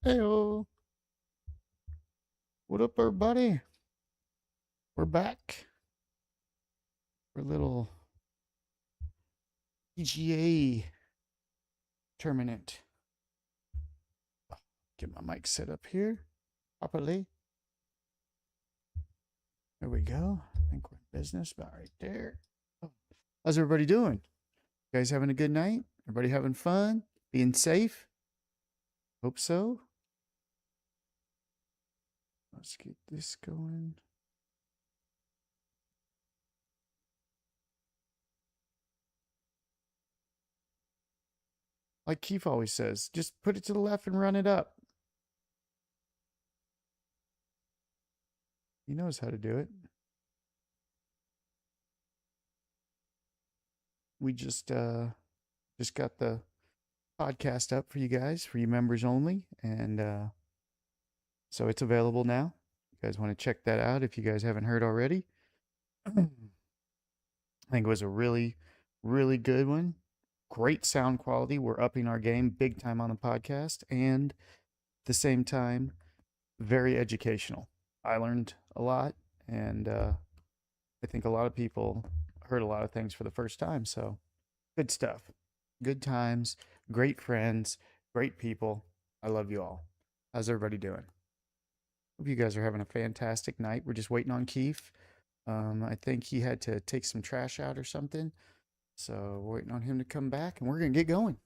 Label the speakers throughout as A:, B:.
A: Heyo. What up, everybody? We're back for a little PGA tournament. Get my mic set up here properly. There we go. I think we're in business about right there. Oh. How's everybody doing? You guys having a good night? Everybody having fun? Being safe? Hope so. Let's get this going. Like Keith always says, just put it to the left and run it up. He knows how to do it. We just got the podcast up for you guys, for you members only, and so it's available now. You guys want to check that out if you guys haven't heard already. I think it was a really, really good one. Great sound quality. We're upping our game big time on the podcast, and at the same time, very educational. I learned a lot, and I think a lot of people heard a lot of things for the first time. So good stuff. Good times, great friends, great people. I love you all. How's everybody doing? Hope you guys are having a fantastic night. We're just waiting on Keith. I think he had to take some trash out or something. So we're waiting on him to come back and we're going to get going.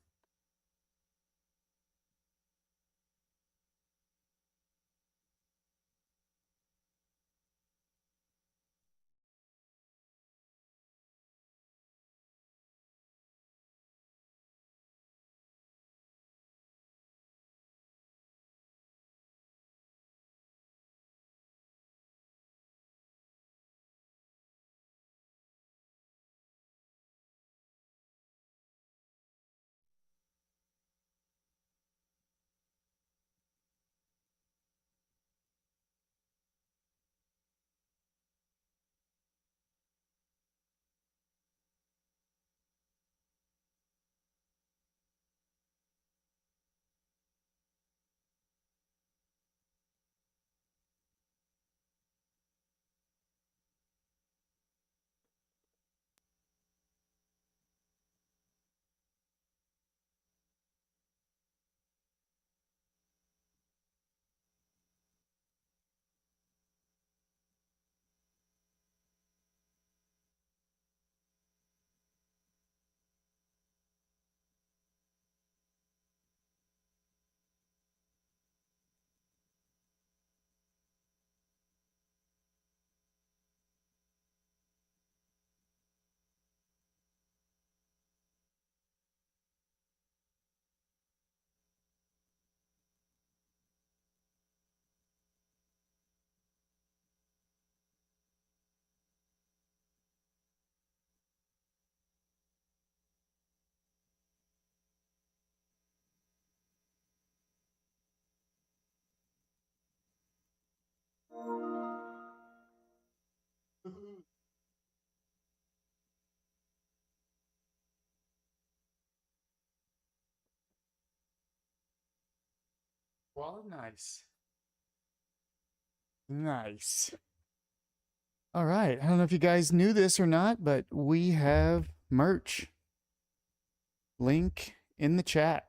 A: Well, nice. Nice. All right. I don't know if you guys knew this or not, but we have merch. Link in the chat.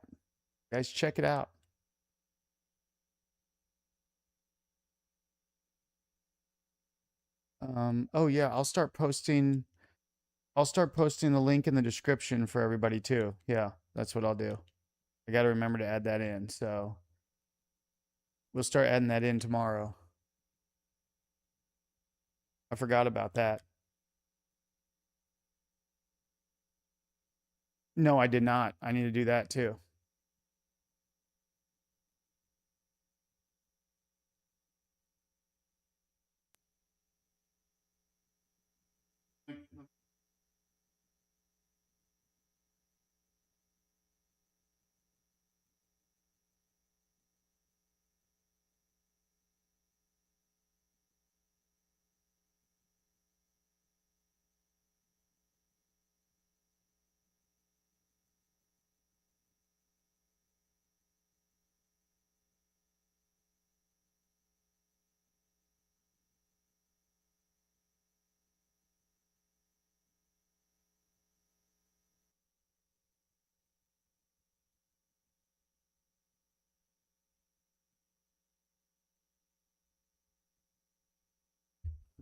A: Guys, check it out. Oh yeah, I'll start posting the link in the description for everybody too. Yeah, that's what I'll do. I got to remember to add that in. So we'll start adding that in tomorrow. I forgot about that. No, I did not. I need to do that too.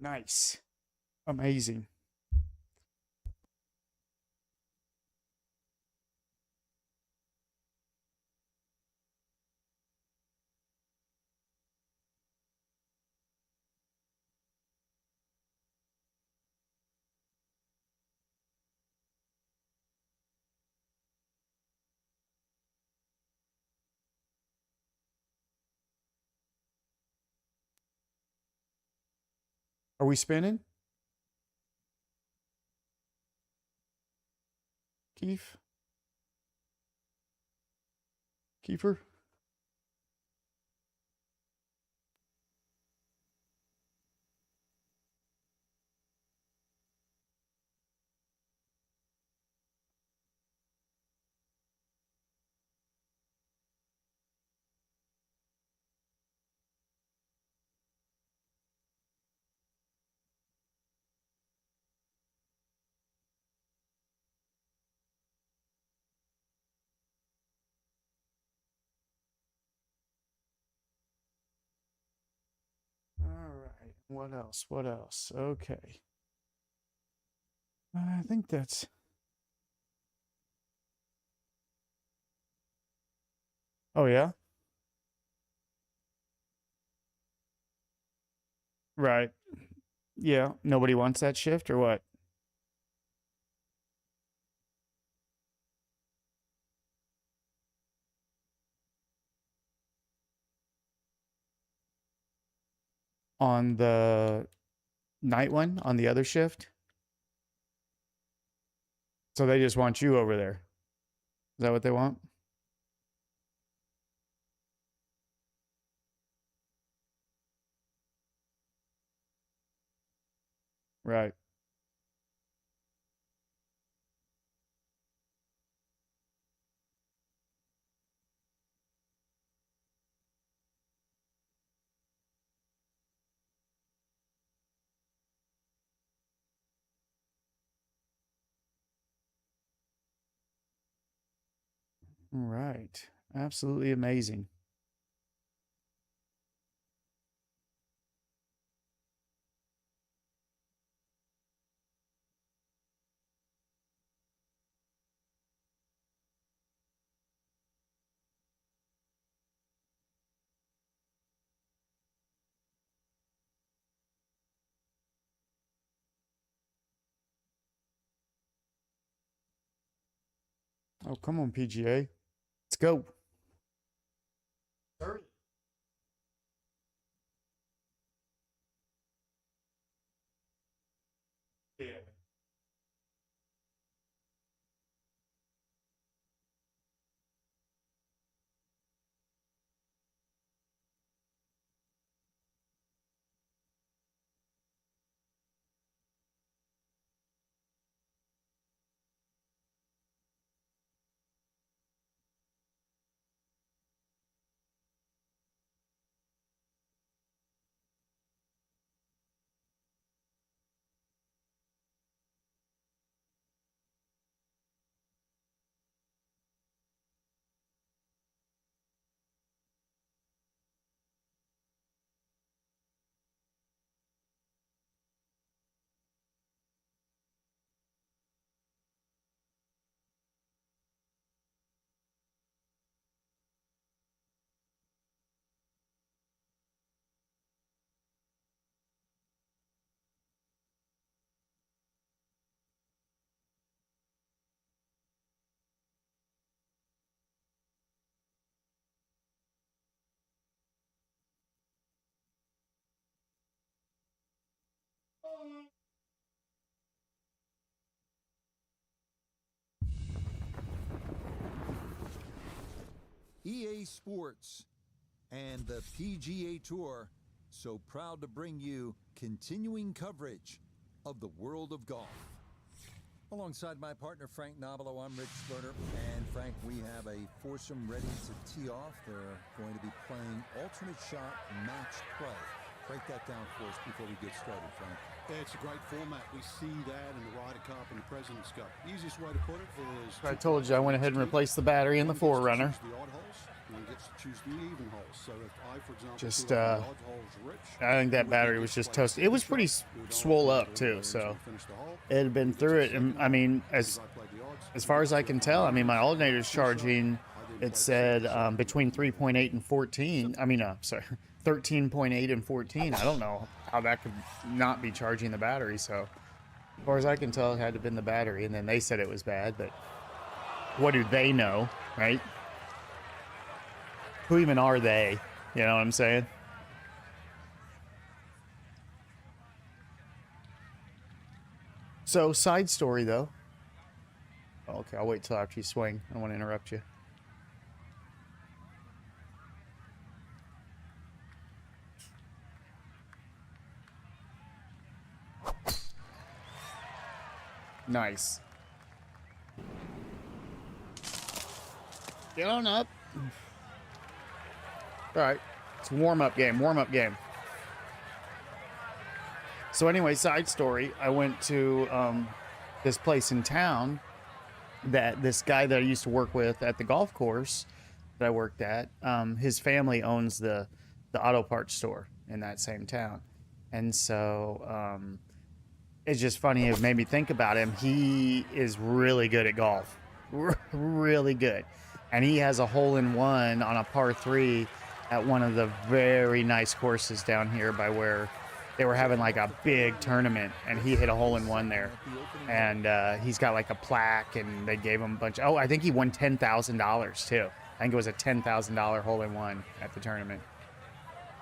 A: Nice. Amazing. Are we spinning? Keith? Kiefer? All right. What else? What else? Okay. I think that's. Oh, yeah? Right. Yeah. Nobody wants that shift or what? On the night one, on the other shift? So they just want you over there. Is that what they want? Right. Right. Absolutely amazing. Oh, come on, PGA. Let's go. 30. Yeah.
B: EA Sports and the PGA Tour, so proud to bring you continuing coverage of the world of golf. Alongside my partner Frank Nobilo, I'm Rich Lerner, and Frank, we have a foursome ready to tee off. They're going to be playing alternate shot match play. Break that down for us before we get started, Frank.
C: It's a great format. We see that in the Ryder Cup and the President's Cup. Easiest way to put it is...
A: I told you I went ahead and replaced the battery in the Forerunner.
C: The odd holes, one gets to choose the even holes. So if I, for example,
A: Just,
C: feel like the odd hole's rich,
A: I think that battery was just toasted. It was pretty swole up too, so it had been through it. And I mean, as far as I can tell, I mean, my alternator's charging. It said between 3.8 and 14. I mean, sorry, 13.8 and 14. I don't know how that could not be charging the battery. So, as far as I can tell, it had to have been the battery. And then they said it was bad, but what do they know, right? Who even are they? You know what I'm saying? So, side story though. Oh, okay, I'll wait till after you swing. I don't want to interrupt you. Nice. Get on up. All right. It's a warm-up game. Warm-up game. So anyway, side story. I went to this place in town that this guy that I used to work with at the golf course that I worked at, his family owns the auto parts store in that same town. And so it's just funny. It made me think about him. He is really good at golf. Really good. And he has a hole-in-one on a par 3 at one of the very nice courses down here by where they were having like a big tournament, and he hit a hole-in-one there. And he's got like a plaque, and they gave him a bunch. Oh, I think he won $10,000 too. I think it was a $10,000 hole-in-one at the tournament.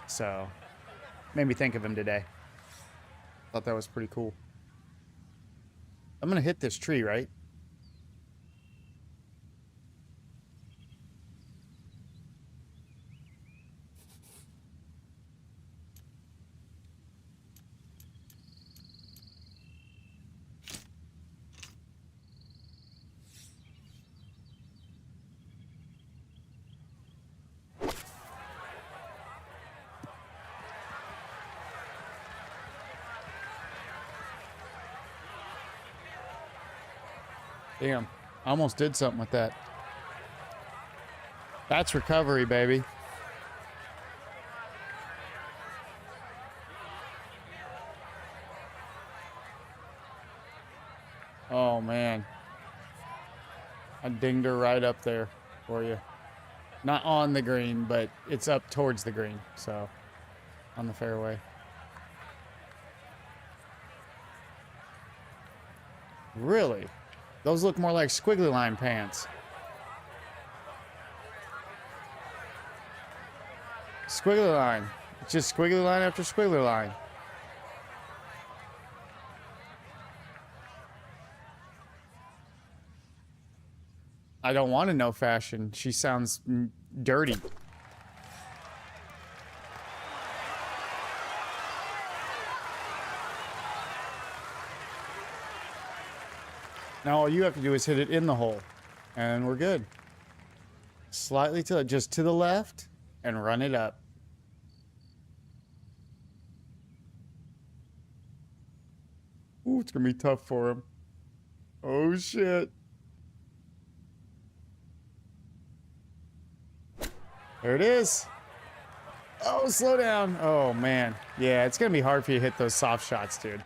A: So made me think of him today. Thought that was pretty cool. I'm gonna hit this tree, right? Damn, I almost did something with that. That's recovery, baby. Oh, man. I dinged her right up there for you. Not on the green, but it's up towards the green, so on the fairway. Really? Those look more like squiggly line pants. Squiggly line. It's just squiggly line after squiggly line. I don't want to know fashion. She sounds dirty. Now all you have to do is hit it in the hole, and we're good. Slightly to just to the left, and run it up. Ooh, it's gonna be tough for him. Oh shit. There it is. Oh, slow down. Oh man. Yeah, it's gonna be hard for you to hit those soft shots, dude.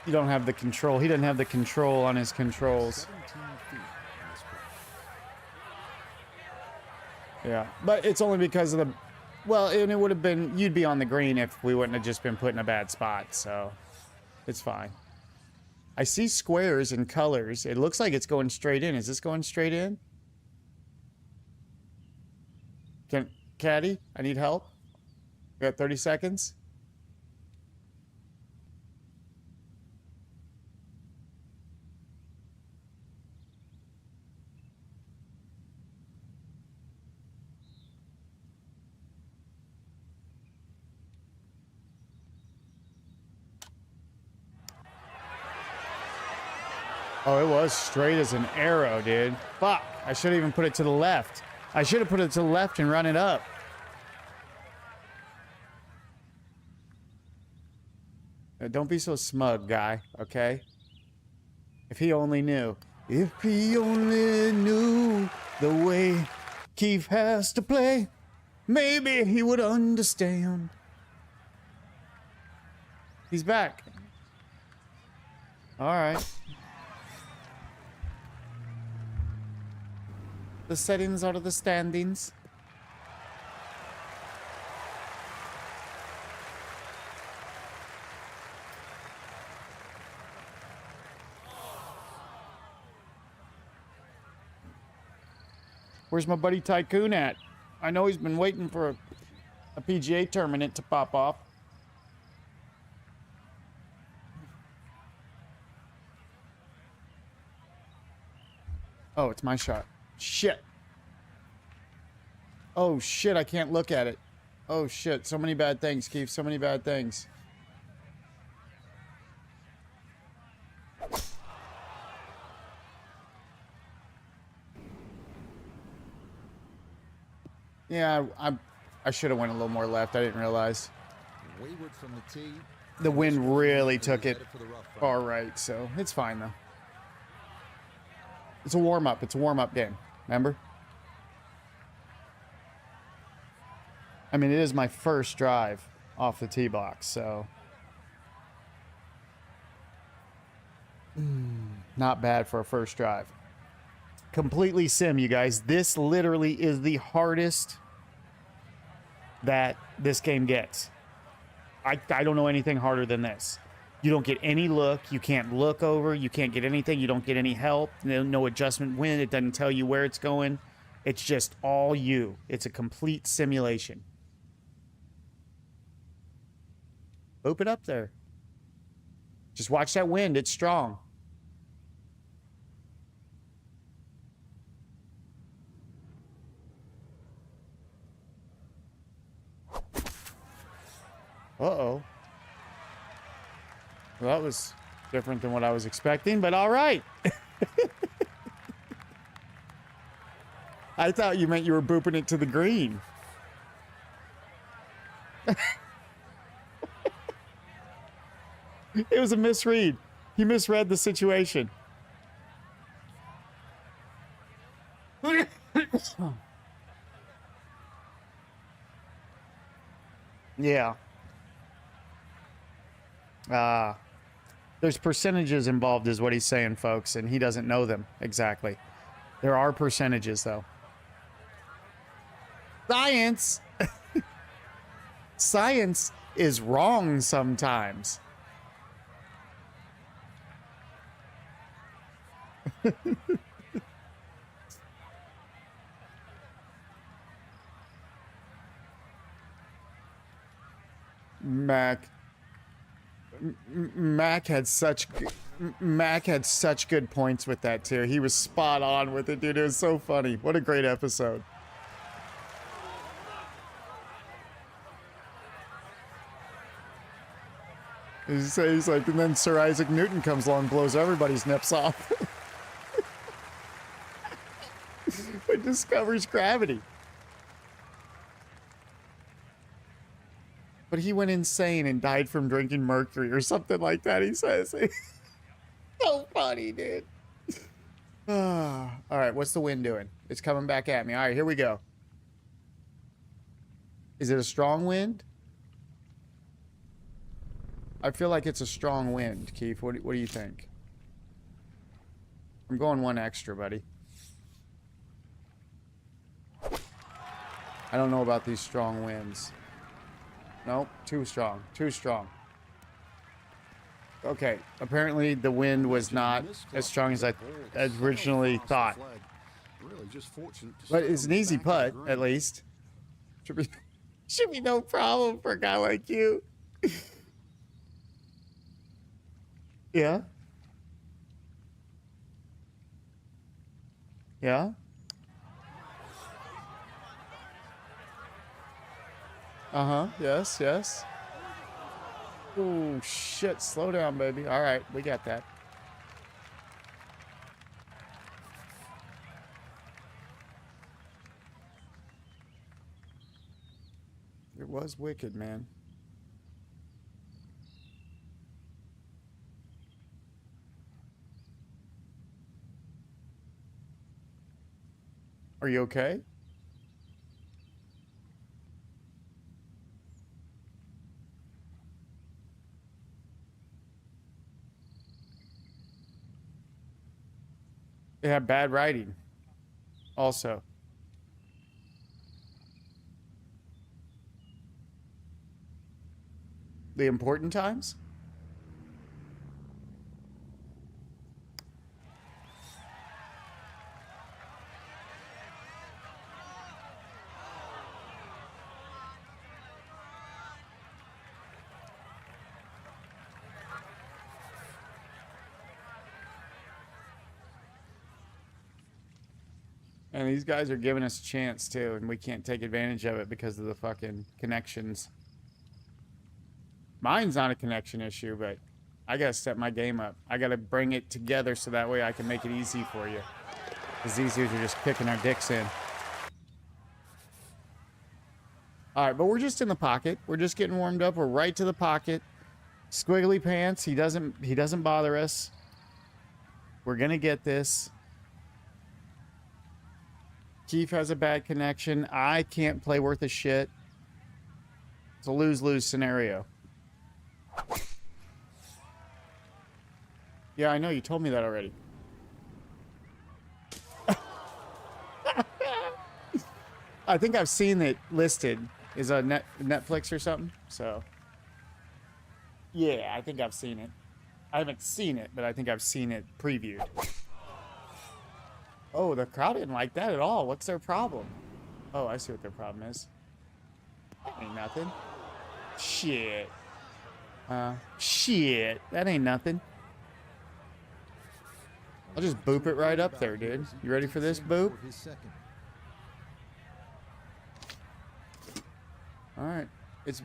A: You don't have the control. He doesn't have the control on his controls. Yeah, but it's only because of the... Well, and it would have been... You'd be on the green if we wouldn't have just been put in a bad spot, so it's fine. I see squares and colors. It looks like it's going straight in. Is this going straight in? Caddy, I need help. We got 30 seconds. Oh, it was straight as an arrow, dude. Fuck. I should have even put it to the left. I should have put it to the left and run it up. Don't be so smug, guy, okay? If he only knew. If he only knew the way Keith has to play, maybe he would understand. He's back. All right. The settings are the standings. Where's my buddy Tycoon at? I know he's been waiting for a PGA tournament to pop off. Oh, it's my shot. Shit. Oh, shit, I can't look at it. Oh, shit, so many bad things, Keith. So many bad things. Yeah, I should have went a little more left. I didn't realize.
B: Wayward from the tee.
A: The wind really took it far right, so it's fine, though. It's a warm-up. It's a warm-up game. Remember? I mean, it is my first drive off the tee box, so... Not bad for a first drive. Completely sim, you guys. This literally is the hardest that this game gets. I don't know anything harder than this. You don't get any look. You can't look over. You can't get anything. You don't get any help. No adjustment wind. It doesn't tell you where it's going. It's just all you. It's a complete simulation. Open up there. Just watch that wind. It's strong. Uh-oh. Well, that was different than what I was expecting, but all right. I thought you meant you were booping it to the green. It was a misread. He misread the situation. Yeah. There's percentages involved is what he's saying, folks, and he doesn't know them exactly. There are percentages, though. Science! Science is wrong sometimes. Mac had such good points with that too. He was spot on with it, dude. It was so funny. What a great episode. He's like, and then Sir Isaac Newton comes along, blows everybody's nips off. But discovers gravity. But he went insane and died from drinking mercury or something like that, he says. So funny, dude. All right, what's the wind doing? It's coming back at me. All right, here we go. Is it a strong wind? I feel like it's a strong wind, Keith. What do you think? I'm going one extra, buddy. I don't know about these strong winds. Nope, too strong. Too strong. Okay, apparently the wind was not as strong as I originally thought. But it's an easy putt, at least. Should be no problem for a guy like you. Yeah? Yeah? Uh-huh. Yes, yes. Oh, shit. Slow down, baby. All right, we got that. It was wicked, man. Are you okay? They have bad writing. Also. The important times? And these guys are giving us a chance too, and we can't take advantage of it because of the fucking connections. Mine's not a connection issue, but I gotta step my game up. I gotta bring it together so that way I can make it easy for you. Because these dudes are just kicking our dicks in. Alright, but we're just in the pocket. We're just getting warmed up. We're right to the pocket. Squiggly pants. He doesn't bother us. We're gonna get this. Keith has a bad connection. I can't play worth a shit. It's a lose-lose scenario. Yeah, I know. You told me that already. I think I've seen it listed as a Netflix or something. So, yeah, I think I've seen it. I haven't seen it, but I think I've seen it previewed. Oh, the crowd didn't like that at all. What's their problem? Oh, I see what their problem is. That ain't nothing. Shit. Shit. That ain't nothing. I'll just boop it right up there, dude. You ready for this boop? Alright. It's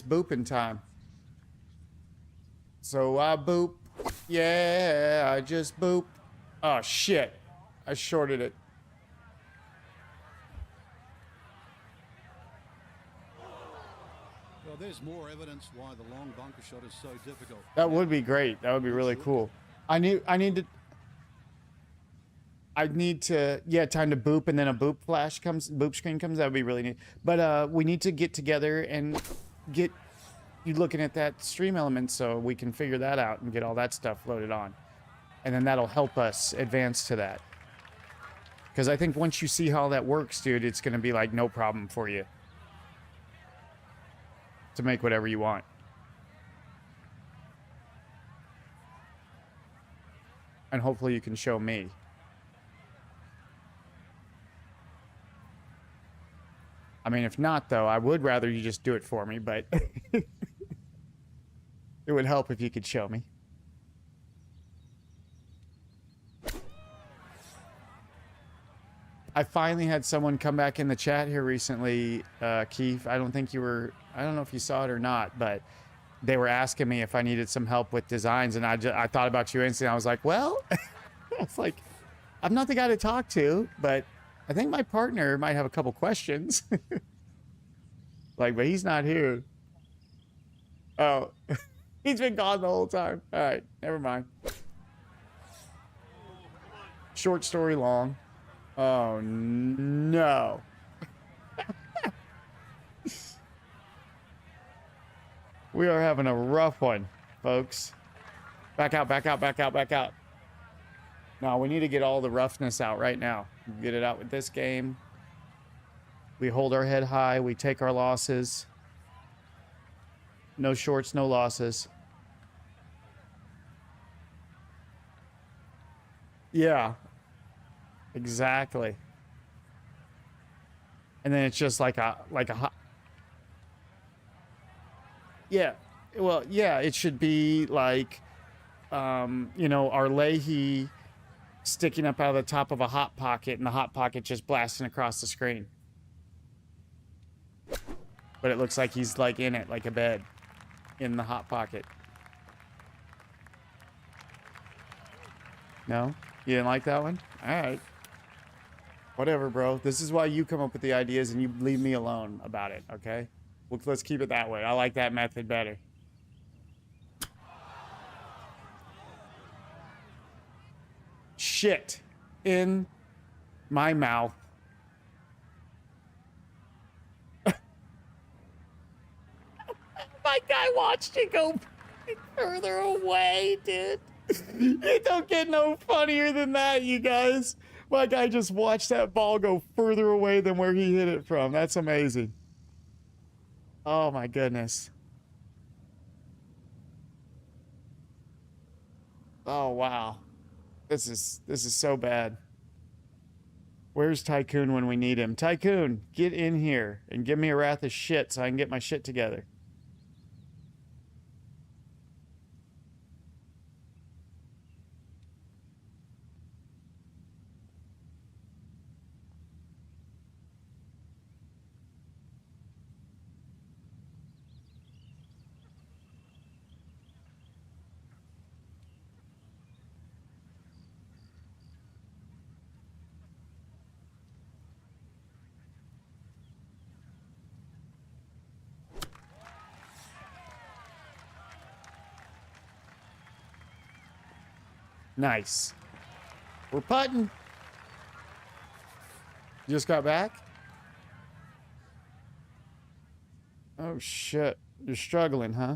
A: booping time. So I boop. Yeah, I just boop. Oh, shit. I shorted it.
C: Well, there's more evidence why the long bunker shot is so difficult.
A: That would be great. That would be really cool. I need to, yeah, time to boop, and then a boop screen comes. That would be really neat. But we need to get together and get you looking at that stream element so we can figure that out and get all that stuff loaded on. And then that'll help us advance to that. Because I think once you see how that works, dude, it's going to be like no problem for you to make whatever you want. And hopefully you can show me. I mean, if not, though, I would rather you just do it for me, but it would help if you could show me. I finally had someone come back in the chat here recently, Keith. I don't know if you saw it or not, but they were asking me if I needed some help with designs, and I thought about you instantly. I was like, well, it's like, I'm not the guy to talk to, but I think my partner might have a couple questions. Like, but he's not here. Oh, he's been gone the whole time. All right, never mind. Short story long. Oh, no. We are having a rough one, folks. Back out, back out, back out, back out. No, we need to get all the roughness out right now. Get it out with this game. We hold our head high. We take our losses. No shorts, no losses. Yeah. Exactly. And then it's just like a hot. Yeah. Well, yeah, it should be like, you know, our Leahy sticking up out of the top of a hot pocket and the hot pocket just blasting across the screen. But it looks like he's like in it, like a bed in the hot pocket. No? You didn't like that one? All right. Whatever, bro. This is why you come up with the ideas and you leave me alone about it, okay? Well, let's keep it that way. I like that method better. Shit. In my mouth. My guy watched it go further away, dude. It don't get no funnier than that, you guys. My guy just watched that ball go further away than where he hit it from. That's amazing. Oh my goodness. Oh wow. This is so bad. Where's Tycoon when we need him? Tycoon, get in here and give me a wrath of shit so I can get my shit together. Nice. We're putting. You just got back? Oh shit. You're struggling, huh?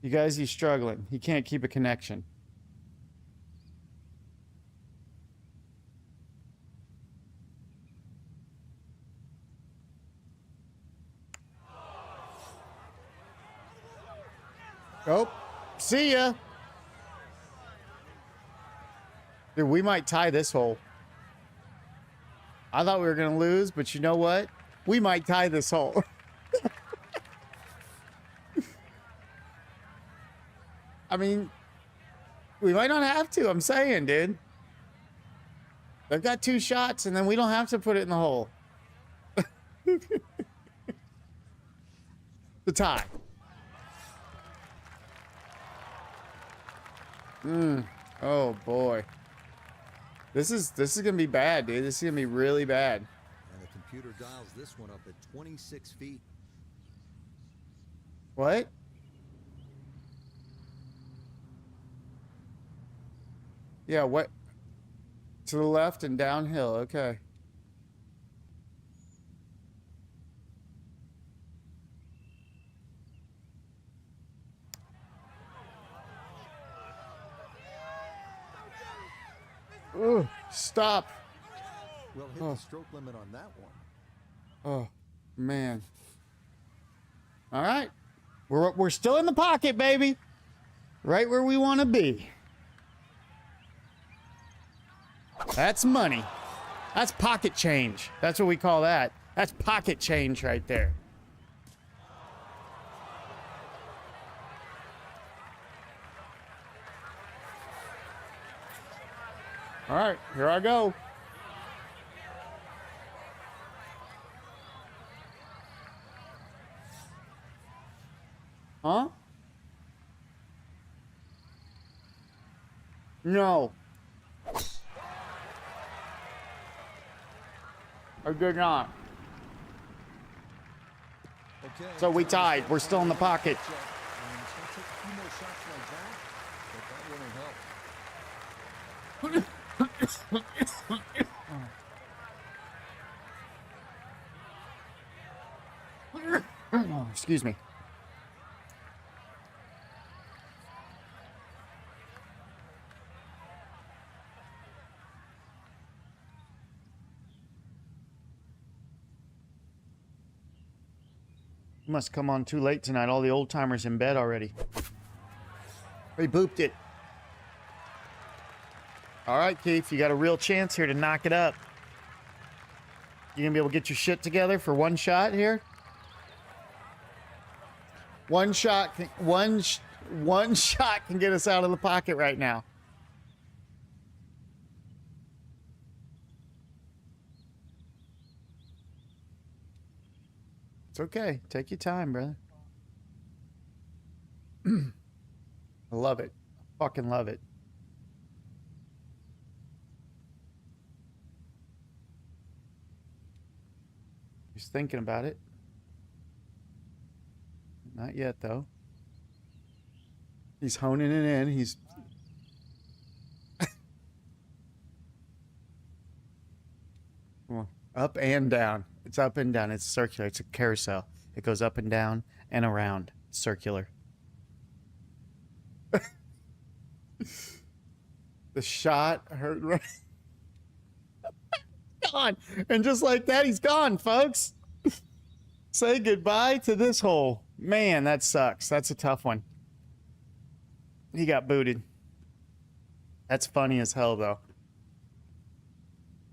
A: You guys, he's struggling. He can't keep a connection. Oh, see ya. Dude, we might tie this hole. I thought we were going to lose, but you know what? We might tie this hole. I mean, we might not have to. I'm saying, dude. They've got 2 shots, and then we don't have to put it in the hole. The tie. Oh, boy. This is gonna be bad, dude. This is gonna be really bad.
B: And the computer dials this one up at 26 feet.
A: What? Yeah, what? To the left and downhill. Okay. Ooh, stop.
B: Well, hit the stroke limit on that one.
A: Oh, man. All right. We're still in the pocket, baby. Right where we want to be. That's money. That's pocket change. That's what we call that. That's pocket change right there. All right, here I go. Huh? No. I did not.
B: Okay,
A: So we tied. We're still in the pocket.
B: And it's gonna take a few more shots like that, but that wouldn't help.
A: Oh, excuse me. You must come on too late tonight. All the old timers in bed already. We booped it. All right, Keith, you got a real chance here to knock it up. You gonna be able to get your shit together for one shot here? One shot can get us out of the pocket right now. It's okay. Take your time, brother. I love it. I fucking love it. He's thinking about it. Not yet, though. He's honing it in. He's... Come on. Up and down. It's up and down. It's circular. It's a carousel. It goes up and down and around. It's circular. The shot hurt right. Gone. And just like that, he's gone, folks. Say goodbye to this hole. Man, that sucks. That's a tough one. He got booted. That's funny as hell, though.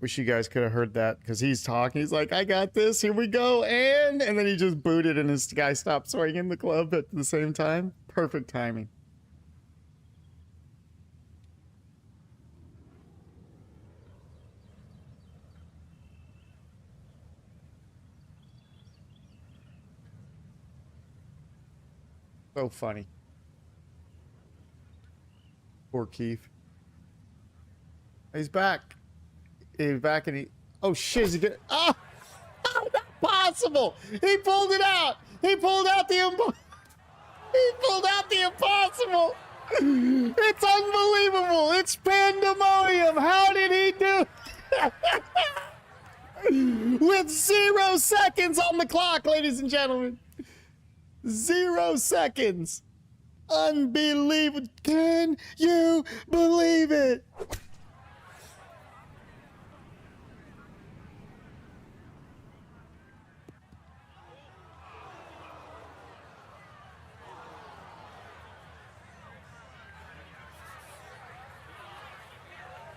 A: Wish you guys could have heard that, because he's talking. He's like, I got this. Here we go. And then he just booted, and his guy stopped swinging the club at the same time. Perfect timing. So funny. Poor Keith. He's back. He's back and he... Oh, shit. Is he good? Oh! Oh, not possible! He pulled it out! He pulled out the... He pulled out the impossible! It's unbelievable! It's pandemonium! How did he do... With 0 seconds on the clock, ladies and gentlemen. 0 seconds. Unbelievable. Can you believe it?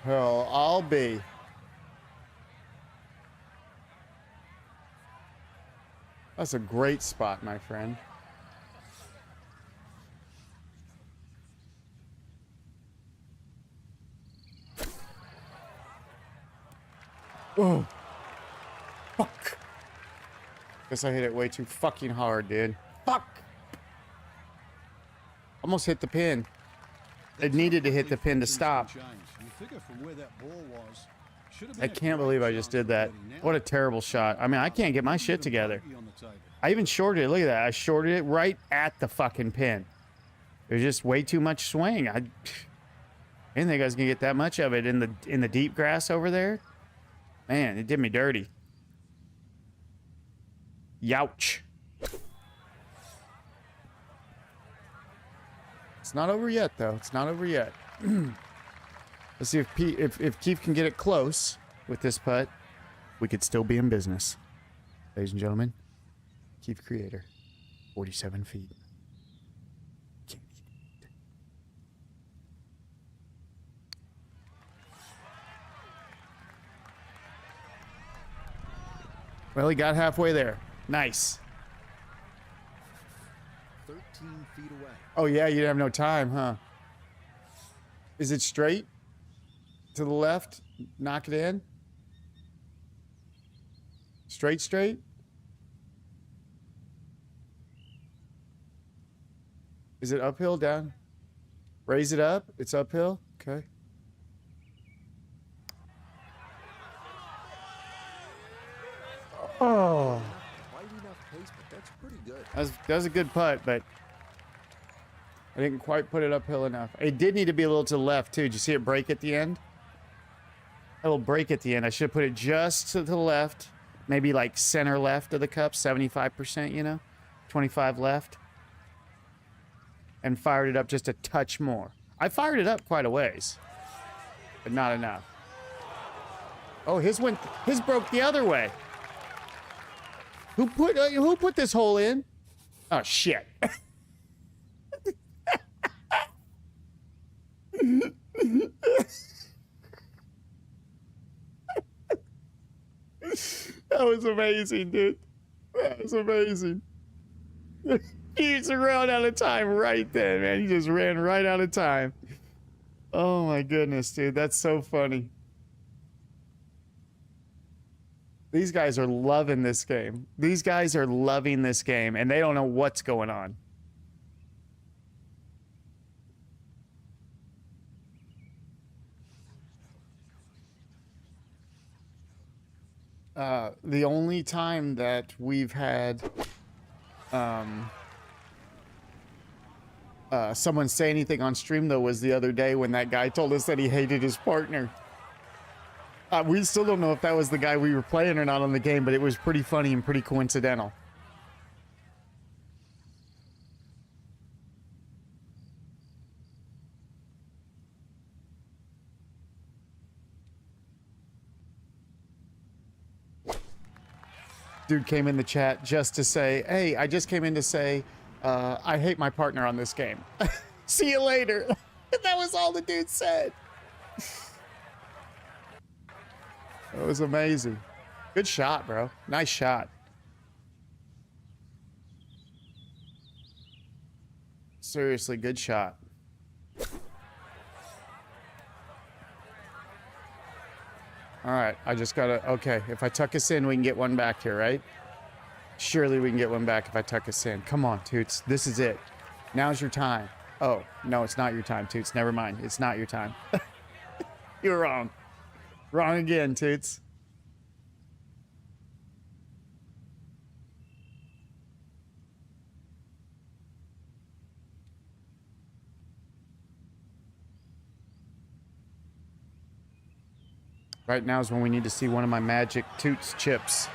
A: Well, I'll be. That's a great spot, my friend. Oh. Fuck. Guess I hit it way too fucking hard, dude. Fuck. Almost hit the pin. It needed to hit the pin to stop. I can't believe I just did that. What a terrible shot. I mean, I can't get my shit together. I even shorted it. Look at that. I shorted it right at the fucking pin. There's just way too much swing. I didn't think I was gonna get that much of it in the deep grass over there. Man, it did me dirty. Youch. It's not over yet, though. It's not over yet. Let's see if Keith can get it close with this putt. We could still be in business. Ladies and gentlemen, Keith Creator, 47 feet. Well, he got halfway there. Nice.
B: 13 feet away.
A: Oh, yeah, you have no time, huh? Is it straight? To the left? Knock it in? Straight, straight? Is it uphill, down? Raise it up? It's uphill? Okay. Oh.
B: Quite enough pace, but that's pretty good.
A: That was a good putt, but I didn't quite put it uphill enough. It did need to be a little to the left, too. Did you see it break at the end? A little break at the end. I should have put it just to the left. Maybe like center left of the cup, 75%, you know? 25 left. And fired it up just a touch more. I fired it up quite a ways, but not enough. Oh, his broke the other way. Who put this hole in? Oh, shit. That was amazing, dude. That was amazing. He just ran out of time right then, man. He just ran right out of time. Oh my goodness, dude. That's so funny. These guys are loving this game. These guys are loving this game, and they don't know what's going on. The only time that we've had someone say anything on stream, though, was the other day when that guy told us that he hated his partner. We still don't know if that was the guy we were playing or not on the game, but it was pretty funny and pretty coincidental. Dude came in the chat just to say, hey, I just came in to say, I hate my partner on this game. See you later. That was all the dude said. That was amazing. Good shot, bro. Nice shot. Seriously, good shot. All right, I just gotta, okay, if I tuck us in, we can get one back here, right? Surely we can get one back if I tuck us in. Come on, Toots, this is it. Now's your time. Oh, no, it's not your time, Toots. Never mind, it's not your time. You're wrong. Wrong again, Toots. Right now is when we need to see one of my magic Toots chips.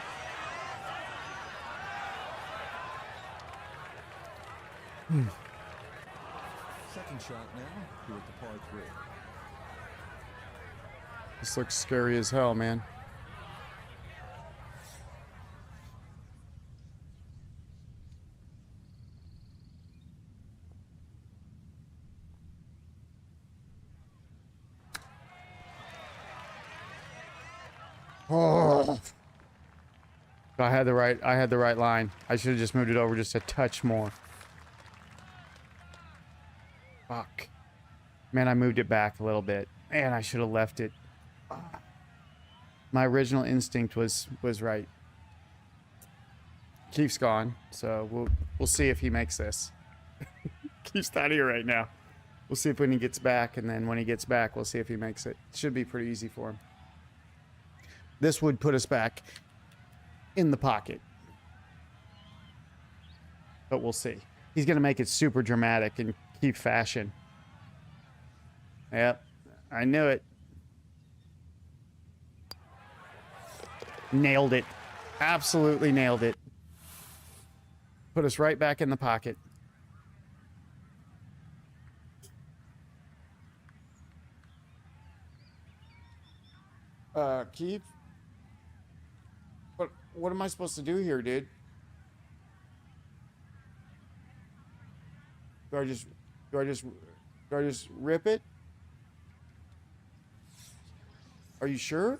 B: Second shot now, here at the par 3.
A: This looks scary as hell, man. Oh. I had the right line. I should have just moved it over just a touch more. Fuck. Man, I moved it back a little bit. Man, I should have left it. My original instinct was right. Keith's gone, so we'll see if he makes this. Keith's not here right now. We'll see if when he gets back, and then when he gets back, we'll see if he makes it. Should be pretty easy for him. This would put us back in the pocket. But we'll see. He's going to make it super dramatic in Keith fashion. Yep, I knew it. Nailed it. Absolutely nailed it. Put us right back in the pocket. Keith? What am I supposed to do here, dude? Do I just rip it? Are you sure?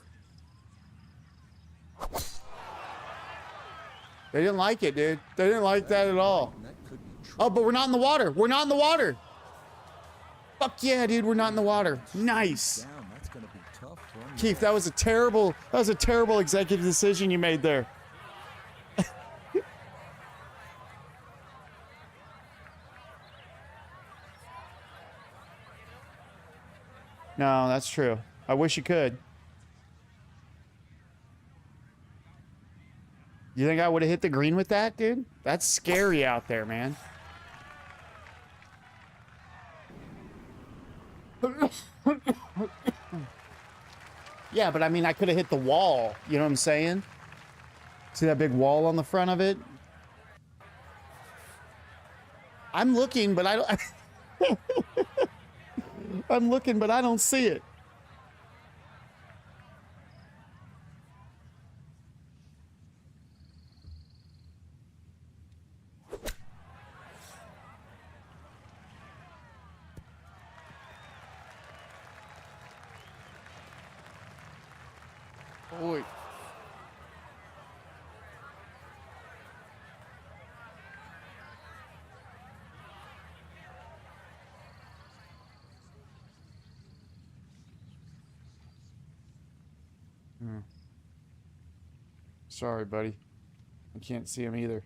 A: They didn't like it, dude. They didn't like that at all. Oh, but we're not in the water. We're not in the water. Fuck yeah, dude. We're not in the water. Nice.
B: That's gonna be tough for him.
A: Keith, that was a terrible executive decision you made there. No, that's true. I wish you could. You think I would have hit the green with that, dude? That's scary out there, man. Yeah, but I mean, I could have hit the wall. You know what I'm saying? See that big wall on the front of it? I'm looking, but I don't... I'm looking, but I don't see it. Boy. Sorry, buddy. I can't see him either.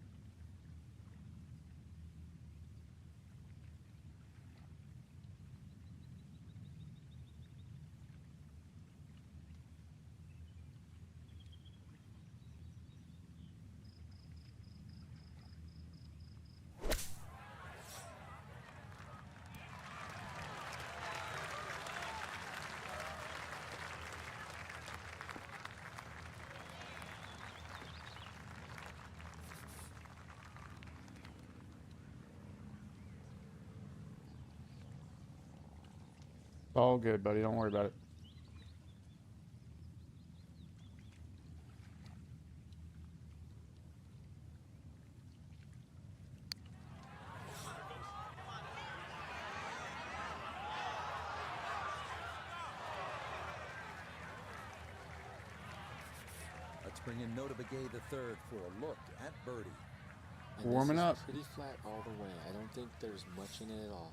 A: All good, buddy. Don't worry about it.
B: Let's bring in Nota Pga Tour for a look at birdie.
D: And
A: Warming
D: this is
A: up.
D: pretty flat all the way. I don't think there's much in it at all.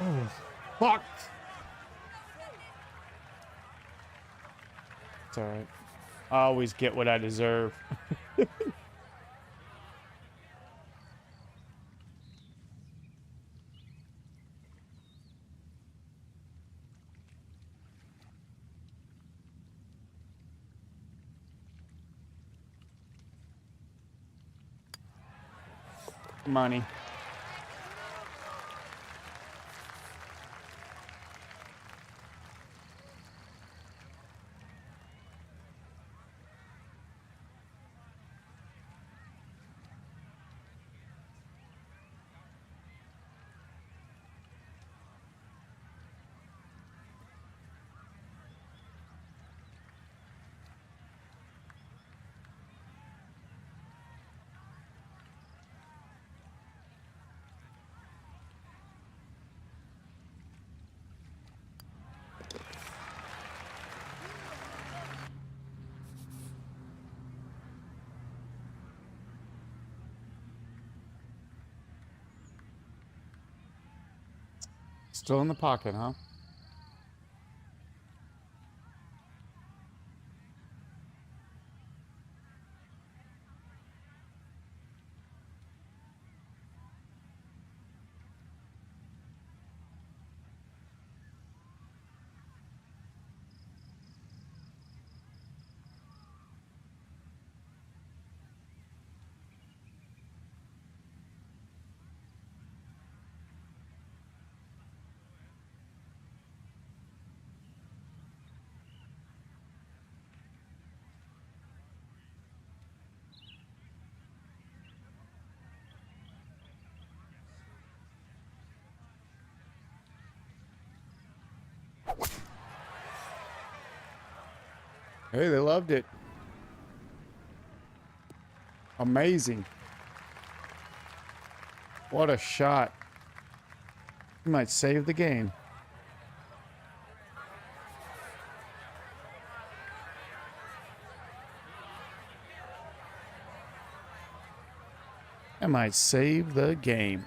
A: Oh, fuck. It's all right. I always get what I deserve. Money. Still in the pocket, huh? Hey, they loved it. Amazing. What a shot. He might save the game. I might save the game.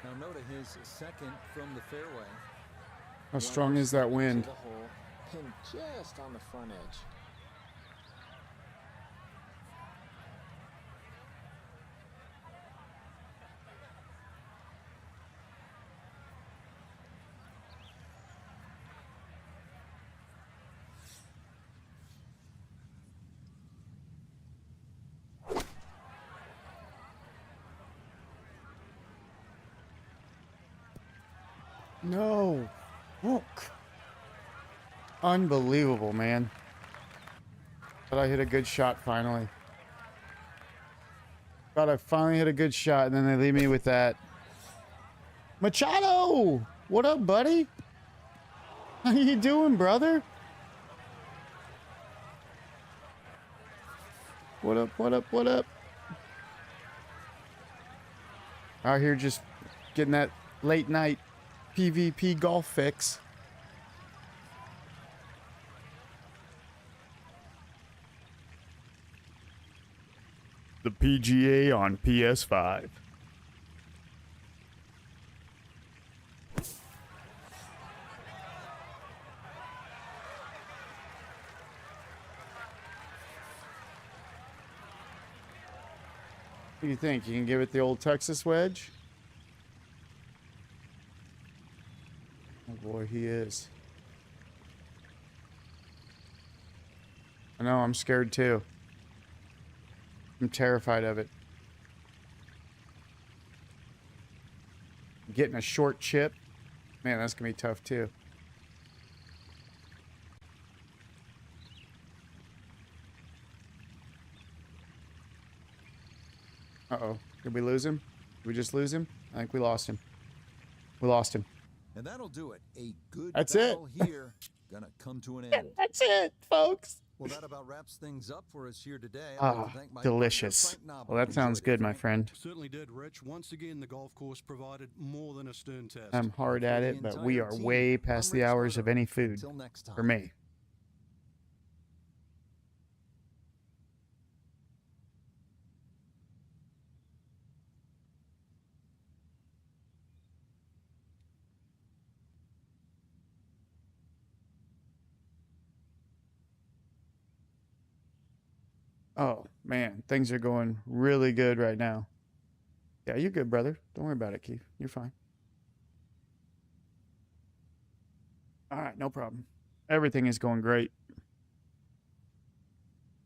B: Now Nota his second from the fairway.
A: How strong is that wind?
D: To the hole, pin just on the front edge.
A: No. Look. Unbelievable, man. But I hit a good shot finally. Thought I finally hit a good shot, and then they leave me with that. Machado! What up, buddy? How you doing, brother? What up, what up, what up? Out here just getting that late night PvP golf fix. The PGA on PS5. What do you think? You can give it the old Texas wedge? Oh boy, he is. I know, I'm scared too. I'm terrified of it. Getting a short chip, man, that's gonna be tough too. Uh-oh. Did we lose him? Did we just lose him? I think we lost him. We lost him.
B: And that'll do it. A good
A: That's it.
B: battle here gonna come to an end.
A: That's it, folks.
B: Well, that about wraps things up for us here today. I'd like
A: Ah,
B: to thank my
A: delicious.
B: partner, Frank Knobloch.
A: Well, that sounds
B: Enjoyed it,
A: good, my
B: Frank.
A: friend.
C: Certainly did, Rich. Once again, the golf course provided more than a stern test.
A: I'm hard at
B: For
A: it,
B: the
A: but we
B: entire
A: are
B: team,
A: way
B: I'm
A: past the
B: Rich
A: hours of
B: Lotto.
A: any food
B: Until next time.
A: for me. Oh, man, things are going really good right now. Yeah, you're good, brother. Don't worry about it, Keith. You're fine. All right, no problem. Everything is going great.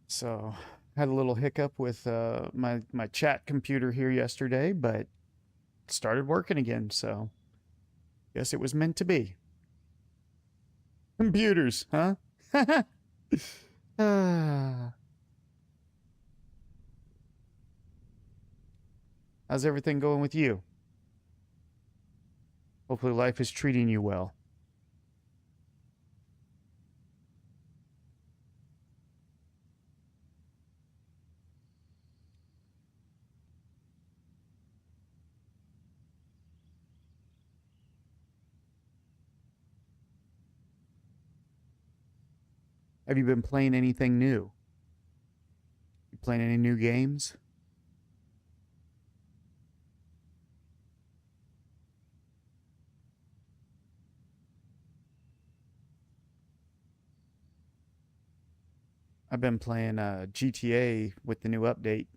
A: So, had a little hiccup with my chat computer here yesterday, but it started working again, so guess it was meant to be. Computers, huh? Ah. How's everything going with you? Hopefully life is treating you well. Have you been playing anything new? You playing any new games? I've been playing GTA with the new update.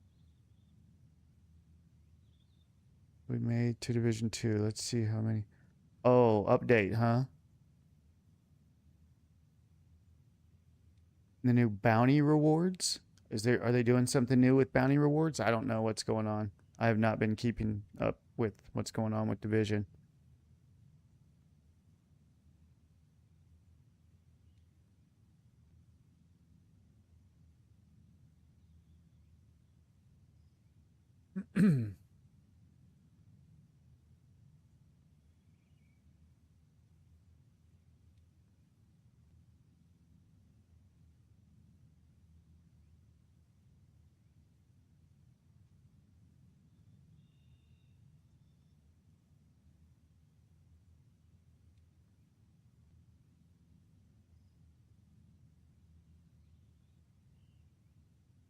A: We made to Division 2. Let's see how many. Oh, update, huh? The new bounty rewards? Are they doing something new with bounty rewards? I don't know what's going on. I have not been keeping up with what's going on with Division.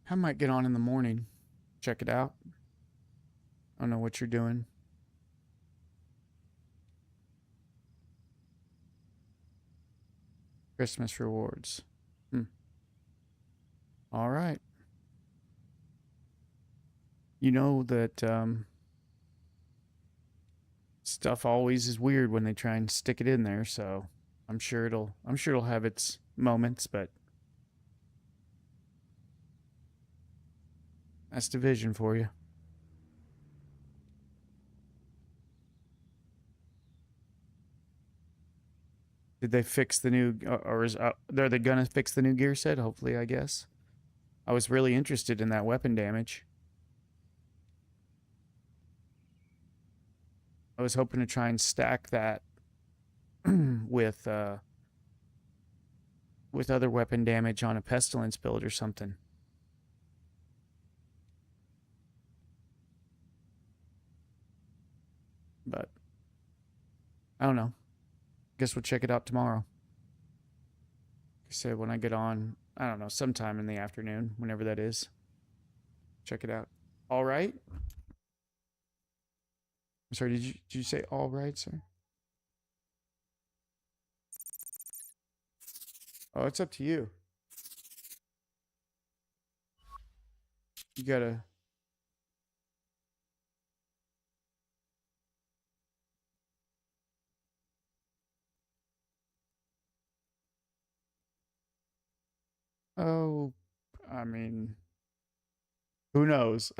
A: I might get on in the morning. Check it out. I don't know what you're doing. Christmas rewards. All right. You know that stuff always is weird when they try and stick it in there, so I'm sure it'll have its moments, but that's Division for you. Did they fix the new, or are they gonna fix the new gear set? Hopefully, I guess. I was really interested in that weapon damage. I was hoping to try and stack that with other weapon damage on a pestilence build or something. But I don't know. Guess we'll check it out tomorrow. Like I said, when I get on, I don't know, sometime in the afternoon, whenever that is. Check it out. All right. I'm sorry, did you say all right, sir? Oh, it's up to you. You gotta. Oh, I mean, who knows?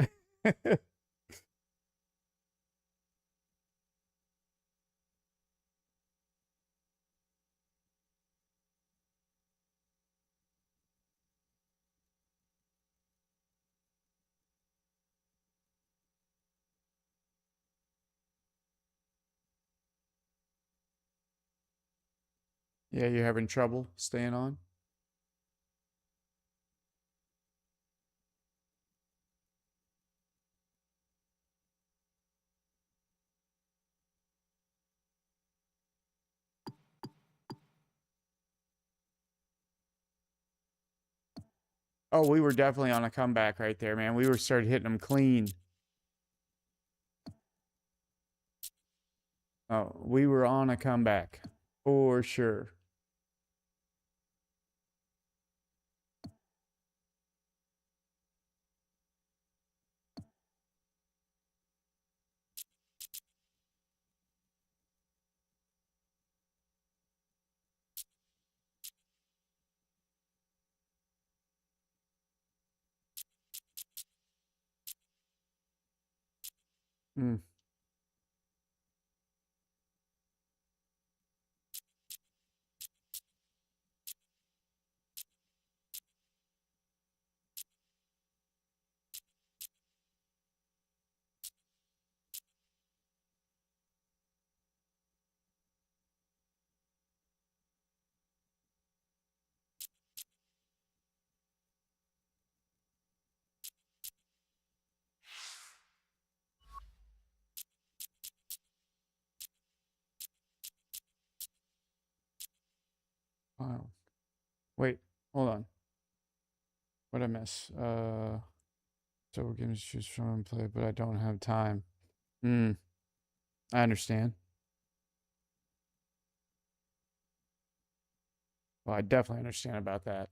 A: Yeah, you're having trouble staying on? Oh, we were definitely on a comeback right there, man. We were started hitting them clean. Oh, we were on a comeback for sure. Mm. Wow. Wait, hold on. What I miss? Several games to choose from and play, but I don't have time. Hmm. I understand. Well, I definitely understand about that.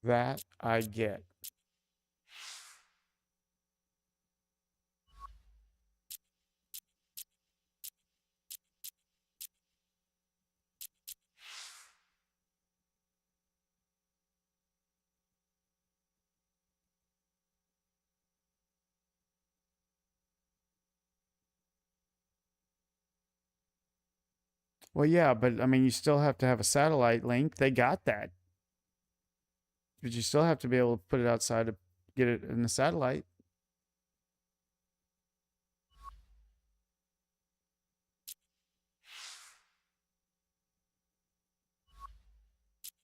A: That I get. Well, yeah, but I mean, you still have to have a satellite link. They got that, but you still have to be able to put it outside to get it in the satellite,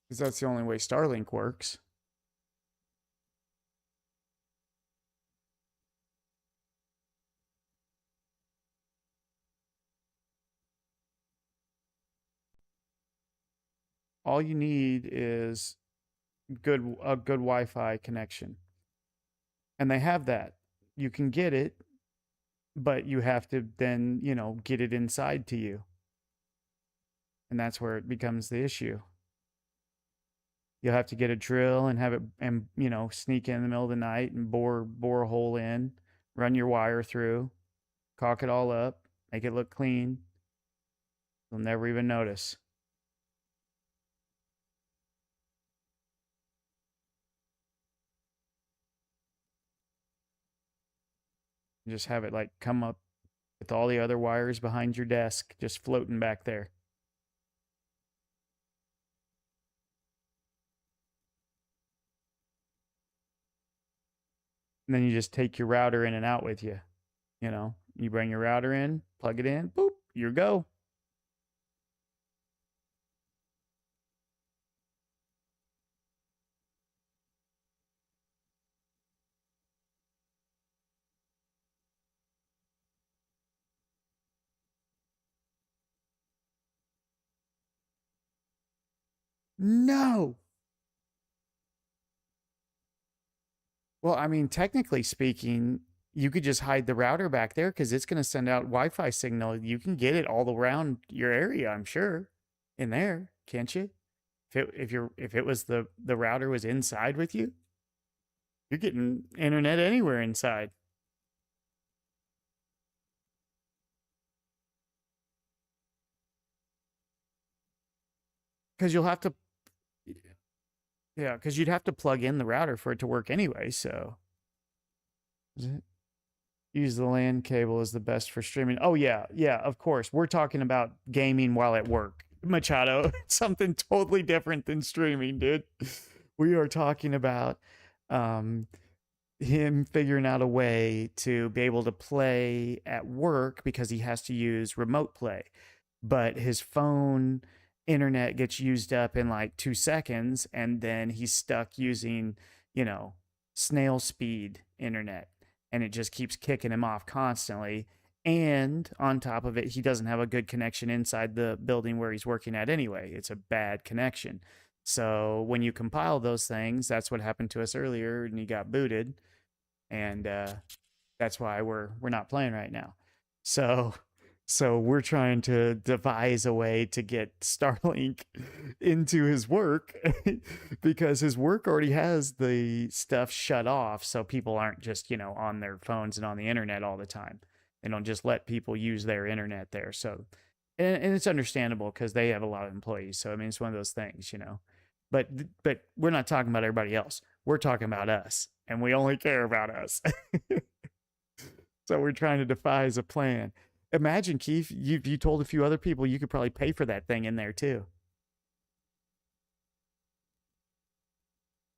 A: because that's the only way Starlink works. All you need is a good Wi-Fi connection, and they have that. You can get it, but you have to then, get it inside to you, and that's where it becomes the issue. You'll have to get a drill and have it, and sneak in the middle of the night and bore a hole in, run your wire through, caulk it all up, make it look clean. You'll never even notice. You just have it like come up with all the other wires behind your desk just floating back there. And then you just take your router in and out with you. You bring your router in, plug it in, boop, you go. No. Well, I mean, technically speaking, you could just hide the router back there because it's going to send out Wi-Fi signal. You can get it all around your area, I'm sure, in there, can't you? If it was the router was inside with you, you're getting internet anywhere inside. Because you'll have to, yeah, because you'd have to plug in the router for it to work anyway. So use the LAN cable is the best for streaming. Oh yeah, yeah, of course. We're talking about gaming while at work, Machado. Something totally different than streaming, dude. We are talking about um, him figuring out a way to be able to play at work because he has to use remote play, but his phone internet gets used up in like 2 seconds, and then he's stuck using, you know, snail speed internet, and it just keeps kicking him off constantly. And on top of it, he doesn't have a good connection inside the building where he's working at anyway. It's a bad connection. So when you compile those things, that's what happened to us earlier, and he got booted, and that's why we're not playing right now. So we're trying to devise a way to get Starlink into his work because his work already has the stuff shut off, so people aren't just, you know, on their phones and on the internet all the time. They don't just let people use their internet there. So and it's understandable because they have a lot of employees. So I mean, it's one of those things, you know. But we're not talking about everybody else. We're talking about us, and we only care about us. So we're trying to devise a plan. Imagine, Keith, you told a few other people you could probably pay for that thing in there too.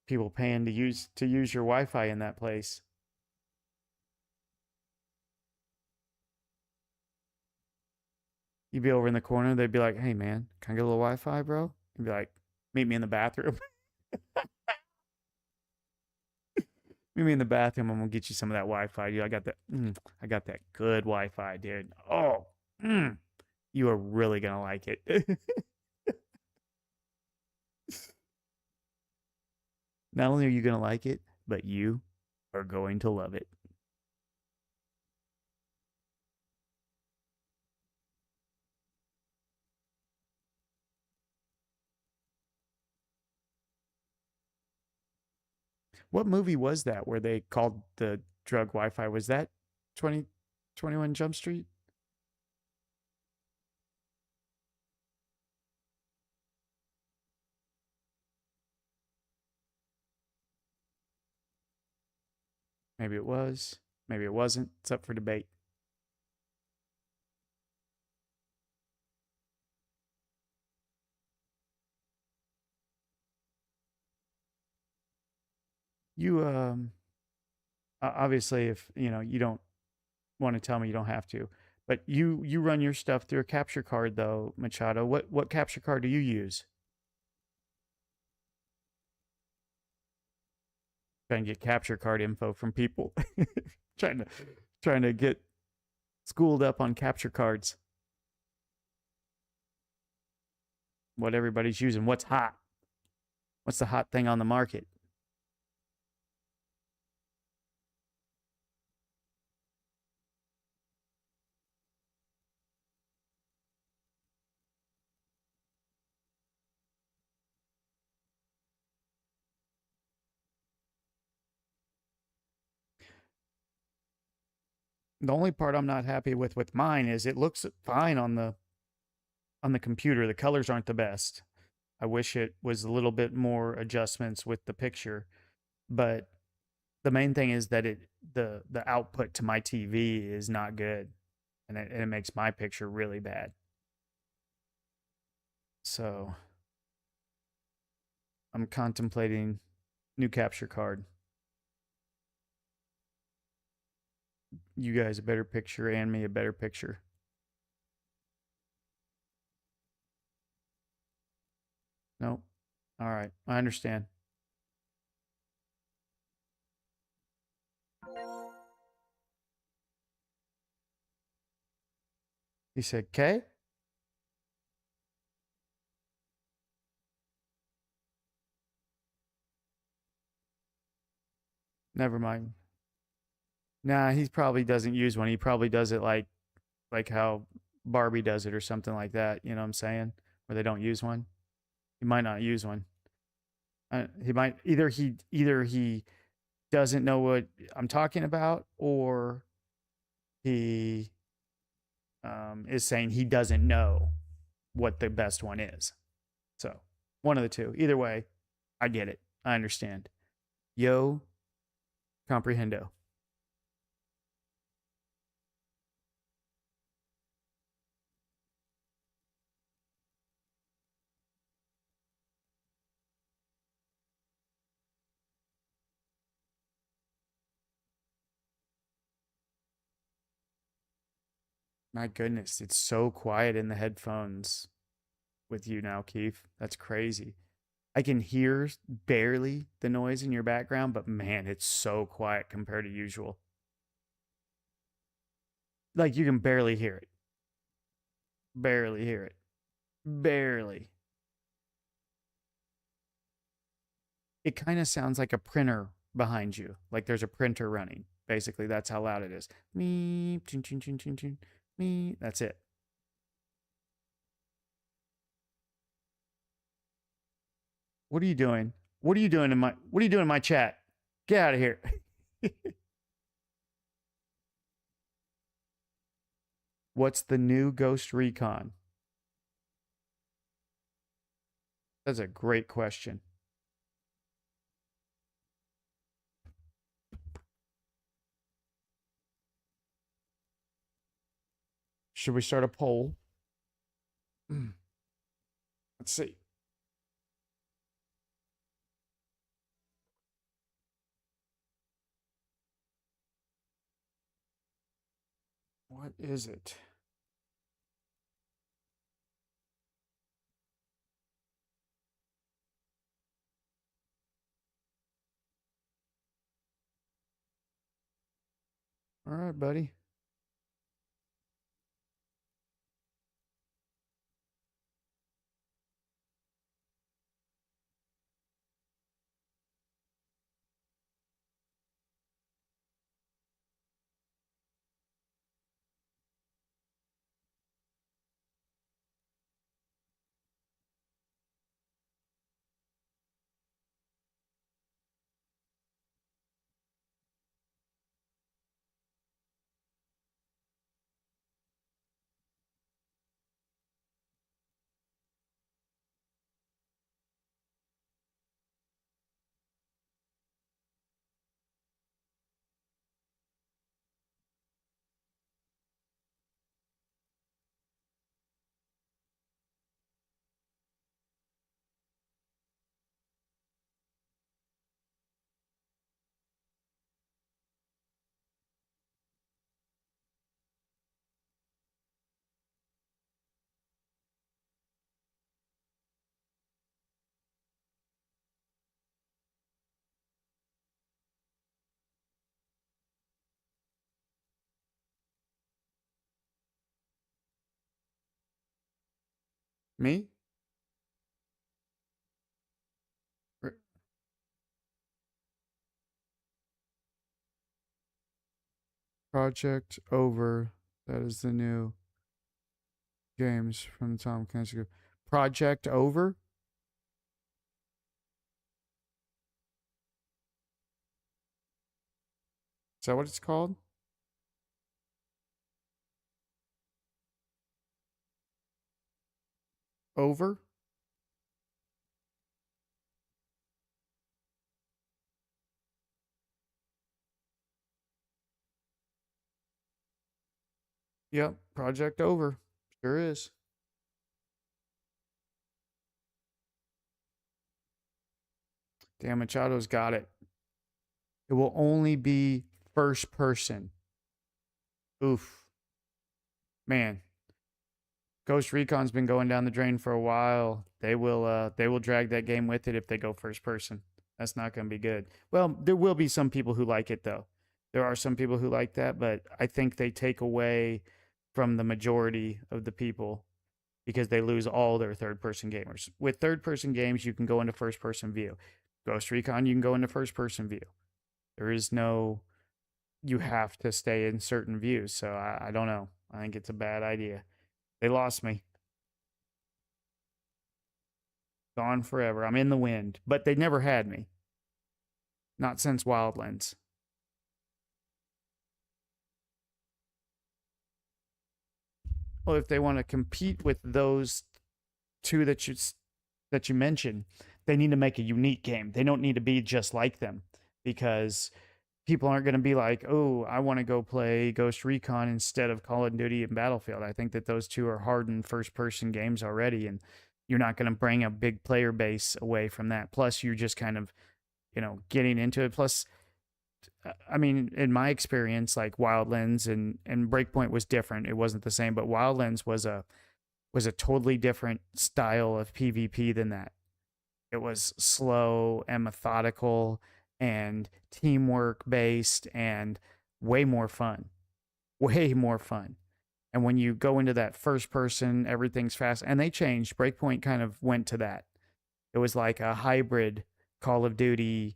A: People paying to use your Wi-Fi in that place. You'd be over in the corner. They'd be like, "Hey man, can I get a little Wi-Fi, bro?" You'd be like, "Meet me in the bathroom." Meet me in the bathroom. I'm gonna get you some of that Wi-Fi, dude. I got that. I got that good Wi-Fi, dude. Oh, you are really gonna like it. Not only are you gonna like it, but you are going to love it. What movie was that where they called the drug Wi-Fi? Was that 2021 Jump Street? Maybe it was. Maybe it wasn't. It's up for debate. You obviously, if you know, you don't want to tell me, you don't have to. But you run your stuff through a capture card though, Machado. What capture card do you use? Trying to get capture card info from people. trying to trying to get schooled up on capture cards. What everybody's using. What's hot? What's the hot thing on the market? The only part I'm not happy with mine is it looks fine on the computer. The colors aren't the best. I wish it was a little bit more adjustments with the picture, but the main thing is that the output to my TV is not good, and it makes my picture really bad. So I'm contemplating new capture card. You guys a better picture and me a better picture. Nope. All right. I understand. He said, "K." Never mind. Nah, he probably doesn't use one. He probably does it like how Barbie does it or something like that. You know what I'm saying? Where they don't use one. He might not use one. He might either he doesn't know what I'm talking about, or he is saying he doesn't know what the best one is. So one of the two. Either way, I get it. I understand. Yo, comprehendo. My goodness, it's so quiet in the headphones with you now, Keith. That's crazy. I can hear barely the noise in your background, but man, it's so quiet compared to usual. Like you can barely hear it. Barely hear it. Barely. It kind of sounds like a printer behind you. Like there's a printer running. Basically, that's how loud it is. Me, chin, chin, chin, chin, chin. Me. That's it. What are you doing? What are you doing in my chat? Get out of here. What's the new Ghost Recon? That's a great question. Should we start a poll? Let's see. What is it? All right, buddy. Me? Project Over. That is the new games from Tom Clancy Group. Project Over? Is that what it's called? Over? Yep, Project Over. Sure is. Damn, Machado's got it. It will only be first person. Oof. Man, Ghost Recon's been going down the drain for a while. They will drag that game with it if they go first person. That's not going to be good. Well, there will be some people who like it though. There are some people who like that, but I think they take away from the majority of the people because they lose all their third person gamers. With third person games, you can go into first person view. Ghost Recon, you can go into first person view. There is no, you have to stay in certain views. So I don't know. I think it's a bad idea. They lost me. Gone forever. I'm in the wind. But they never had me. Not since Wildlands. Well, if they want to compete with those two that you mentioned, they need to make a unique game. They don't need to be just like them, because people aren't going to be like, oh, I want to go play Ghost Recon instead of Call of Duty and Battlefield. I think that those two are hardened first person games already, and you're not going to bring a big player base away from that. Plus, you're just kind of, getting into it. Plus, I mean, in my experience, like Wildlands and Breakpoint was different. It wasn't the same, but Wildlands was a totally different style of PvP than that. It was slow and methodical and teamwork based and way more fun. Way more fun. And when you go into that first person, everything's fast. And they changed. Breakpoint kind of went to that. It was like a hybrid Call of Duty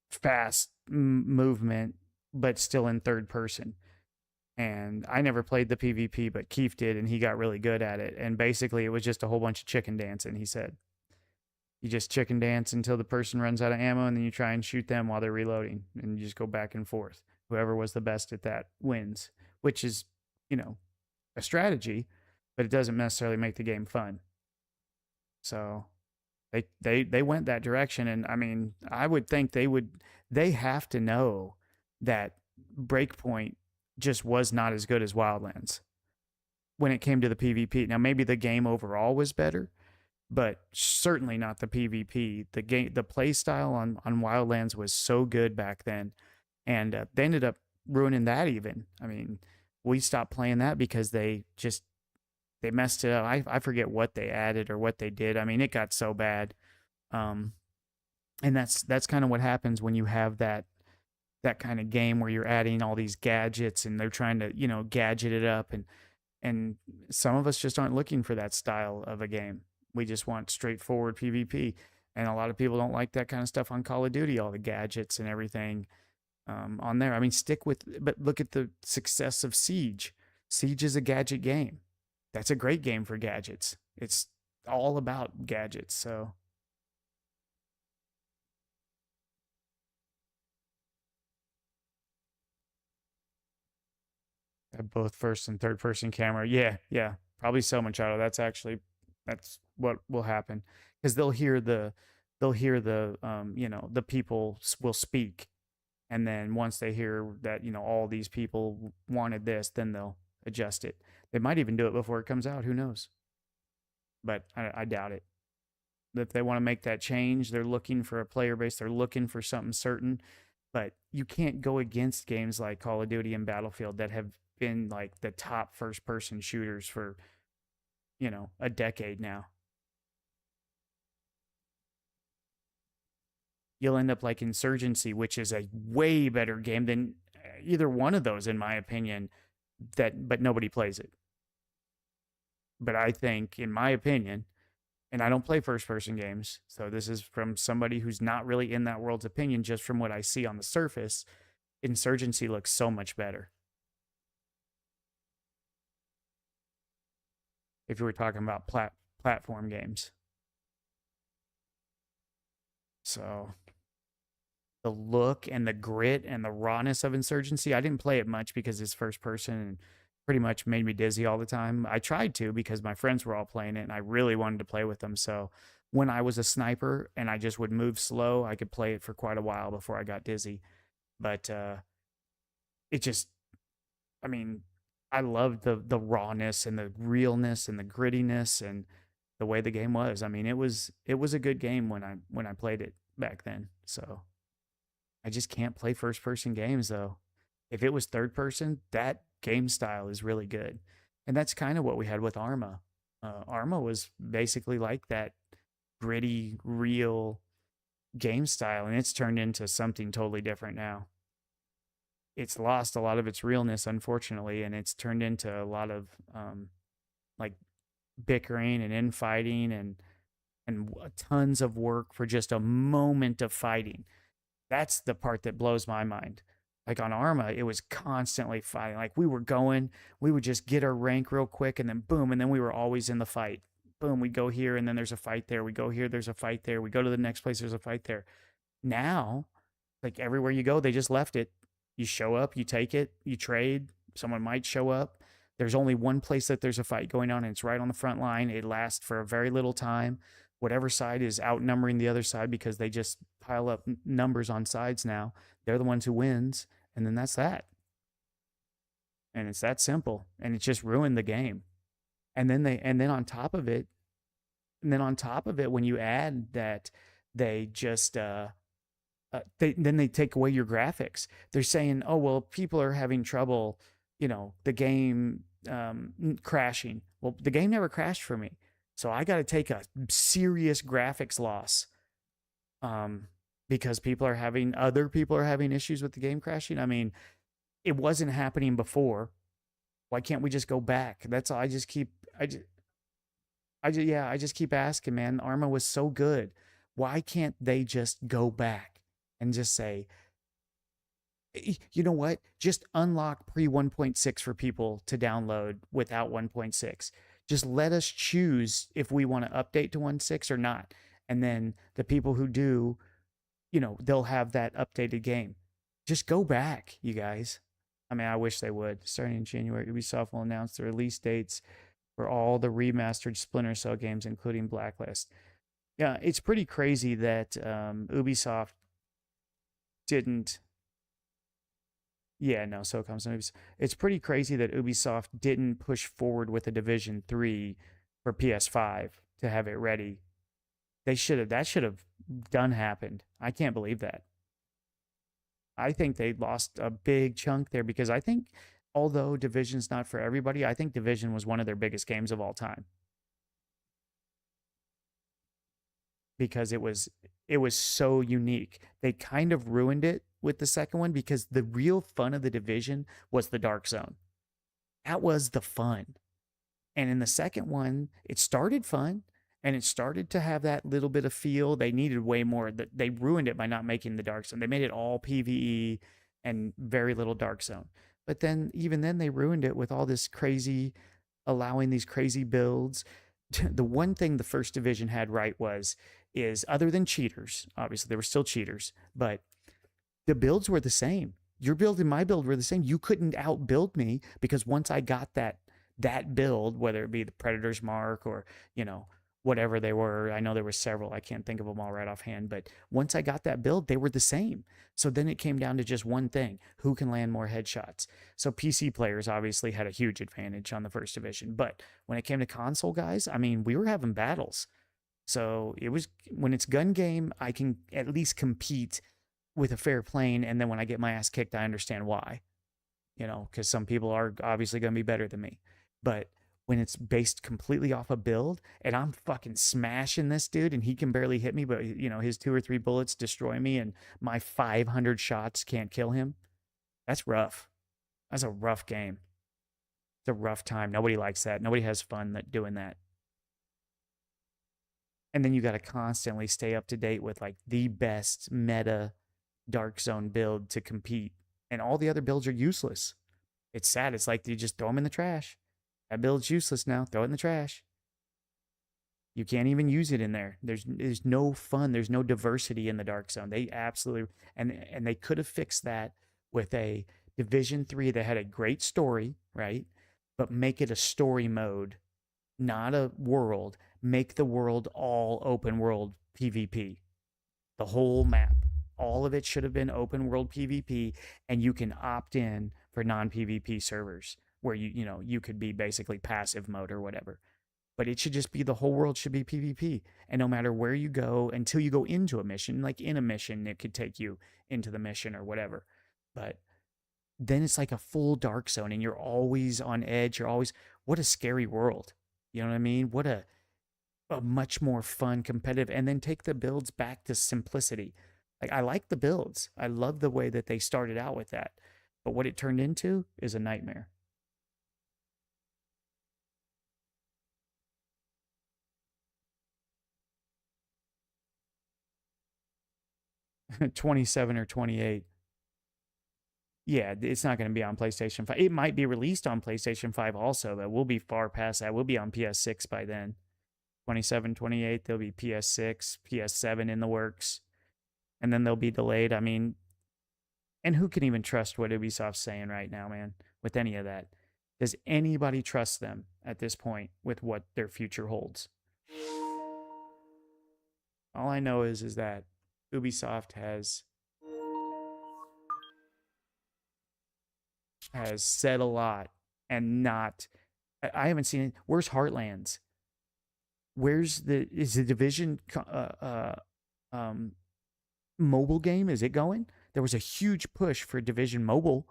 A: fast movement, but still in third person. And I never played the PvP, but Keith did, and he got really good at it. And basically, it was just a whole bunch of chicken dancing, he said. You just chicken dance until the person runs out of ammo, and then you try and shoot them while they're reloading, and you just go back and forth. Whoever was the best at that wins, which is, a strategy, but it doesn't necessarily make the game fun. So they went that direction, and I mean, I would think they have to know that Breakpoint just was not as good as Wildlands when it came to the PvP. Now maybe the game overall was better, but certainly not the PvP. The play style on Wildlands was so good back then, and they ended up ruining that even. I mean, we stopped playing that because they messed it up. I forget what they added or what they did. I mean, it got so bad. And that's kind of what happens when you have that kind of game where you're adding all these gadgets and they're trying to, gadget it up, and some of us just aren't looking for that style of a game. We just want straightforward PvP. And a lot of people don't like that kind of stuff on Call of Duty, all the gadgets and everything on there. I mean, but look at the success of Siege. Siege is a gadget game. That's a great game for gadgets. It's all about gadgets. So have both first and third person camera. Yeah. Probably so, Machado. That's what will happen, because they'll hear the the people will speak, and then once they hear that all these people wanted this, then they'll adjust it. They might even do it before it comes out. Who knows? But I doubt it. If they want to make that change, they're looking for a player base. They're looking for something certain. But you can't go against games like Call of Duty and Battlefield that have been like the top first person shooters for, a decade now. You'll end up like Insurgency, which is a way better game than either one of those, in my opinion, but nobody plays it. But I think, in my opinion, and I don't play first person games, so this is from somebody who's not really in that world's opinion, just from what I see on the surface, Insurgency looks so much better. If you were talking about platform games. So the look and the grit and the rawness of Insurgency, I didn't play it much because it's first person and pretty much made me dizzy all the time. I tried to because my friends were all playing it and I really wanted to play with them. So when I was a sniper and I just would move slow, I could play it for quite a while before I got dizzy. But it just, I mean, I loved the rawness and the realness and the grittiness and the way the game was. I mean, it was a good game when I played it back then. So I just can't play first person games though. If it was third person, that game style is really good. And that's kind of what we had with Arma. Arma was basically like that gritty, real game style, and it's turned into something totally different now. It's lost a lot of its realness, unfortunately, and it's turned into a lot of like bickering and infighting and tons of work for just a moment of fighting. That's the part that blows my mind. Like on Arma, it was constantly fighting. Like we would just get our rank real quick and then boom, and then we were always in the fight. Boom, we go here and then there's a fight there. We go here, there's a fight there. We go to the next place, there's a fight there. Now, like everywhere you go, they just left it. You show up, you take it, you trade. Someone might show up. There's only one place that there's a fight going on, and it's right on the front line. It lasts for a very little time. Whatever side is outnumbering the other side because they just pile up numbers on sides now, they're the ones who wins, and then that's that. And it's that simple, and it just ruined the game. And then on top of it, when you add that they just then they take away your graphics. They're saying, oh, well, people are having trouble, the game crashing. Well, the game never crashed for me. So I got to take a serious graphics loss because other people are having issues with the game crashing. I mean, it wasn't happening before. Why can't we just go back? That's all. I just keep asking, man. Arma was so good. Why can't they just go back and just say, you know what? Just unlock pre 1.6 for people to download without 1.6. Just let us choose if we want to update to 1.6 or not. And then the people who do, they'll have that updated game. Just go back, you guys. I mean, I wish they would. Starting in January, Ubisoft will announce the release dates for all the remastered Splinter Cell games, including Blacklist. Yeah, it's pretty crazy that Ubisoft didn't. Yeah, no, so it comes to Ubisoft. It's pretty crazy that Ubisoft didn't push forward with a Division 3 for PS5 to have it ready. That should have done happened. I can't believe that. I think they lost a big chunk there because I think although Division's not for everybody, I think Division was one of their biggest games of all time. Because it was so unique. They kind of ruined it with the second one because the real fun of the Division was the Dark Zone. That was the fun. And in the second one, it started fun and it started to have that little bit of feel. They needed way more. They ruined it by not making the Dark Zone. They made it all PvE and very little Dark Zone. But then even then they ruined it with all this crazy, allowing these crazy builds. The one thing the first Division had right is other than cheaters, obviously there were still cheaters, but the builds were the same. Your build and my build were the same. You couldn't outbuild me because once I got that build, whether it be the Predator's Mark or, whatever they were, I know there were several, I can't think of them all right offhand, but once I got that build, they were the same. So then it came down to just one thing, who can land more headshots. So PC players obviously had a huge advantage on the first Division, but when it came to console guys, I mean, we were having battles. So it was, when it's gun game, I can at least compete with a fair plane, and then when I get my ass kicked, I understand why, because some people are obviously going to be better than me. But when it's based completely off a build and I'm fucking smashing this dude and he can barely hit me, but his 2 or 3 bullets destroy me and my 500 shots can't kill him, that's rough. That's a rough game. It's a rough time. Nobody likes that. Nobody has fun doing that. And then you got to constantly stay up to date with like the best meta Dark Zone build to compete. And all the other builds are useless. It's sad. It's like you just throw them in the trash. That build's useless now. Throw it in the trash. You can't even use it in there. There's no fun. There's no diversity in the Dark Zone. They absolutely, and they could have fixed that with a Division 3 that had a great story, right? But make it a story mode, not a world. Make the world all open world PvP. The whole map. All of it should have been open world PvP, and you can opt in for non-PvP servers where you could be basically passive mode or whatever. But it should just be the whole world should be PvP. And no matter where you go until you go into a mission, like in a mission, it could take you into the mission or whatever. But then it's like a full Dark Zone and you're always on edge. What a scary world. You know what I mean? What a much more fun, competitive, and then take the builds back to simplicity. Like, I like the builds. I love the way that they started out with that. But what it turned into is a nightmare. 27 or 28. Yeah, it's not going to be on PlayStation 5. It might be released on PlayStation 5 also, but we'll be far past that. We'll be on PS6 by then. 27, 28, there'll be PS6, PS7 in the works, and then they'll be delayed. I mean, and who can even trust what Ubisoft's saying right now, man, with any of that? Does anybody trust them at this point with what their future holds? All I know is that Ubisoft has said a lot and not. I haven't seen it. Where's Heartlands? Where's the Division um, mobile game? Is it going? There was a huge push for Division Mobile.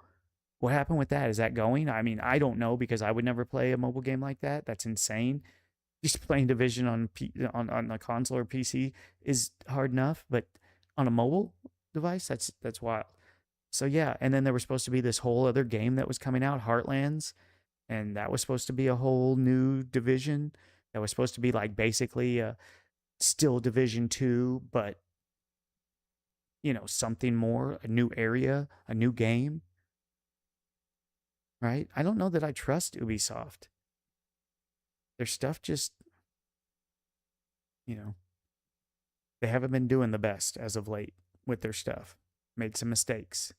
A: What happened with that? Is that going? I mean, I don't know because I would never play a mobile game like that. That's insane. Just playing Division on a console or PC is hard enough, but on a mobile device, that's wild. So yeah, and then there was supposed to be this whole other game that was coming out, Heartlands, and that was supposed to be a whole new division that was supposed to be like basically still Division 2, but something more, a new area, a new game, right? I don't know that I trust Ubisoft. Their stuff just, you know, they haven't been doing the best as of late with their stuff. Made some mistakes.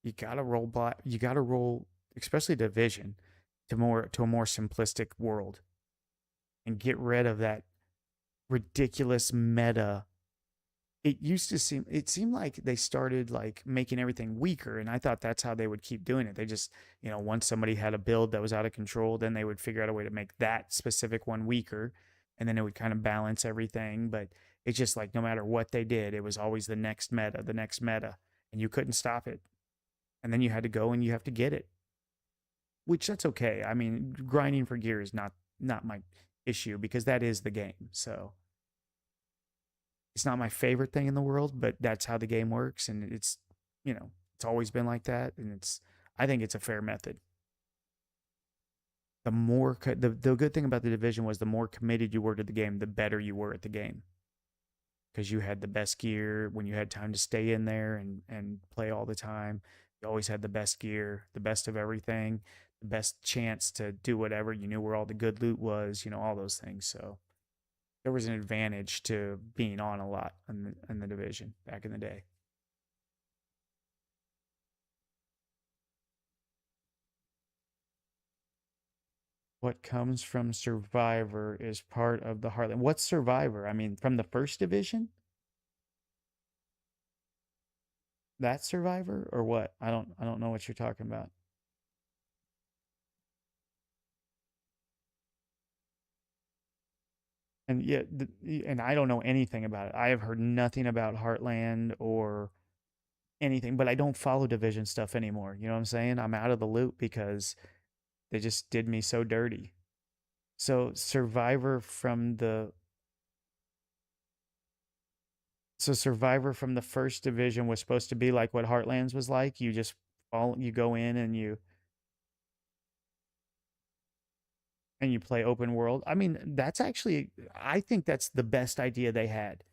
A: You gotta roll, especially Division, to a more simplistic world and get rid of that ridiculous meta. It seemed like they started like making everything weaker, and I thought that's how they would keep doing it. They just, once somebody had a build that was out of control, then they would figure out a way to make that specific one weaker, and then it would kind of balance everything. But it's just like no matter what they did, it was always the next meta, and you couldn't stop it. And then you had to go and you have to get it, which that's okay. I mean, grinding for gear is not my issue because that is the game. So it's not my favorite thing in the world, but that's how the game works, and it's always been like that, and I think it's a fair method. The good thing about the division was the more committed you were to the game, the better you were at the game because you had the best gear when you had time to stay in there and play all the time. You always had the best gear, the best of everything, the best chance to do whatever. You knew where all the good loot was, all those things. So there was an advantage to being on a lot in the division back in the day. What comes from Survivor is part of the Heartland. What's Survivor? I mean, from the first division? That Survivor or what? I don't know what you're talking about. And yeah, and I don't know anything about it. I have heard nothing about Heartland or anything, but I don't follow division stuff anymore. You know what I'm saying? I'm out of the loop because they just did me so dirty. So Survivor from the first division was supposed to be like what Heartlands was like. You go in and you play open world. I mean, I think that's the best idea they had.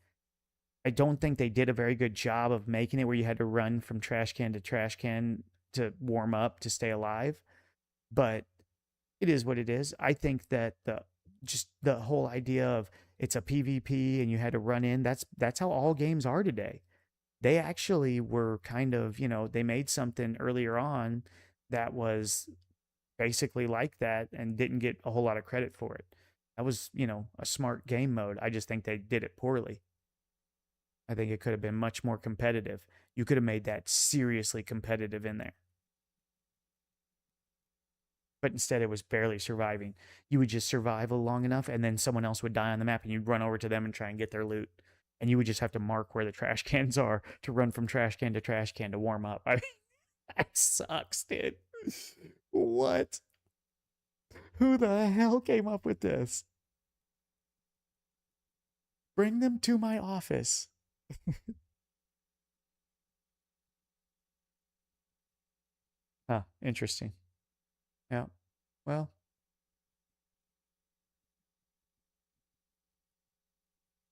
A: I don't think they did a very good job of making it where you had to run from trash can to trash can to warm up to stay alive, but it is what it is. I think that the whole idea of it's a PvP and you had to run in, that's how all games are today. They actually were kind of, they made something earlier on that was basically like that and didn't get a whole lot of credit for it. That was, a smart game mode. I just think they did it poorly. I think it could have been much more competitive. You could have made that seriously competitive in there. But instead, it was barely surviving. You would just survive long enough, and then someone else would die on the map, and you'd run over to them and try and get their loot. And you would just have to mark where the trash cans are to run from trash can to warm up. I mean, that sucks, dude. What? Who the hell came up with this? Bring them to my office. Huh, interesting. Yeah. Well,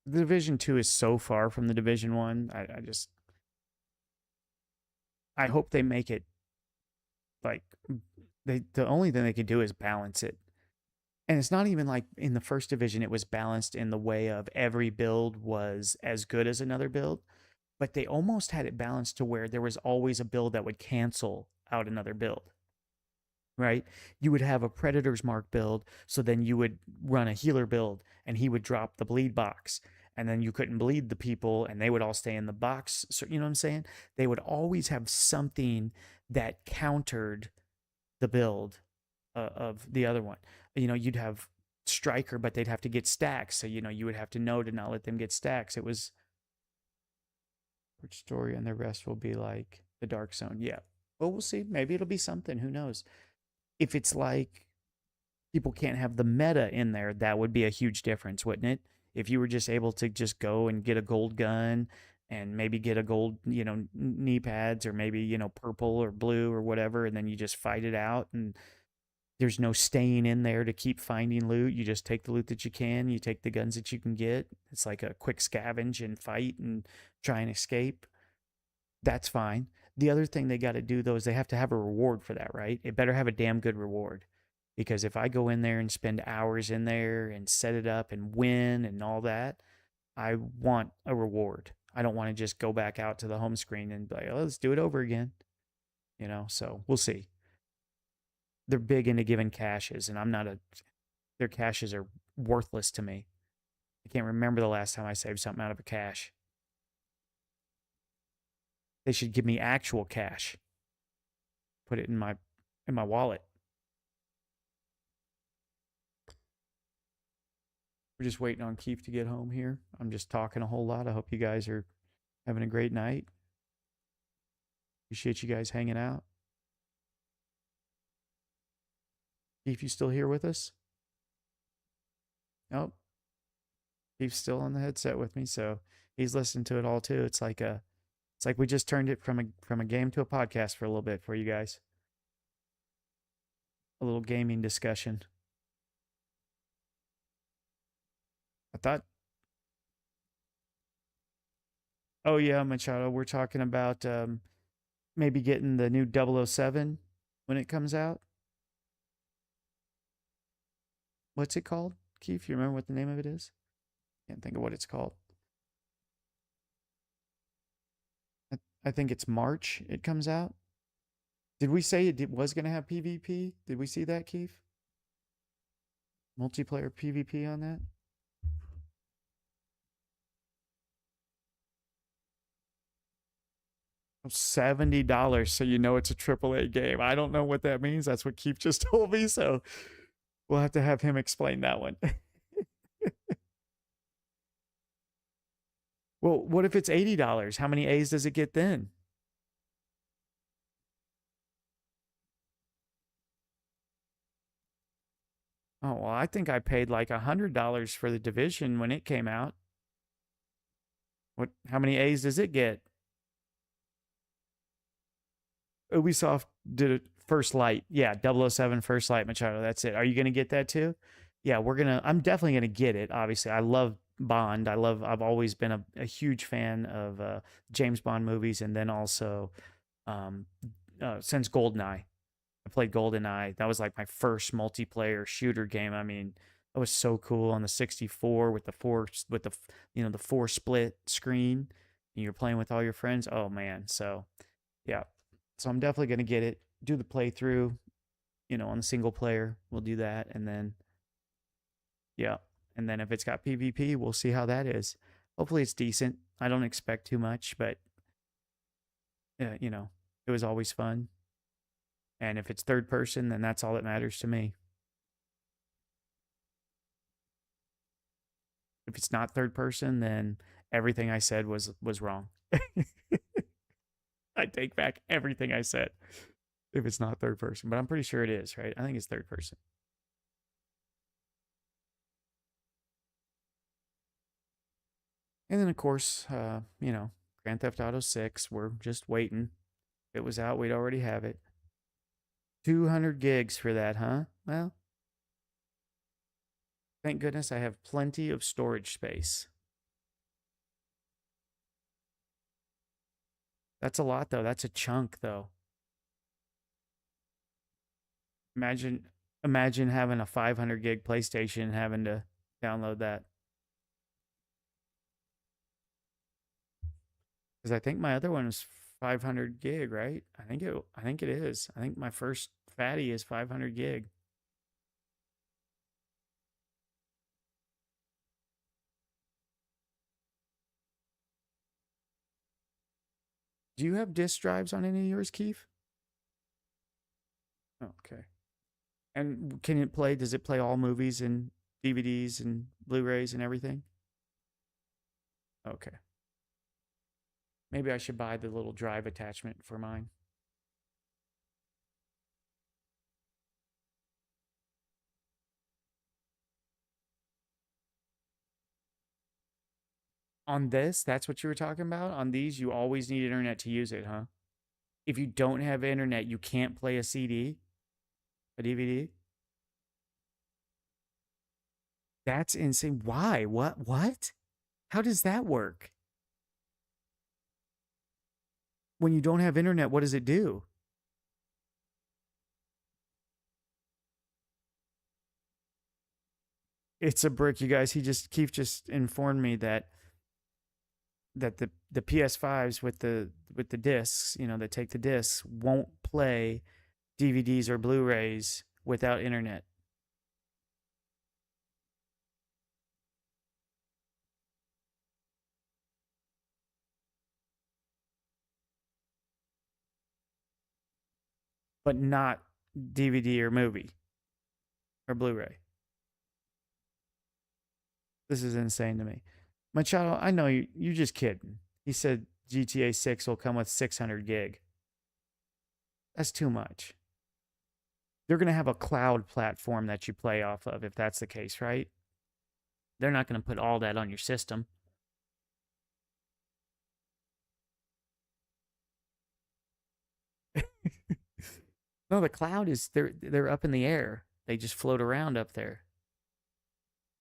A: the Division 2 is so far from the Division 1. I hope they make it like the only thing they could do is balance it. And it's not even like in the first division it was balanced in the way of every build was as good as another build, but they almost had it balanced to where there was always a build that would cancel out another build. Right? You would have a Predator's Mark build, so then you would run a healer build and he would drop the bleed box. And then you couldn't bleed the people and they would all stay in the box. So, you know what I'm saying? They would always have something that countered the build of the other one. You know, you'd have Striker, but they'd have to get stacks. So, you know, you would have to know to not let them get stacks. It was which story and the rest will be like the Dark Zone. Yeah. Well, we'll see. Maybe it'll be something. Who knows? If it's like people can't have the meta in there, that would be a huge difference, wouldn't it? If you were just able to just go and get a gold gun and maybe get a gold, you know, knee pads or maybe, you know, purple or blue or whatever, and then you just fight it out and there's no staying in there to keep finding loot. You just take the loot that you can, you take the guns that you can get. It's like a quick scavenge and fight and try and escape. That's fine. The other thing they got to do though is they have to have a reward for that, right? It better have a damn good reward. Because if I go in there and spend hours in there and set it up and win and all that, I want a reward. I don't want to just go back out to the home screen and be like, oh, let's do it over again. You know, so we'll see. They're big into giving caches, and I'm not a. Their caches are worthless to me. I can't remember the last time I saved something out of a cache. They should give me actual cash. Put it in my wallet. We're just waiting on Keith to get home here. I'm just talking a whole lot. I hope you guys are having a great night. Appreciate you guys hanging out. Keith, you still here with us? Nope. Keith's still on the headset with me, so he's listening to it all too. It's like we just turned it from a game to a podcast for a little bit for you guys. A little gaming discussion. I thought. Oh yeah, Machado, we're talking about maybe getting the new 007 when it comes out. What's it called? Keith, you remember what the name of it is? Can't think of what it's called. I think it's March it comes out. Did we say it was going to have PvP? Did we see that, Keith? Multiplayer PvP on that? $70, so you know it's a AAA game. I don't know what that means. That's what Keith just told me, so we'll have to have him explain that one. Well, what if it's $80? How many A's does it get then? Oh, well, I think I paid like $100 for the Division when it came out. How many A's does it get? Ubisoft did it First Light. Yeah, 007 First Light, Machado. That's it. Are you going to get that too? Yeah, I'm definitely going to get it. Obviously, I love Bond. I've always been a huge fan of James Bond movies, and then also since GoldenEye. I played GoldenEye. That was like my first multiplayer shooter game. I mean, that was so cool on the 64 with the four split screen. And you're playing with all your friends. Oh man. So yeah. So I'm definitely gonna get it. Do the playthrough, on the single player. We'll do that, and then yeah. And then if it's got PvP, we'll see how that is. Hopefully it's decent. I don't expect too much, but it was always fun. And if it's third person, then that's all that matters to me. If it's not third person, then everything I said was wrong. I take back everything I said if it's not third person, but I'm pretty sure it is, right? I think it's third person. And then, of course, Grand Theft Auto 6, we're just waiting. If it was out, we'd already have it. 200 gigs for that, huh? Well, thank goodness I have plenty of storage space. That's a lot though. That's a chunk though. Imagine imagine having a 500 gig PlayStation and having to download that. Because I think my other one is 500 gig, right? I think it is. I think my first fatty is 500 gig. Do you have disk drives on any of yours, Keith? Okay. And can it play? Does it play all movies and DVDs and Blu-rays and everything? Okay. Maybe I should buy the little drive attachment for mine. On this, that's what you were talking about? On these, you always need internet to use it, huh? If you don't have internet, you can't play a CD, a DVD? That's insane. Why? What? How does that work? When you don't have internet, what does it do? It's a brick, you guys. Keith just informed me that the PS5s with the discs, that take the discs, won't play DVDs or Blu-rays without internet. But not DVD or movie or Blu-ray. This is insane to me. Machado, I know you're just kidding. He said GTA 6 will come with 600 gig. That's too much. They're going to have a cloud platform that you play off of if that's the case, right? They're not going to put all that on your system. No, the cloud is they're up in the air. They just float around up there.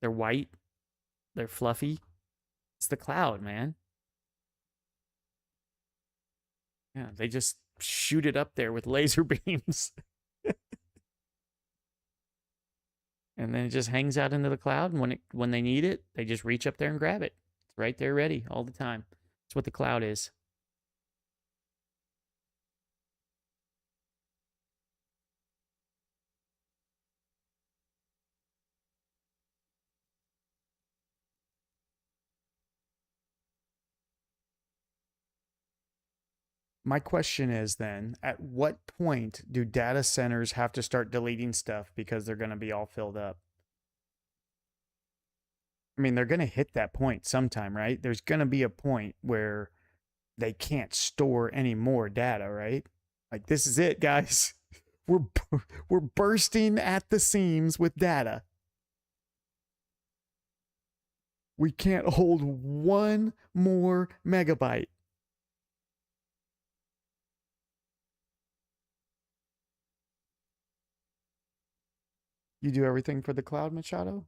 A: They're white. They're fluffy. It's the cloud, man. Yeah, they just shoot it up there with laser beams. And then it just hangs out into the cloud, and when they need it, they just reach up there and grab it. It's right there ready all the time. That's what the cloud is. My question is then, at what point do data centers have to start deleting stuff because they're going to be all filled up? I mean, they're going to hit that point sometime, right? There's going to be a point where they can't store any more data, right? Like, this is it, guys. We're we're bursting at the seams with data. We can't hold one more megabyte. You do everything for the cloud, Machado?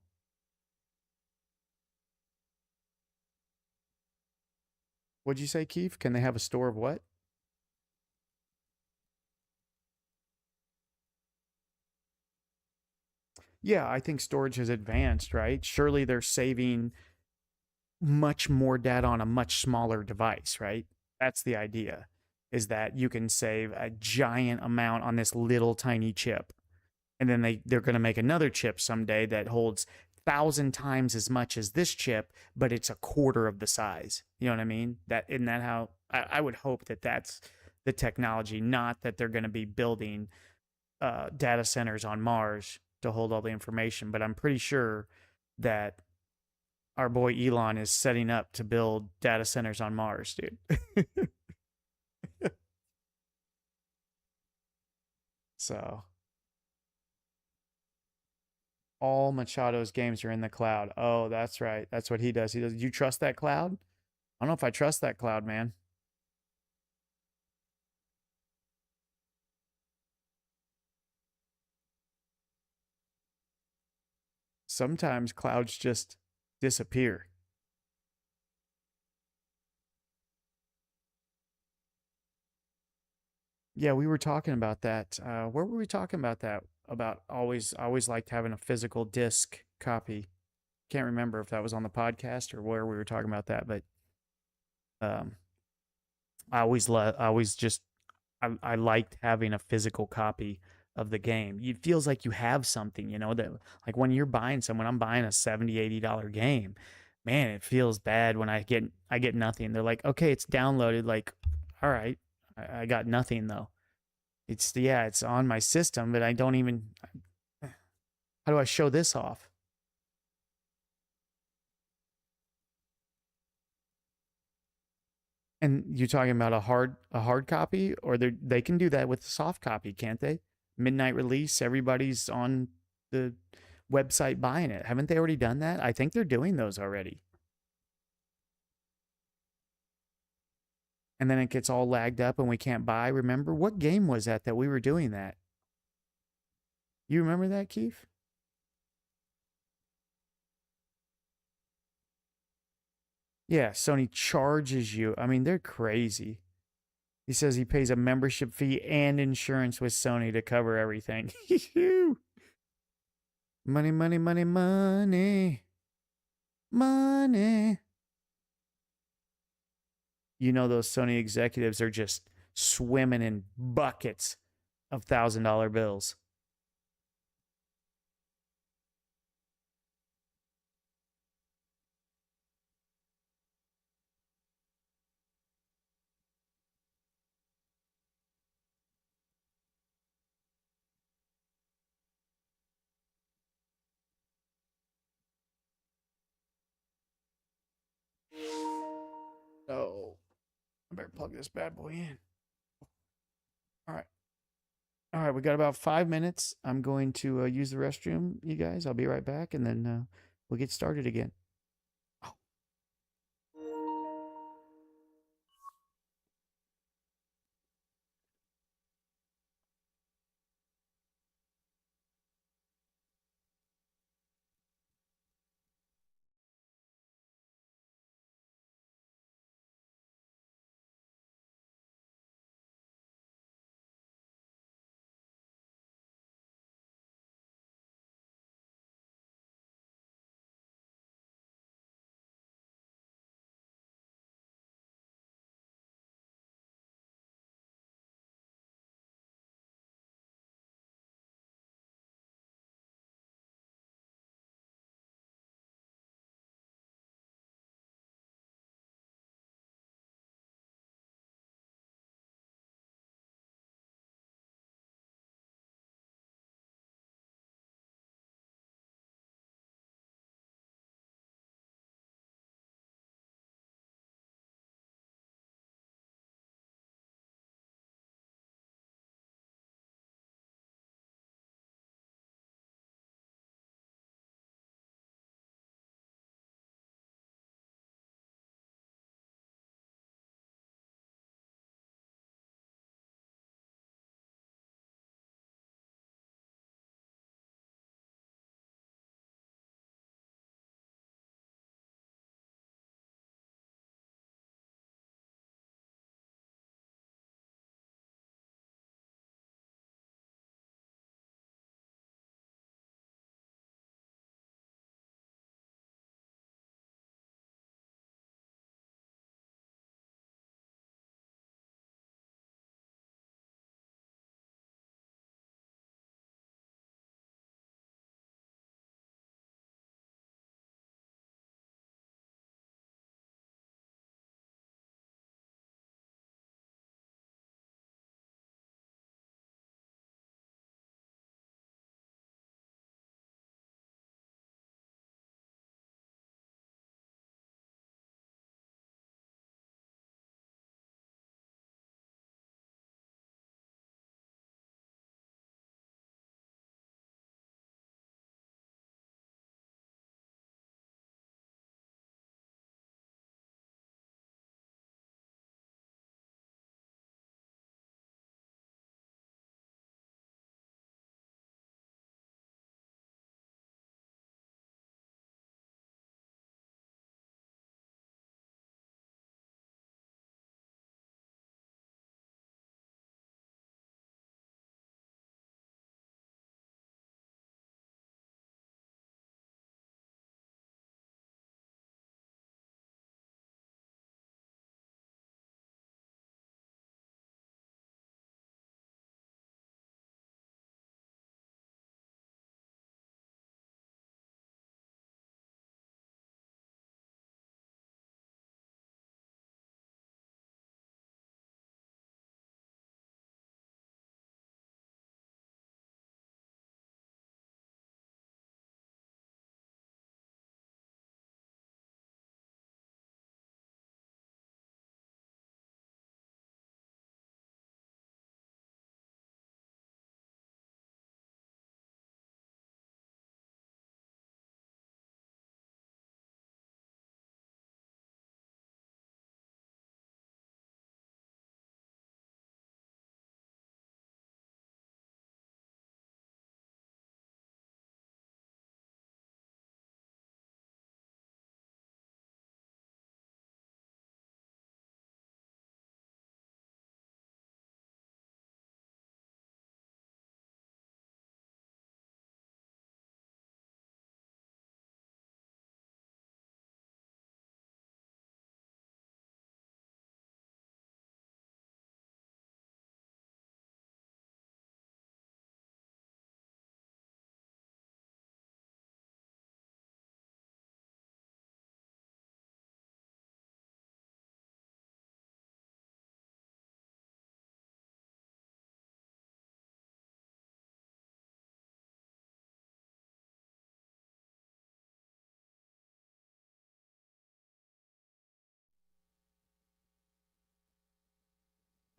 A: What'd you say, Keith? Can they have a store of what? Yeah, I think storage has advanced, right? Surely they're saving much more data on a much smaller device, right? That's the idea, is that you can save a giant amount on this little tiny chip. And then they're going to make another chip someday that holds 1,000 times as much as this chip, but it's a quarter of the size. You know what I mean? Isn't that how I would hope that that's the technology, not that they're going to be building data centers on Mars to hold all the information. But I'm pretty sure that our boy Elon is setting up to build data centers on Mars, dude. So all Machado's games are in the cloud. Oh, that's right. That's what he does. Do you trust that cloud? I don't know if I trust that cloud, man. Sometimes clouds just disappear. Yeah, we were talking about that. Where were we talking about that? About always liked having a physical disc copy. Can't remember if that was on the podcast or where we were talking about that, but um, I always just I liked having a physical copy of the game. It feels like you have something, you know, that like when you're buying someone, I'm buying a 70, $80 game. Man, it feels bad when I get nothing. They're like, okay, it's downloaded. Like, all right, I got nothing though. It's yeah, it's on my system, but I don't even. How do I show this off? And you're talking about a hard copy, or they can do that with a soft copy, can't they? Midnight release, everybody's on the website buying it. Haven't they already done that? I think they're doing those already. And then it gets all lagged up and we can't buy. Remember what game was that we were doing that? You remember that, Keith? Yeah, Sony charges you. I mean, they're crazy. He says he pays a membership fee and insurance with Sony to cover everything. Money, money, money, money, money. You know, those Sony executives are just swimming in buckets of $1,000 bills. Oh, I better plug this bad boy in. All right. All right. We got about 5 minutes. I'm going to use the restroom, you guys. I'll be right back and then we'll get started again.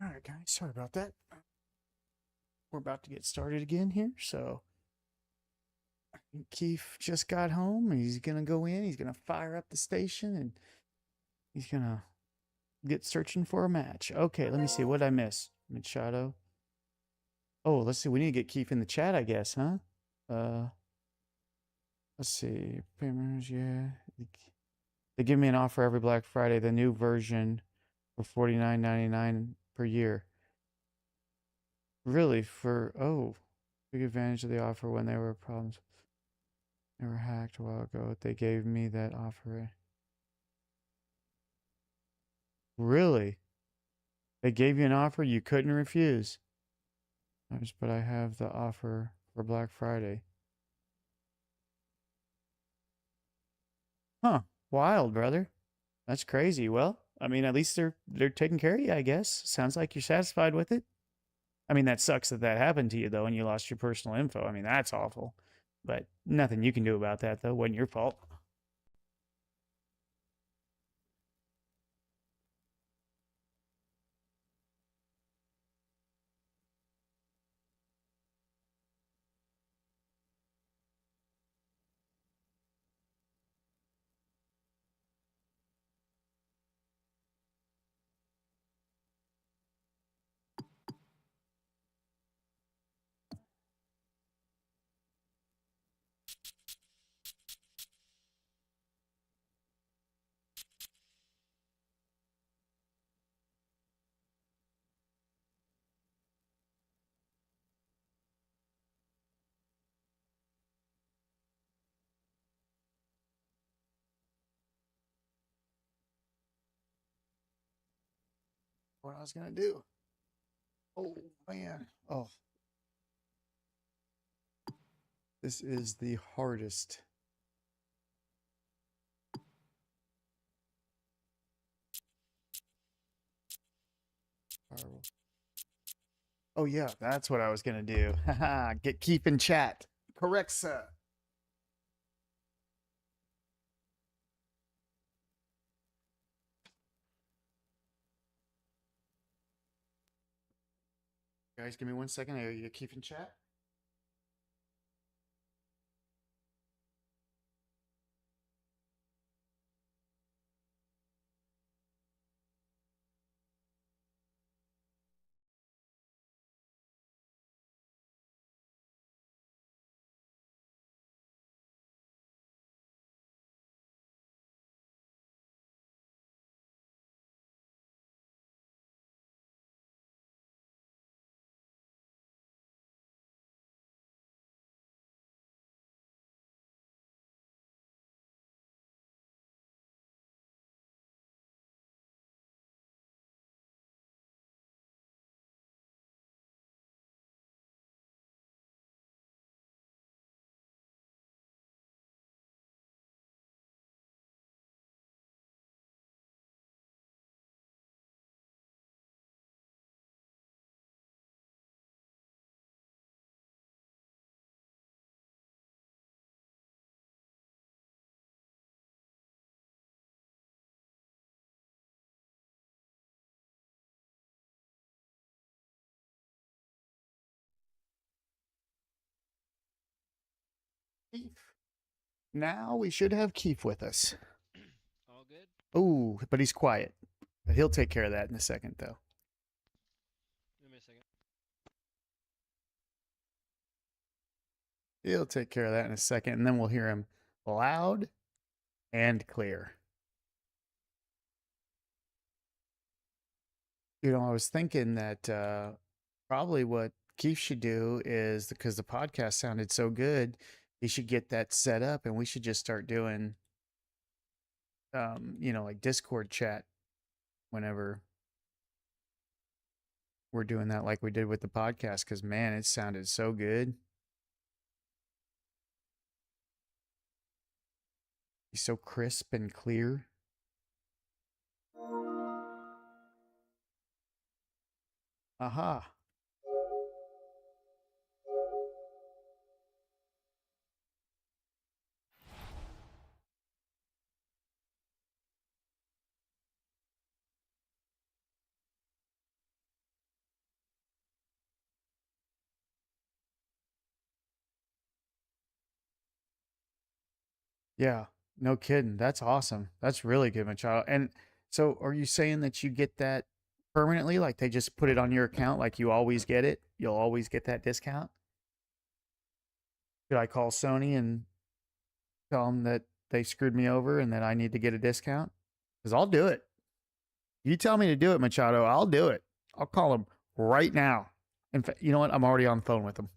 A: All right, guys. Sorry about that. We're about to get started again here. So Keith just got home. He's gonna go in. He's gonna fire up the station, and he's gonna get searching for a match. Okay, let me see. What did I miss? Machado. Oh, let's see. We need to get Keith in the chat, I guess, huh? Uh, let's see. Payments, yeah. They give me an offer every Black Friday, the new version for $49.99 per year. Really? Took advantage of the offer when there were problems. They were hacked a while ago. They gave me that offer. Really? They gave you an offer you couldn't refuse. But I have the offer for Black Friday. Huh. Wild, brother. That's crazy. Well, I mean, at least they're taking care of you, I guess. Sounds like you're satisfied with it. I mean, that sucks that happened to you though, and you lost your personal info. I mean, that's awful. But nothing you can do about that though. Wasn't your fault. What I was gonna do. Oh man. Oh, this is the hardest. Oh yeah, that's what I was gonna do. Haha, get keep in chat. Correct, sir. Guys, give me 1 second. Are you keep in chat? Keith. Now we should have Keith with us.
E: All good?
A: Oh, but he's quiet. He'll take care of that in a second, though.
E: Give me a second.
A: He'll take care of that in a second, and then we'll hear him loud and clear. I was thinking that probably what Keith should do is because the podcast sounded so good, he should get that set up, and we should just start doing, like Discord chat whenever we're doing that, like we did with the podcast. Because man, it sounded so good. He's so crisp and clear. Aha. Yeah, no kidding. That's awesome. That's really good, Machado. And so, are you saying that you get that permanently? Like they just put it on your account, like you always get it? You'll always get that discount? Should I call Sony and tell them that they screwed me over and that I need to get a discount? Because I'll do it. You tell me to do it, Machado. I'll do it. I'll call them right now. In fact, you know what? I'm already on the phone with them.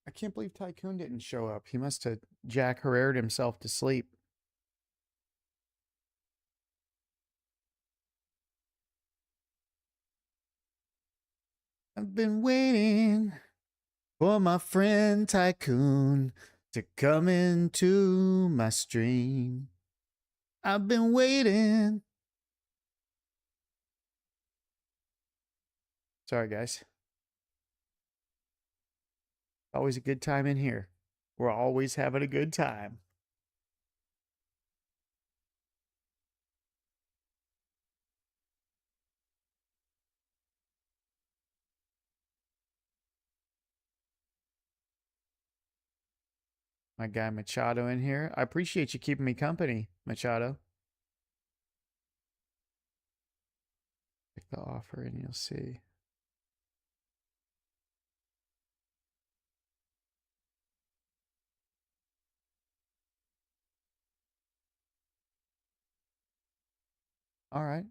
A: I can't believe Tycoon didn't show up. He must have Jack Herrera'd himself to sleep. I've been waiting for my friend Tycoon to come into my stream. I've been waiting. Sorry, guys. Always a good time in here. We're always having a good time. My guy Machado in here. I appreciate you keeping me company, Machado. Pick the offer and you'll see. All right.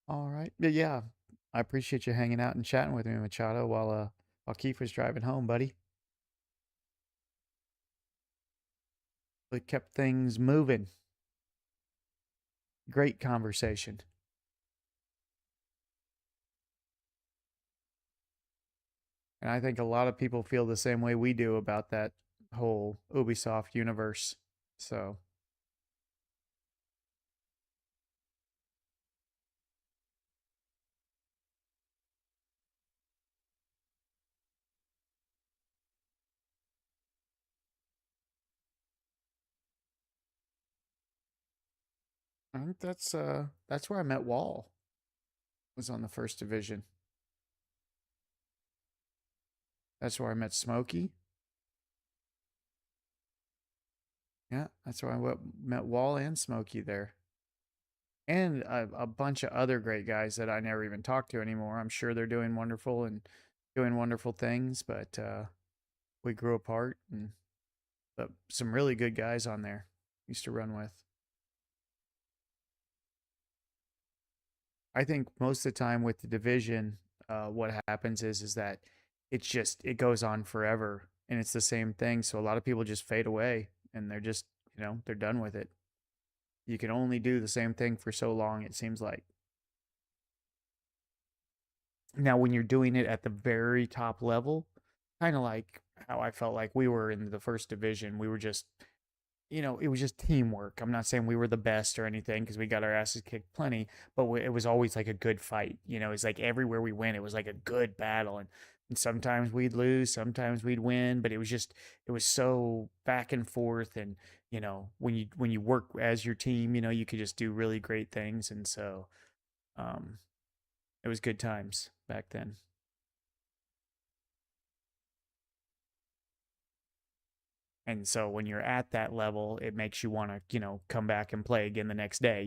A: All right. Yeah. I appreciate you hanging out and chatting with me, Machado, while Keith was driving home, buddy. It kept things moving. Great conversation. And I think a lot of people feel the same way we do about that whole Ubisoft universe. So I think that's where I met Wall. Was on the first division. That's where I met Smokey. Yeah, that's where I met Wall and Smokey there. And a bunch of other great guys that I never even talked to anymore. I'm sure they're doing wonderful and doing wonderful things, but we grew apart. And but some really good guys on there used to run with. I think most of the time with the division, what happens is that it goes on forever, and it's the same thing. So a lot of people just fade away, and they're just they're done with it. You can only do the same thing for so long. It seems like. Now, when you're doing it at the very top level, kind of like how I felt like we were in the first division, we were just it was just teamwork. I'm not saying we were the best or anything because we got our asses kicked plenty, but it was always like a good fight. It's like everywhere we went, it was like a good battle. And sometimes we'd lose, sometimes we'd win, but it was so back and forth. And, when you work as your team, you could just do really great things. And so, um, it was good times back then. And so when you're at that level, it makes you want to, come back and play again the next day.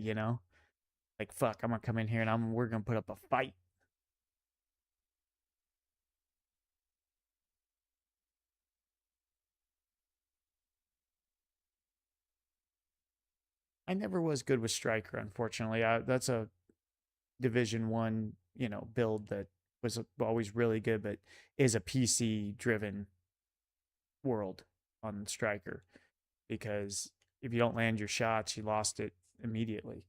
A: Like, fuck, I'm gonna come in here and we're gonna put up a fight. I never was good with Striker, unfortunately. That's a Division 1, build that was always really good, but is a PC driven world on Striker because if you don't land your shots, you lost it immediately.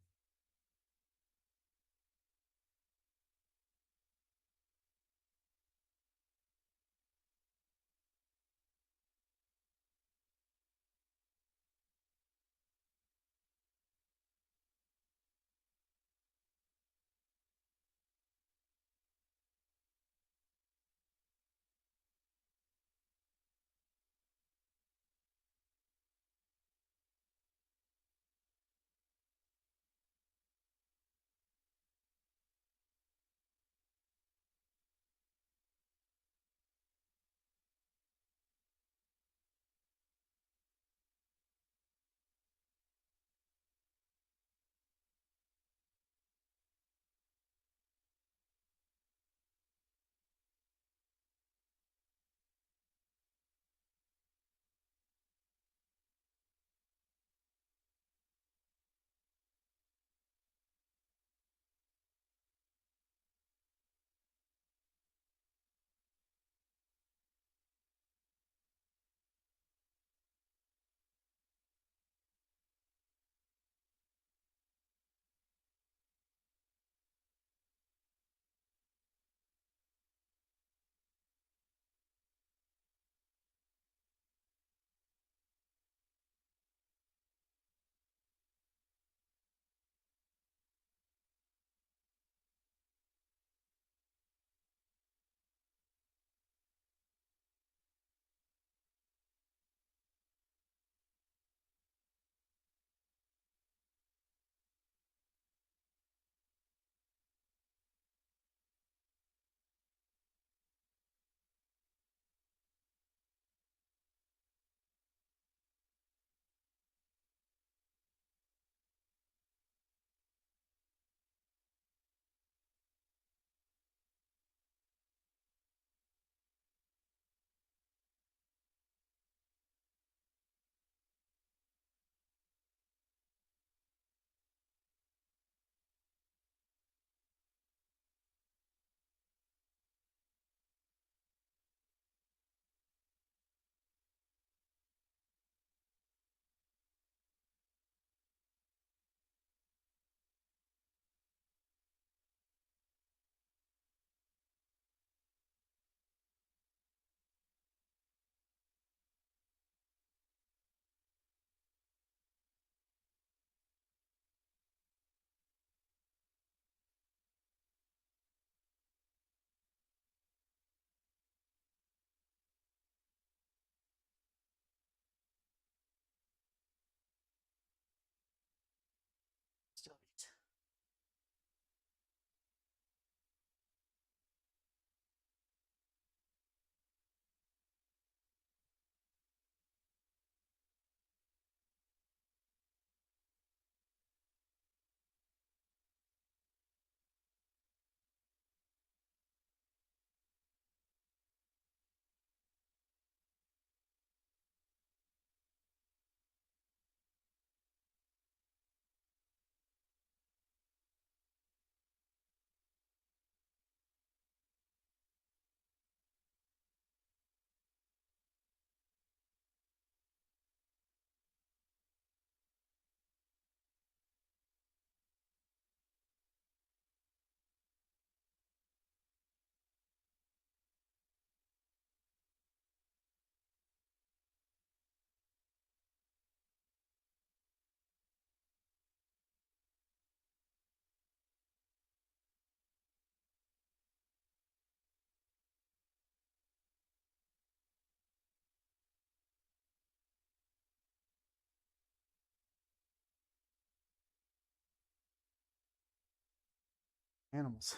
A: Animals.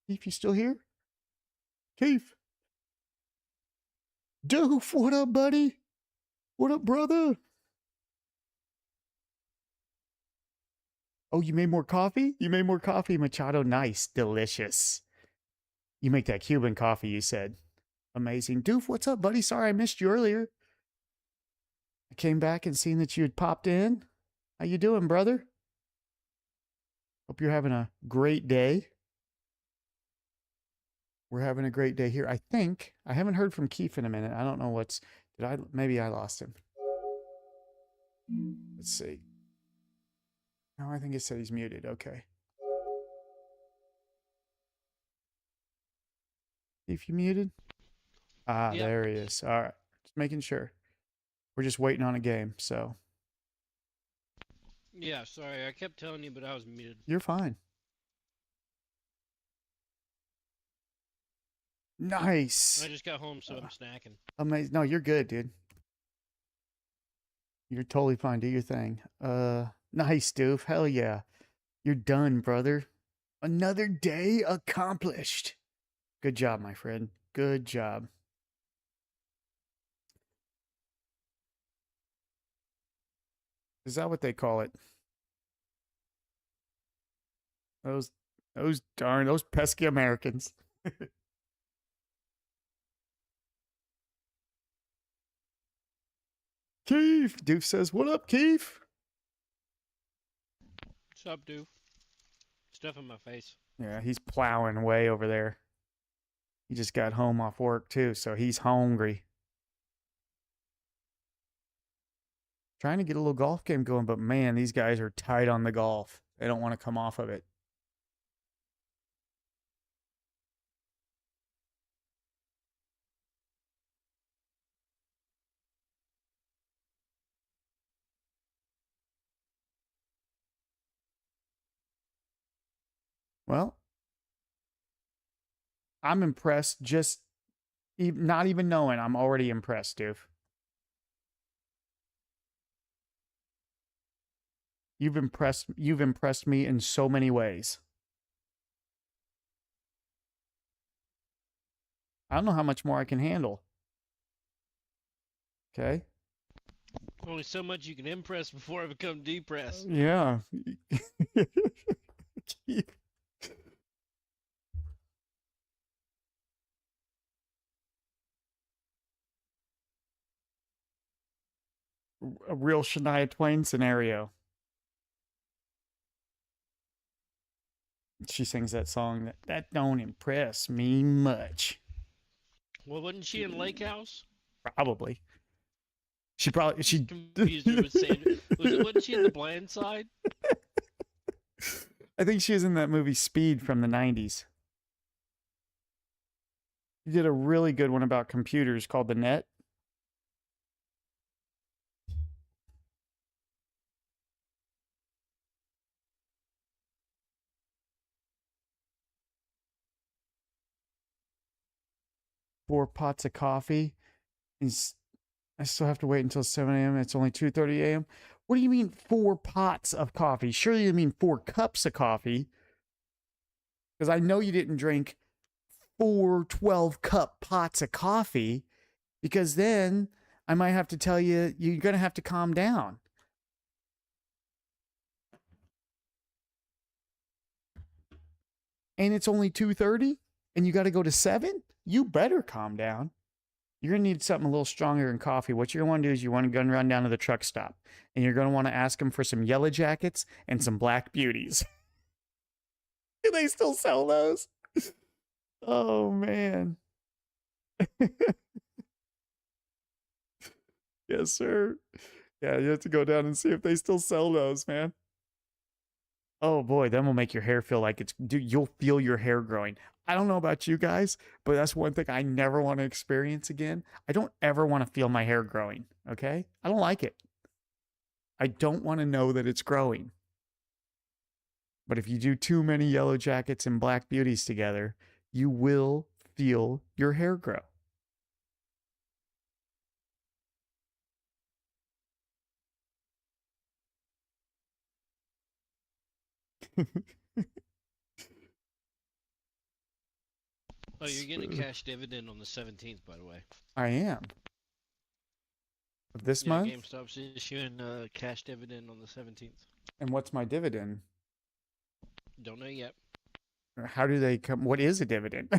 A: Keith, you still here? Keith. Doof, what up, buddy? What up, brother? Oh, you made more coffee? You made more coffee, Machado. Nice. Delicious. You make that Cuban coffee, you said. Amazing. Doof, what's up, buddy? Sorry I missed you earlier. I came back and seen that you had popped in. How you doing, brother? Hope you're having a great day. We're having a great day here. I think I haven't heard from Keith in a minute. I don't know what's maybe I lost him. Let's see. No, I think it said he's muted. Okay. Keith, you muted? Ah,
E: Yep.
A: there he is. All right. Just making sure. We're just waiting on a game, so
E: Yeah, sorry, I kept telling you, but I was muted.
A: you're fine. Nice.
E: I just got home, so I'm snacking.
A: Amazing. No, you're good, dude. You're totally fine. Do your thing. Nice, Doof. Hell yeah. You're done, brother. Another day accomplished. Good job, my friend. Good job. Is that what they call it? Those those pesky Americans. Keith. Doof says, "What up, Keith?"
E: What's up, dude? Stuff in my face.
A: Yeah, he's plowing way over there. He just got home off work too, so he's hungry. Trying to get a little golf game going, but man, these guys are tight on the golf. They don't want to come off of it. Well, I'm impressed just not even knowing. I'm already impressed, dude. You've impressed me in so many ways. I don't know how much more I can handle. Okay?
E: Only so much you can impress before I become depressed.
A: Yeah. A real Shania Twain scenario. She sings that song that don't impress me much.
E: Well, wasn't she in Lake House?
A: Probably. She
E: Confused her with Sandra. Wasn't she in The Blind Side?
A: I think she was in that movie Speed from the 90s. She did a really good one about computers called The Net. Four pots of coffee. I still have to wait until 7 a.m. It's only 2:30 a.m. What do you mean 4 pots of coffee? Surely you mean 4 cups of coffee. Because I know you didn't drink 4 12-cup pots of coffee, because then I might have to tell you you're going to have to calm down. And it's only 2:30 and you got to go to 7? You better calm down. You're going to need something a little stronger than coffee. What you're going to want to do is you want to go and run down to the truck stop. And you're going to want to ask them for some yellow jackets and some black beauties. Do they still sell those? Oh, man. Yes, sir. Yeah, you have to go down and see if they still sell those, man. Oh, boy, then will make your hair feel like you'll feel your hair growing. I don't know about you guys, but that's one thing I never want to experience again. I don't ever want to feel my hair growing, okay? I don't like it. I don't want to know that it's growing. But if you do too many yellow jackets and black beauties together, you will feel your hair grow.
E: Oh, you're getting a cash dividend on the 17th, by the way.
A: I am. Of this
E: Yeah,
A: month?
E: GameStop's issuing a cash dividend on the 17th.
A: And what's my dividend?
E: Don't know yet.
A: How do they come? What is a dividend?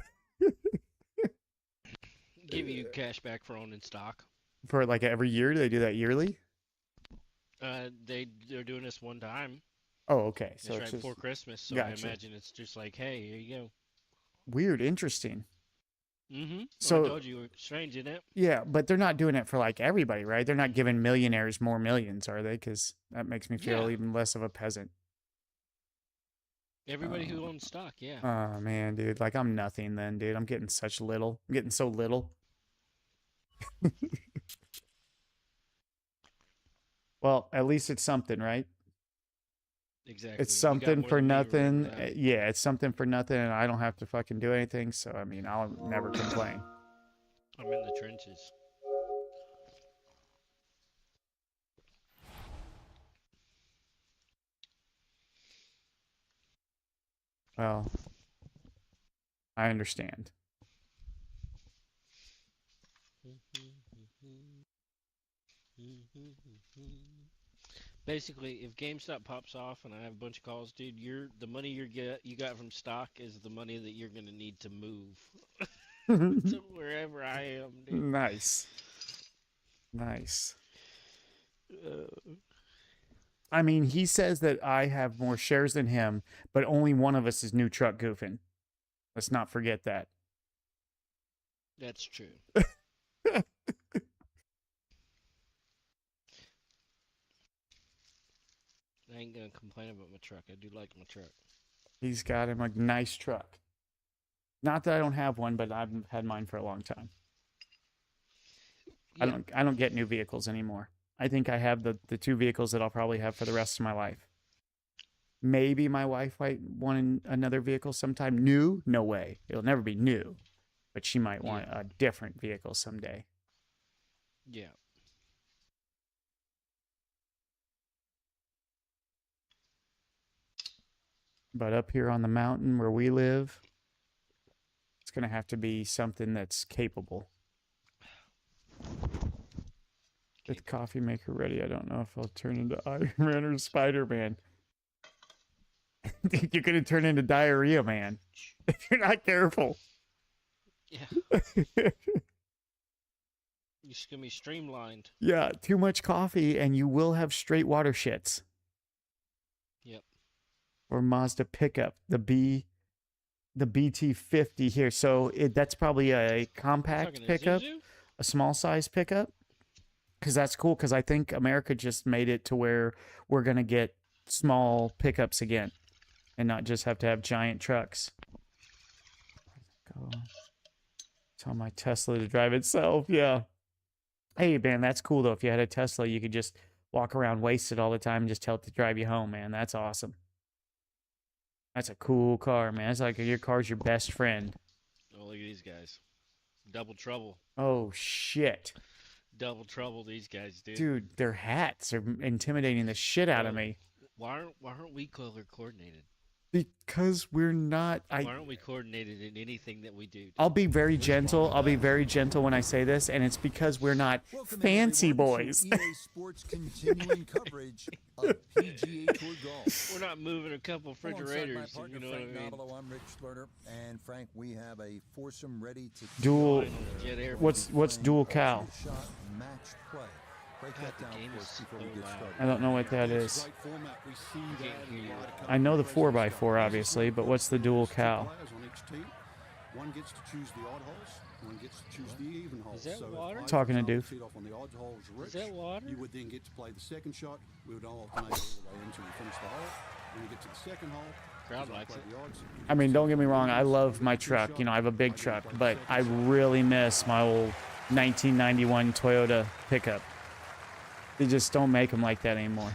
E: Give you cash back for owning stock.
A: For like every year? Do they do that yearly?
E: They're doing this one time.
A: Oh, okay.
E: It's
A: So
E: right
A: it's just
E: before Christmas, so I
A: gotcha.
E: imagine it's just like, hey, here you go.
A: Weird, interesting.
E: Mm-hmm.
A: So
E: I told you, strange, isn't it?
A: yeah, but they're not doing it for like everybody, right? They're not giving millionaires more millions, are they? Because that makes me feel
E: Yeah.
A: even less of a peasant.
E: Everybody who owns stock, yeah.
A: Oh man, dude, like I'm nothing then, dude. I'm getting such little. I'm getting so little. Well, at least it's something, right?
E: Exactly.
A: It's
E: You got
A: something
E: more
A: for
E: than me right
A: nothing.
E: now.
A: Yeah, it's something for nothing, and I don't have to fucking do anything. So I mean, I'll never complain.
E: I'm in the trenches.
A: Well, I understand.
E: Basically, if GameStop pops off and I have a bunch of calls, dude, the money you got from stock is the money that you're gonna need to move to wherever I am, dude.
A: Nice. Nice.
E: Uh,
A: I mean, he says that I have more shares than him, but only one of us is new truck goofing. Let's not forget that.
E: that's true. I ain't gonna complain about my truck. I do like my truck.
A: He's got him a nice truck. Not that I don't have one, but I've had mine for a long time.
E: Yeah.
A: I don't get new vehicles anymore. I think I have the two vehicles that I'll probably have for the rest of my life. Maybe my wife might want another vehicle sometime. New? No way. It'll never be new. But she might want a different vehicle someday.
E: Yeah.
A: But up here on the mountain where we live, it's going to have to be something that's capable. With the coffee maker ready, I don't know if I'll turn into Iron Man or Spider-Man. You're going to turn into Diarrhea Man if you're not careful.
E: Yeah. You're just gonna be streamlined.
A: Yeah, too much coffee and you will have straight water shits.
E: Yep.
A: Or Mazda pickup, the BT50 here. So that's probably a compact pickup, a small size pickup. Because that's cool, because I think America just made it to where we're going to get small pickups again and not just have to have giant trucks. Go. Tell my Tesla to drive itself. Yeah. Hey, man, that's cool, though. If you had a Tesla, you could just walk around wasted all the time and just tell it to drive you home, man. That's awesome. That's a cool car, man. It's like your car's your best friend.
E: Oh, look at these guys. Double trouble.
A: Oh, shit.
E: Double trouble, these guys, dude.
A: Dude, their hats are intimidating the shit out of me.
E: Why aren't we color coordinated?
A: Because we're not.
E: Why aren't we coordinated in anything that we do? Dude?
A: I'll be very gentle. I'll be very gentle when I say this, and it's because we're not
B: Welcome
A: fancy
B: everyone
A: boys.
B: to EA Sports continuing coverage of PGA Tour golf.
E: We're not moving a couple refrigerators.
B: Alongside my partner,
E: You know
B: Frank
E: what I mean?
B: Novello, I'm Rich Lerner, and Frank, we have a foursome ready to
A: Dual.
E: Jet Air.
A: What's dual cow?
B: shot match play. Break
E: God,
B: that
E: the
B: down
E: game
B: for
E: is
B: us before we
E: so
B: get
E: loud.
B: started.
A: I don't know what that
C: It's a
A: is.
C: great format. We see that in the Ryder Cup
A: I know the
C: and
A: 4x4, obviously, but what's the dual
C: Two
A: cow?
C: players on each team. One gets to choose the odd holes. One gets to choose the even holes.
E: that
C: so
E: water?
C: If I,
A: Talking to
C: for example,
A: Doof.
C: teed off on the odd holes, Rich,
E: that water?
C: you would then get to play the second shot. We would all alternate all the way until we finish the hole. When we get to the second hole,
E: Crowd
C: because I
E: likes
C: play
E: it.
C: the odds, you
A: I mean,
C: get
A: don't get me
C: to
A: wrong. I
C: choose
A: love my
C: the
A: truck.
C: shot.
A: You know, I have a big
C: I then
A: truck,
C: play the
A: but
C: second
A: I
C: shot.
A: really miss my old 1991 Toyota pickup. They just don't make them like that anymore.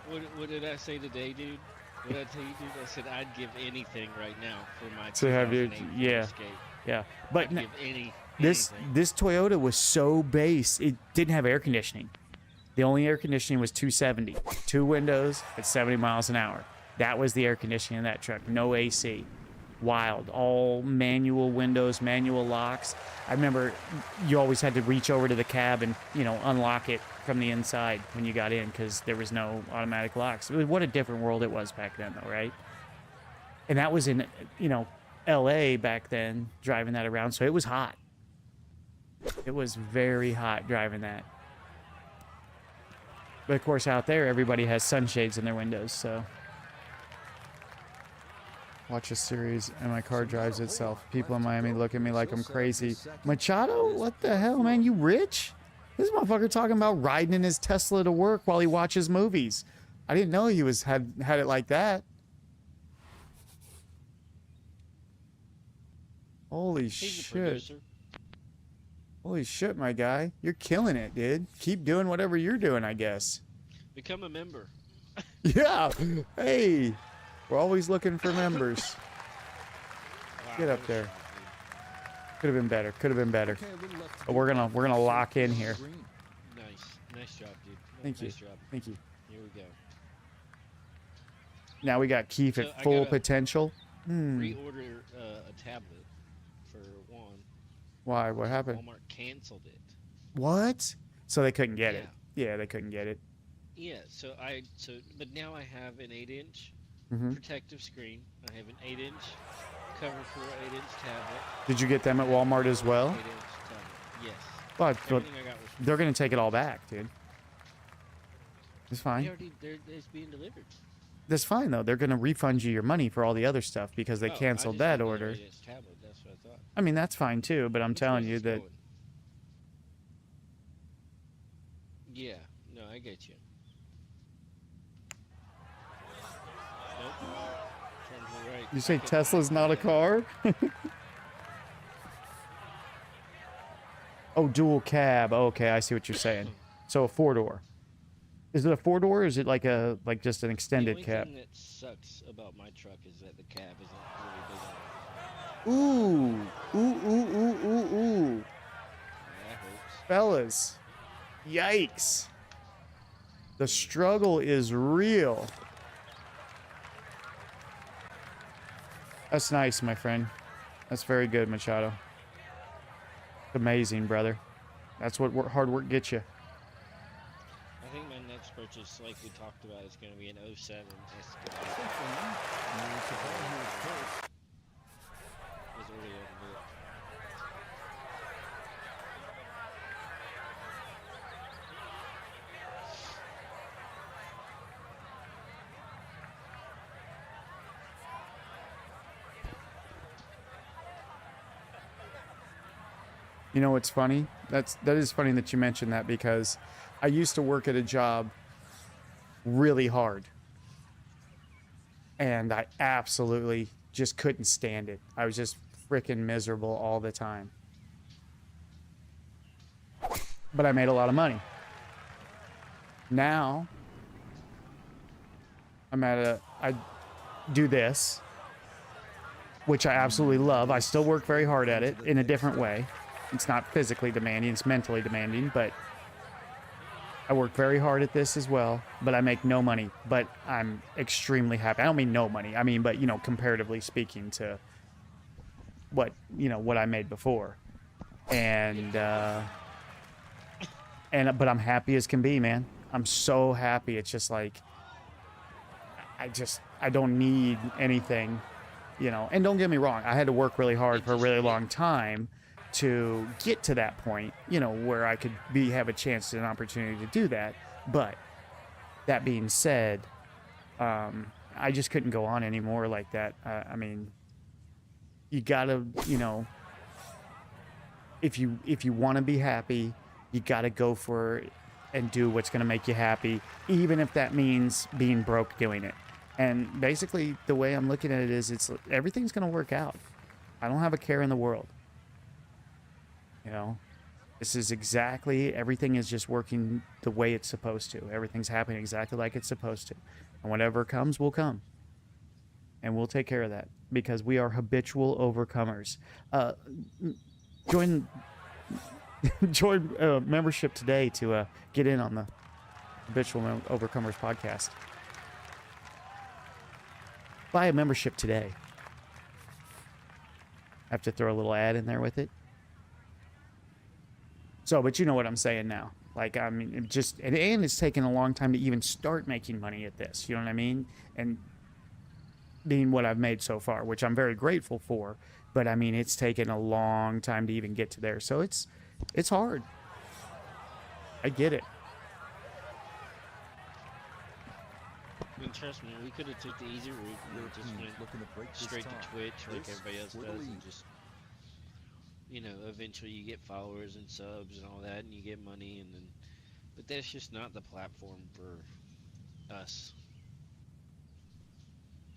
E: What did I say today, dude? What did I tell you, dude? I said I'd give anything right now for my
A: To have your-
E: 2008
A: yeah.
E: Escape.
A: Yeah, but
E: I'd give anything.
A: this Toyota was so base. It didn't have air conditioning. The only air conditioning was 270. Two windows at 70 miles an hour. That was the air conditioning in that truck. No AC. wild. All manual windows, manual locks. I remember you always had to reach over to the cab and, unlock it from the inside when you got in because there was no automatic locks. What a different world it was back then, though, right? And that was in, LA back then, driving that around. So it was hot. It was very hot driving that. But of course, out there, everybody has sunshades in their windows, so. Watch a series and my car drives itself. People in Miami look at me like I'm crazy. Machado? What the hell, man? You rich? This motherfucker talking about riding in his Tesla to work while he watches movies. I didn't know he had it like that. Holy shit. Holy shit, my guy. You're killing it, dude. Keep doing whatever you're doing, I guess.
E: Become a member.
A: Yeah. Hey. We're always looking for members.
E: Wow,
A: Get up there. Could have been better. Could have been better.
B: Okay, a little left to
A: But
B: do.
A: we're gonna lock in here.
E: Nice job, dude.
A: Thank you.
E: Nice job.
A: Thank you.
E: Here we go.
A: Now we got Keith
E: So
A: at
E: I
A: full
E: gotta
A: potential.
E: Reorder a tablet for one.
A: Why? What happened?
E: Walmart canceled it.
A: What? So they couldn't get it.
E: Yeah.
A: Yeah, they couldn't get it.
E: Yeah, but now I have an 8-inch
A: Hmm.
E: protective screen. I have an 8-inch cover for an 8-inch tablet.
A: Did you get them at Walmart as well?
E: 8-inch tablet. Yes.
A: But
E: Everything I got was.
A: they're gonna take it all back, dude. It's
E: They
A: fine.
E: already, it's being delivered.
A: That's fine though. They're gonna refund you your money for all the other stuff because they
E: Oh, I
A: canceled
E: just
A: that
E: wanted
A: order.
E: an 8-inch tablet. That's what I thought.
A: I mean, that's fine too. But I'm
E: Which
A: telling
E: way
A: you
E: is
A: that.
E: this going? Yeah. No, I get you. Nope. Turn to the right.
A: You say
E: Okay.
A: Tesla's not a car? Oh, dual cab. Oh, okay, I see what you're saying. So a 4-door. Is it a 4-door or is it like just an extended
E: The only
A: cab?
E: thing that sucks about my truck is that the cab isn't really big enough.
A: Ooh. Ooh, ooh, ooh, ooh, ooh.
E: That hurts.
A: Fellas. Yikes. The struggle is real. That's nice, my friend. That's very good, Machado. Amazing, brother. That's what hard work gets you.
E: I think my next purchase, like we talked about, is going to be an 07 Escalade.
B: I think for me, it's about here first.
E: Is really what I'm doing.
A: You know what's funny? That is funny that you mentioned that because I used to work at a job really hard. And I absolutely just couldn't stand it. I was just freaking miserable all the time. But I made a lot of money. Now I do this, which I absolutely love. I still work very hard at it in a different way. It's not physically demanding, it's mentally demanding, but I work very hard at this as well, but I make no money, but I'm extremely happy. I don't mean no money. I mean, but comparatively speaking to what I made before. And but I'm happy as can be, man. I'm so happy. It's just like I don't need anything, And don't get me wrong, I had to work really hard for a really long time to get to that point, where I could have a chance and an opportunity to do that. But that being said, I just couldn't go on anymore like that. I mean, you gotta, if you want to be happy, you gotta go for it and do what's gonna make you happy, even if that means being broke doing it. And basically, the way I'm looking at it is, everything's gonna work out. I don't have a care in the world. This is everything is just working the way it's supposed to. Everything's happening exactly like it's supposed to. And whatever comes will come. And we'll take care of that because we are habitual overcomers. Join membership today to get in on the Habitual Overcomers podcast. Buy a membership today. Have to throw a little ad in there with it. So, but you know what I'm saying now. Like, I mean, and it's taken a long time to even start making money at this. You know what I mean? And being what I've made so far, which I'm very grateful for. But I mean, it's taken a long time to even get to there. So it's hard. I get it.
E: I mean, trust me, we could have took the easy route and just went
B: looking to break this
E: straight
B: tie.
E: to Twitch like
B: This
E: everybody else
B: for the
E: does,
B: lead.
E: and just, you know, eventually you get followers and subs and all that, and you get money, and then, but that's just not the platform for us.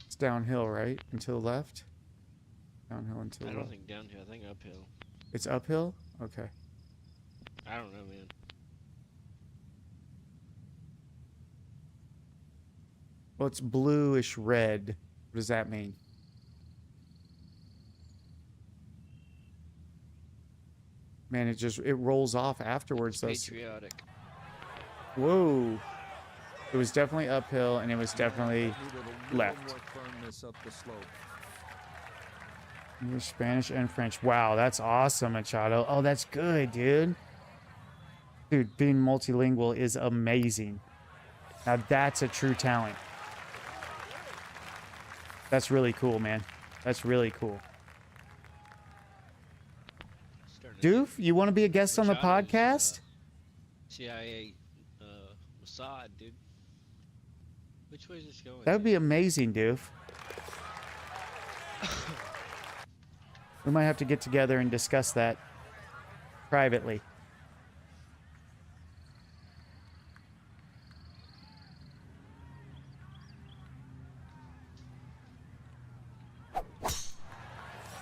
A: It's downhill, right? And to the left? Downhill and to the
E: I
A: left.
E: don't think downhill. I think uphill.
A: It's uphill? Okay.
E: I don't know, man.
A: Well, it's bluish red. What does that mean? Man, it rolls off afterwards.
E: Patriotic.
A: Whoa. It was definitely uphill, and it was definitely
B: Needed a little
A: left.
B: more firmness up the slope.
A: English, Spanish, and French. Wow, that's awesome, Machado. Oh, that's good, dude. Dude, being multilingual is amazing. Now, that's a true talent. That's really cool, man. That's really cool.
E: Starting to
A: Doof, you want to be a guest on the
E: Machado's,
A: podcast?
E: CIA Mossad, dude. Which way is this going?
A: That would be amazing, Doof. We might have to get together and discuss that privately.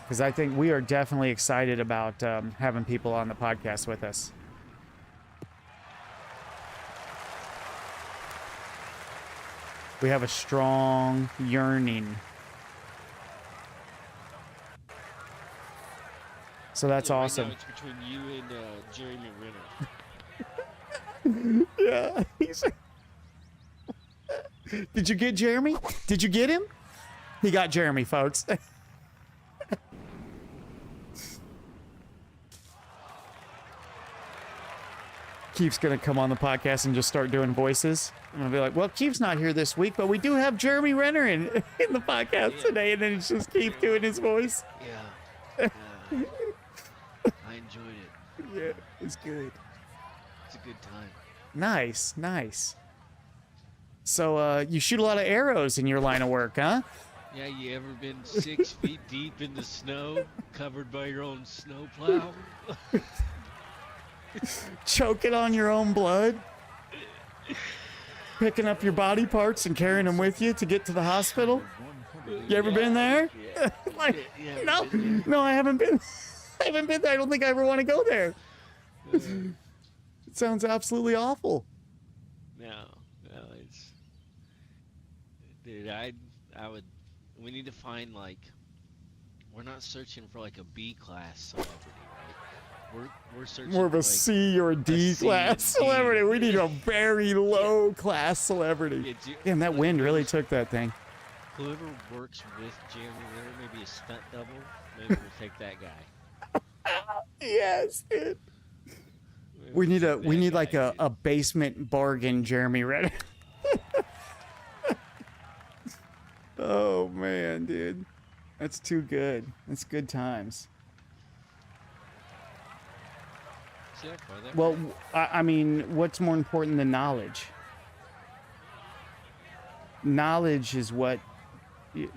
A: Because I think we are definitely excited about having people on the podcast with us. We have a strong yearning. So that's
E: Yeah, right
A: awesome.
E: now it's between you and Jeremy Renner.
A: Yeah. Did you get Jeremy? Did you get him? He got Jeremy, folks. Keith's gonna come on the podcast and just start doing voices. I'm gonna be like, well, Keith's not here this week, but we do have Jeremy Renner in the podcast today, and then it's just Keith doing his voice.
E: Yeah. I enjoyed it.
A: Yeah, it's good.
E: It's a good time.
A: Nice, nice. So you shoot a lot of arrows in your line of work, huh?
E: Yeah, you ever been 6 feet deep in the snow, covered by your own snowplow?
A: Choking on your own blood? Picking up your body parts and carrying them with you to get to the hospital? You ever been there?
E: Yeah.
A: Like,
E: Yeah,
A: no,
E: been
A: no, I haven't been. I haven't been there. I don't think I ever want to go there.
E: there.
A: It sounds absolutely awful.
E: No, it's, dude. I would. We need to find like. We're not searching for like a B class celebrity, right? We're searching
A: More of
E: for,
A: a
E: like,
A: C or D
E: C
A: class
E: and D.
A: celebrity. We need a very low class celebrity.
E: Yeah,
A: Damn, that
E: like,
A: wind really took that thing.
E: Whoever works with Jeremy Renner, maybe a stunt double. Maybe we'll take that guy.
A: Yes, dude.
E: Maybe
A: We need
E: we'll take that
A: like
E: guy,
A: a basement bargain Jeremy Renner. Oh man, dude. That's too good. That's good times.
E: See how far that
A: Well,
E: went?
A: I mean, what's more important than knowledge? Knowledge is what...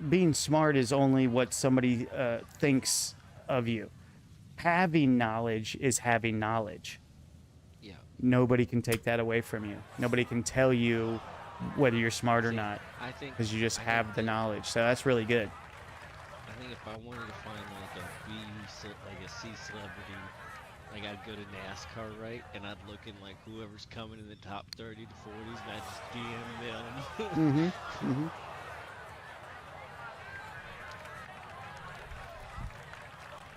A: Being smart is only what somebody thinks of you. Having knowledge is having knowledge.
E: Yeah.
A: Nobody can take that away from you. Nobody can tell you whether you're smart or
E: See,
A: not,
E: I think
A: because you just
E: I
A: have
E: think
A: the
E: that-
A: knowledge. So that's really good.
E: I think if I wanted to find like a like a C celebrity, like I'd go to NASCAR, right? And I'd look in like whoever's coming in the top 30 to 40s, and I'd just DM them.
A: Mm-hmm. Mm-hmm.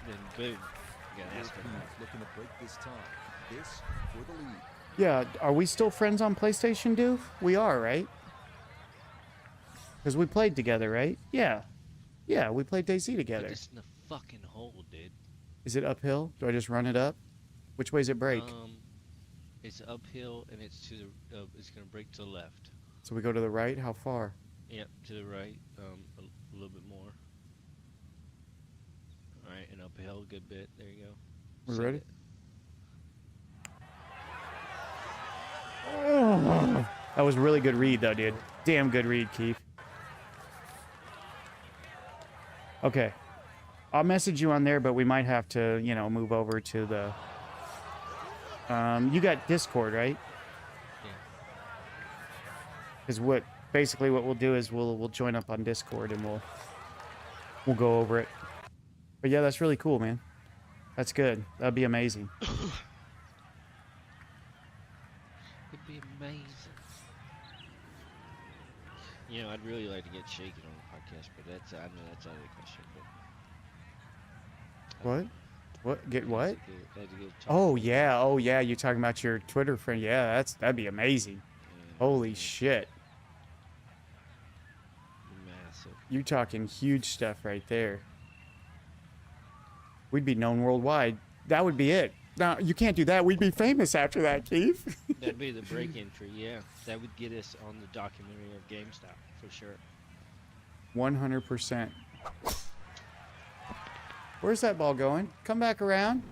E: Then boom, you got
B: Here's
E: NASCAR.
B: Keith looking to break this tie. This for the lead.
A: Yeah, are we still friends on PlayStation, Doof? We are, right? Because we played together, right? Yeah. Yeah, we played DayZ
E: Put
A: together.
E: this in the fucking hole, dude.
A: Is it uphill? Do I just run it up? Which way's it break?
E: It's uphill and it's to the. It's gonna break to the left.
A: So we go to the right. How far?
E: Yep, to the right. A little bit more. All right, and uphill a good bit. There you go.
A: We
E: Send
A: ready?
E: it.
A: Oh, that was a really good read, though, dude. Damn good read, Keith. Okay. I'll message you on there, but we might have to, you know, move over to the... you got Discord, right?
E: Yeah.
A: Because basically what we'll do is we'll join up on Discord and we'll go over it. But yeah, that's really cool, man. That's good. That'd be amazing.
E: It'd be amazing. You know, I'd really like to get shaken on the podcast, but I know that's out of the question. But
A: What? What? Get what?
E: I had to get
A: Oh yeah, you're talking about your Twitter friend. Yeah, that'd be amazing. Holy shit.
E: Massive.
A: You're talking huge stuff right there. We'd be known worldwide. That would be it. No, you can't do that. We'd be famous after that, Keith.
E: That'd be the break entry, yeah. That would get us on the documentary of GameStop, for sure.
A: 100%. Where's that ball going? Come back around.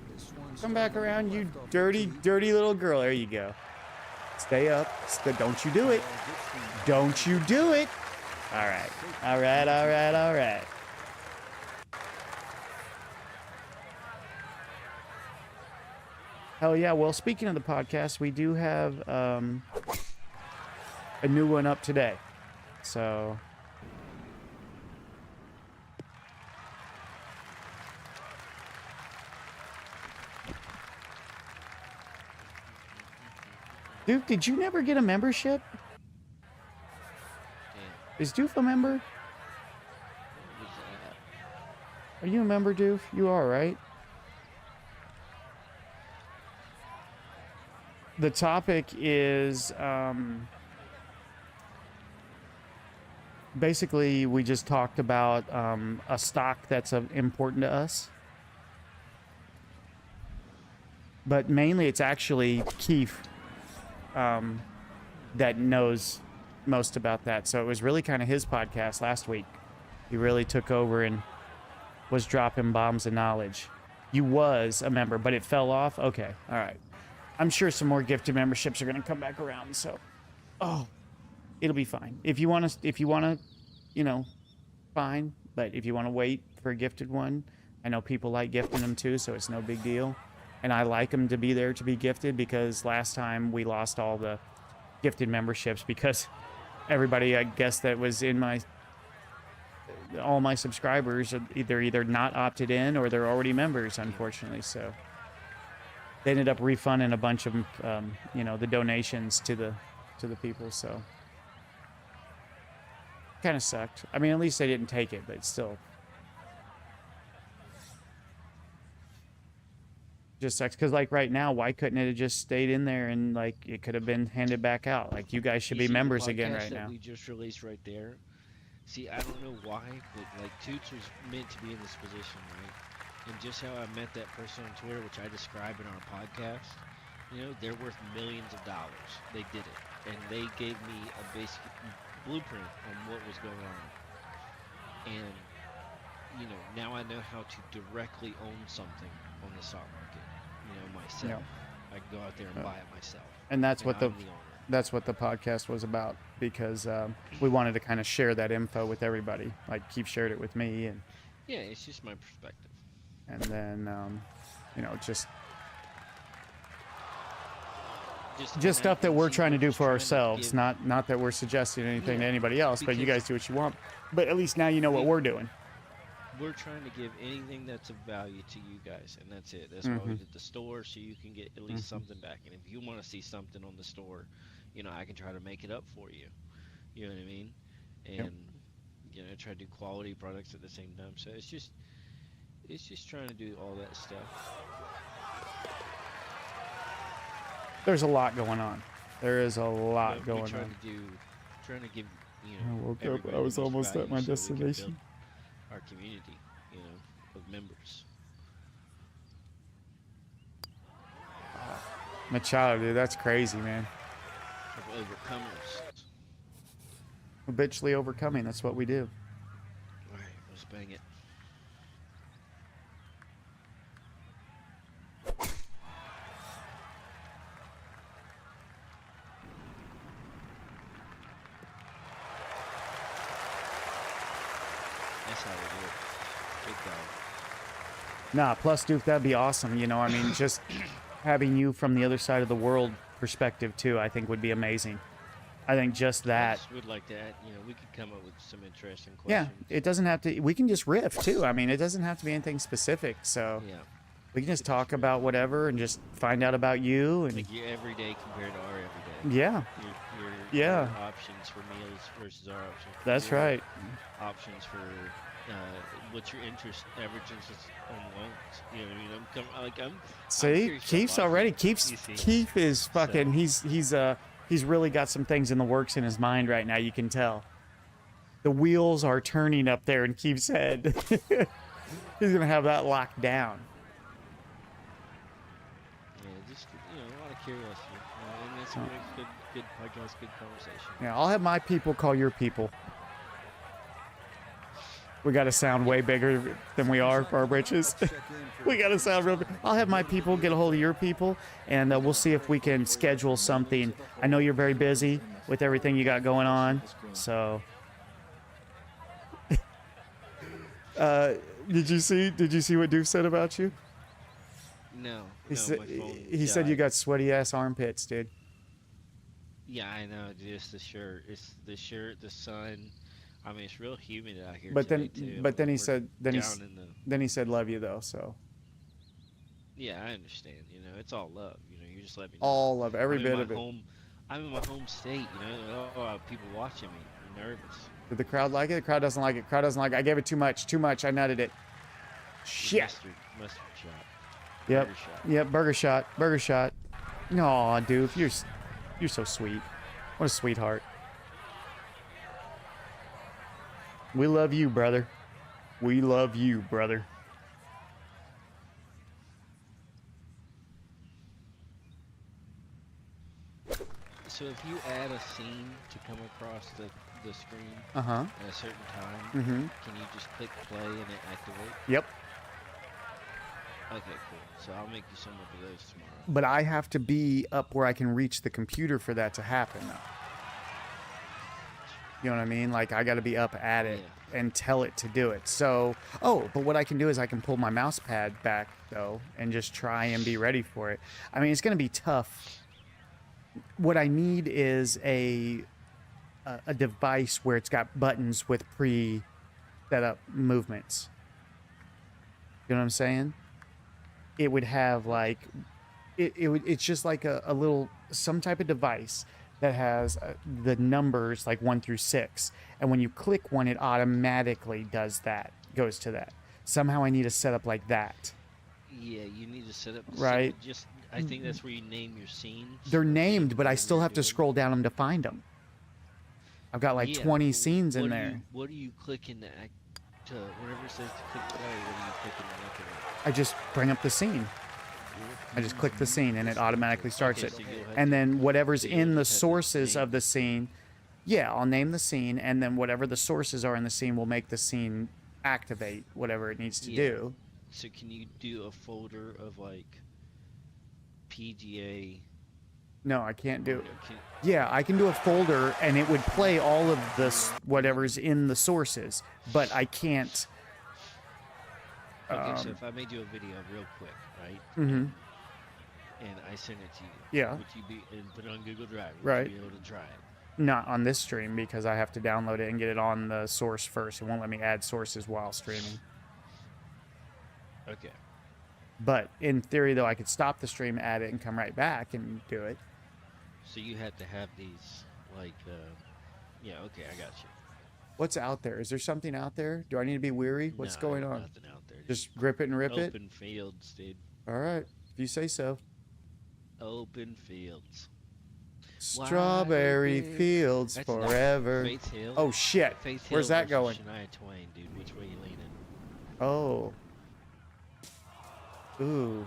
A: Come back around, you dirty, dirty little girl. There you go. Stay up. Don't you do it. Don't you do it. All right. All right, all right, all right. Hell yeah. Well, speaking of the podcast, we do have a new one up today. So... Duke, did you never get a membership?
E: Yeah.
A: Is Doof a member?
E: What was that?
A: Are you a member, Doof? You are, right? The topic is basically we just talked about a stock that's important to us. But mainly it's actually Keith that knows most about that. So it was really kind of his podcast last week. He really took over and was dropping bombs of knowledge. You was a member, but it fell off? Okay, all right. I'm sure some more gifted memberships are going to come back around, so... Oh, it'll be fine. If you want to, you know, fine. But if you want to wait for a gifted one, I know people like gifting them too, so it's no big deal. And I like them to be there to be gifted because last time we lost all the gifted memberships because everybody, I guess, that was in all my subscribers are either not opted in or they're already members, unfortunately. So they ended up refunding a bunch of, you know, the donations to the people. So kind of sucked. I mean, at least they didn't take it, but still. Just sucks because like right now, why couldn't it have just stayed in there and like it could have been handed back out? Like you guys should
E: You
A: be
E: see the
A: members again
E: podcast
A: right
E: that
A: now.
E: we just released right there. See, I don't know why, but like Toots was meant to be in this position, right? And just how I met that person on Twitter, which I describe in our podcast, you know, they're worth millions of dollars. They did it, and they gave me a basic blueprint on what was going on. And you know, now I know how to directly own something on the stock market. You know, myself. I can go out there and buy it myself.
A: And that's what
E: I'm the owner.
A: that's what the podcast was about because we wanted to kind of share that info with everybody. Like Keith shared it with me, and
E: Yeah, it's just my perspective.
A: and then you know just stuff that we're trying to do for ourselves. Not that we're suggesting anything to anybody else, but you guys do what you want. But at least now you know what we're doing.
E: We're trying to give anything that's of value to you guys, and that's it. That's why we did the store, so you can get at least something back. And if you want to see something on the store, you know, I can try to make it up for you. You know what I mean? And you know, try to do quality products at the same time. So it's just trying to do all that stuff.
A: There's a lot going on. There is a lot
E: But
A: going
E: we trying
A: on.
E: to do, trying to give, you
A: I
E: know,
A: woke up.
E: everybody
A: I was
E: the most
A: almost at
E: value
A: my
E: so we can build
A: destination.
E: our community, you know, of members.
A: Machado, dude, that's crazy, man.
E: Of overcomers.
A: Habitually overcoming. That's what we do.
E: All right, let's bang it. That's how we do it. Big dog.
A: Nah, plus, Duke, that'd be awesome. You know, I mean, just having you from the other side of the world perspective, too, I think would be amazing. I think just that.
E: We'd like that. You know, we could come up with some interesting
A: Yeah,
E: questions.
A: it doesn't have to. We can just riff, too. I mean, it doesn't have to be anything specific. So
E: Yeah.
A: we can just talk about whatever and just find out about you. And
E: Like your everyday compared to our everyday.
A: yeah,
E: Your
A: Yeah.
E: options for meals versus our options. For
A: that's
E: meals.
A: right.
E: Options for what's your interest, average interest on loans. You know what I mean? I'm
A: See,
E: curious about
A: Keith's
E: life,
A: already.
E: you see.
A: Keith is fucking.
E: So-
A: He's really got some things in the works in his mind right now. You can tell. The wheels are turning up there in Keith's head. He's gonna have that locked down.
E: Yeah, just a lot of curiosity. And that's what makes good podcast, good conversation.
A: Yeah, I'll have my people call your people. We got to sound way bigger than we are for our britches. We got to sound real. I'll have my people get a hold of your people, and we'll see if we can schedule something. I know you're very busy with everything you got going on, so. Did you see what Duke said about you?
E: No,
A: He
E: no,
A: said
E: my phone
A: he said you
E: died.
A: got sweaty ass armpits, dude.
E: Yeah, I know. Just the shirt. It's the shirt, the sun. I mean, it's real humid out here.
A: But then
E: today, too.
A: but then he
E: We're
A: said then he
E: down in the.
A: then he said love you though, so
E: Yeah, I understand. You know, it's all love. You know, you just let me know.
A: all of every
E: I'm
A: bit
E: in my
A: of it.
E: home. I'm in my home state. You know, people watching me. I'm nervous.
A: Did the crowd like it? The crowd doesn't like it. Crowd doesn't like it. I gave it too much. Too much. I nutted it. Shit.
E: Mustard shot.
A: Yep.
E: Burger shot.
A: Yep. Burger shot. Burger shot. Aw, dude, you're so sweet. What a sweetheart. We love you, brother. We love you, brother.
E: So if you add a scene to come across the screen
A: Uh huh.
E: at a certain time,
A: Mm-hmm.
E: can you just click play and it activate?
A: Yep.
E: Okay, cool. So I'll make you some of those tomorrow.
A: But I have to be up where I can reach the computer for that to happen, though. You know what I mean? Like, I got to be up at it and tell it to do it. So, but what I can do is I can pull my mouse pad back, though, and just try and be ready for it. I mean, it's going to be tough. What I need is a device where it's got buttons with pre-set up movements. You know what I'm saying? It would have, like, it's just like a little, some type of device that has the numbers like 1 through 6, and when you click one, it automatically does that, goes to that. Somehow I need a setup like that.
E: Yeah, you need to set up.
A: Right.
E: I think that's where you name your scenes.
A: They're named, but I
E: whatever
A: still
E: you're
A: have to
E: doing.
A: scroll down them to find them. I've got like
E: Yeah,
A: 20
E: but
A: scenes in
E: what
A: there.
E: What are you clicking to? Whenever it says to click play, what are you clicking to look at?
A: I just bring up the scene. I just click the scene and it automatically starts
E: Okay,
A: it.
E: so you'll have
A: And
E: to-
A: then whatever's
E: so you'll
A: in the
E: just have to
A: sources
E: name-
A: of the scene, yeah, I'll name the scene, and then whatever the sources are in the scene will make the scene activate whatever it needs to
E: Yeah.
A: do.
E: So can you do a folder of like PGA?
A: No, I can't do.
E: Can,
A: Yeah, I can do a folder and it would play all of this whatever's in the sources, but I can't.
E: okay, so if I made you a video real quick, right?
A: Mm-hmm.
E: And I send it to you.
A: Yeah.
E: Would you be and put it on Google Drive? Would
A: Right.
E: You be able to try it.
A: Not on this stream because I have to download it and get it on the source first. It won't let me add sources while streaming.
E: Okay.
A: But in theory, though, I could stop the stream, add it, and come right back and do it.
E: So you had to have these like. Yeah. Okay, I got you.
A: What's out there? Is there something out there? Do I need to be weary? What's
E: No,
A: going on?
E: Nothing out there.
A: Just grip it and rip it?
E: open fields, dude.
A: All right, if you say so.
E: Open fields.
A: Strawberry
E: open.
A: fields
E: That's not
A: forever.
E: Faith Hill.
A: Oh, shit.
E: Faith Hill
A: Where's that
E: versus
A: going?
E: Shania Twain, dude. Which way you leaning?
A: Oh. Ooh.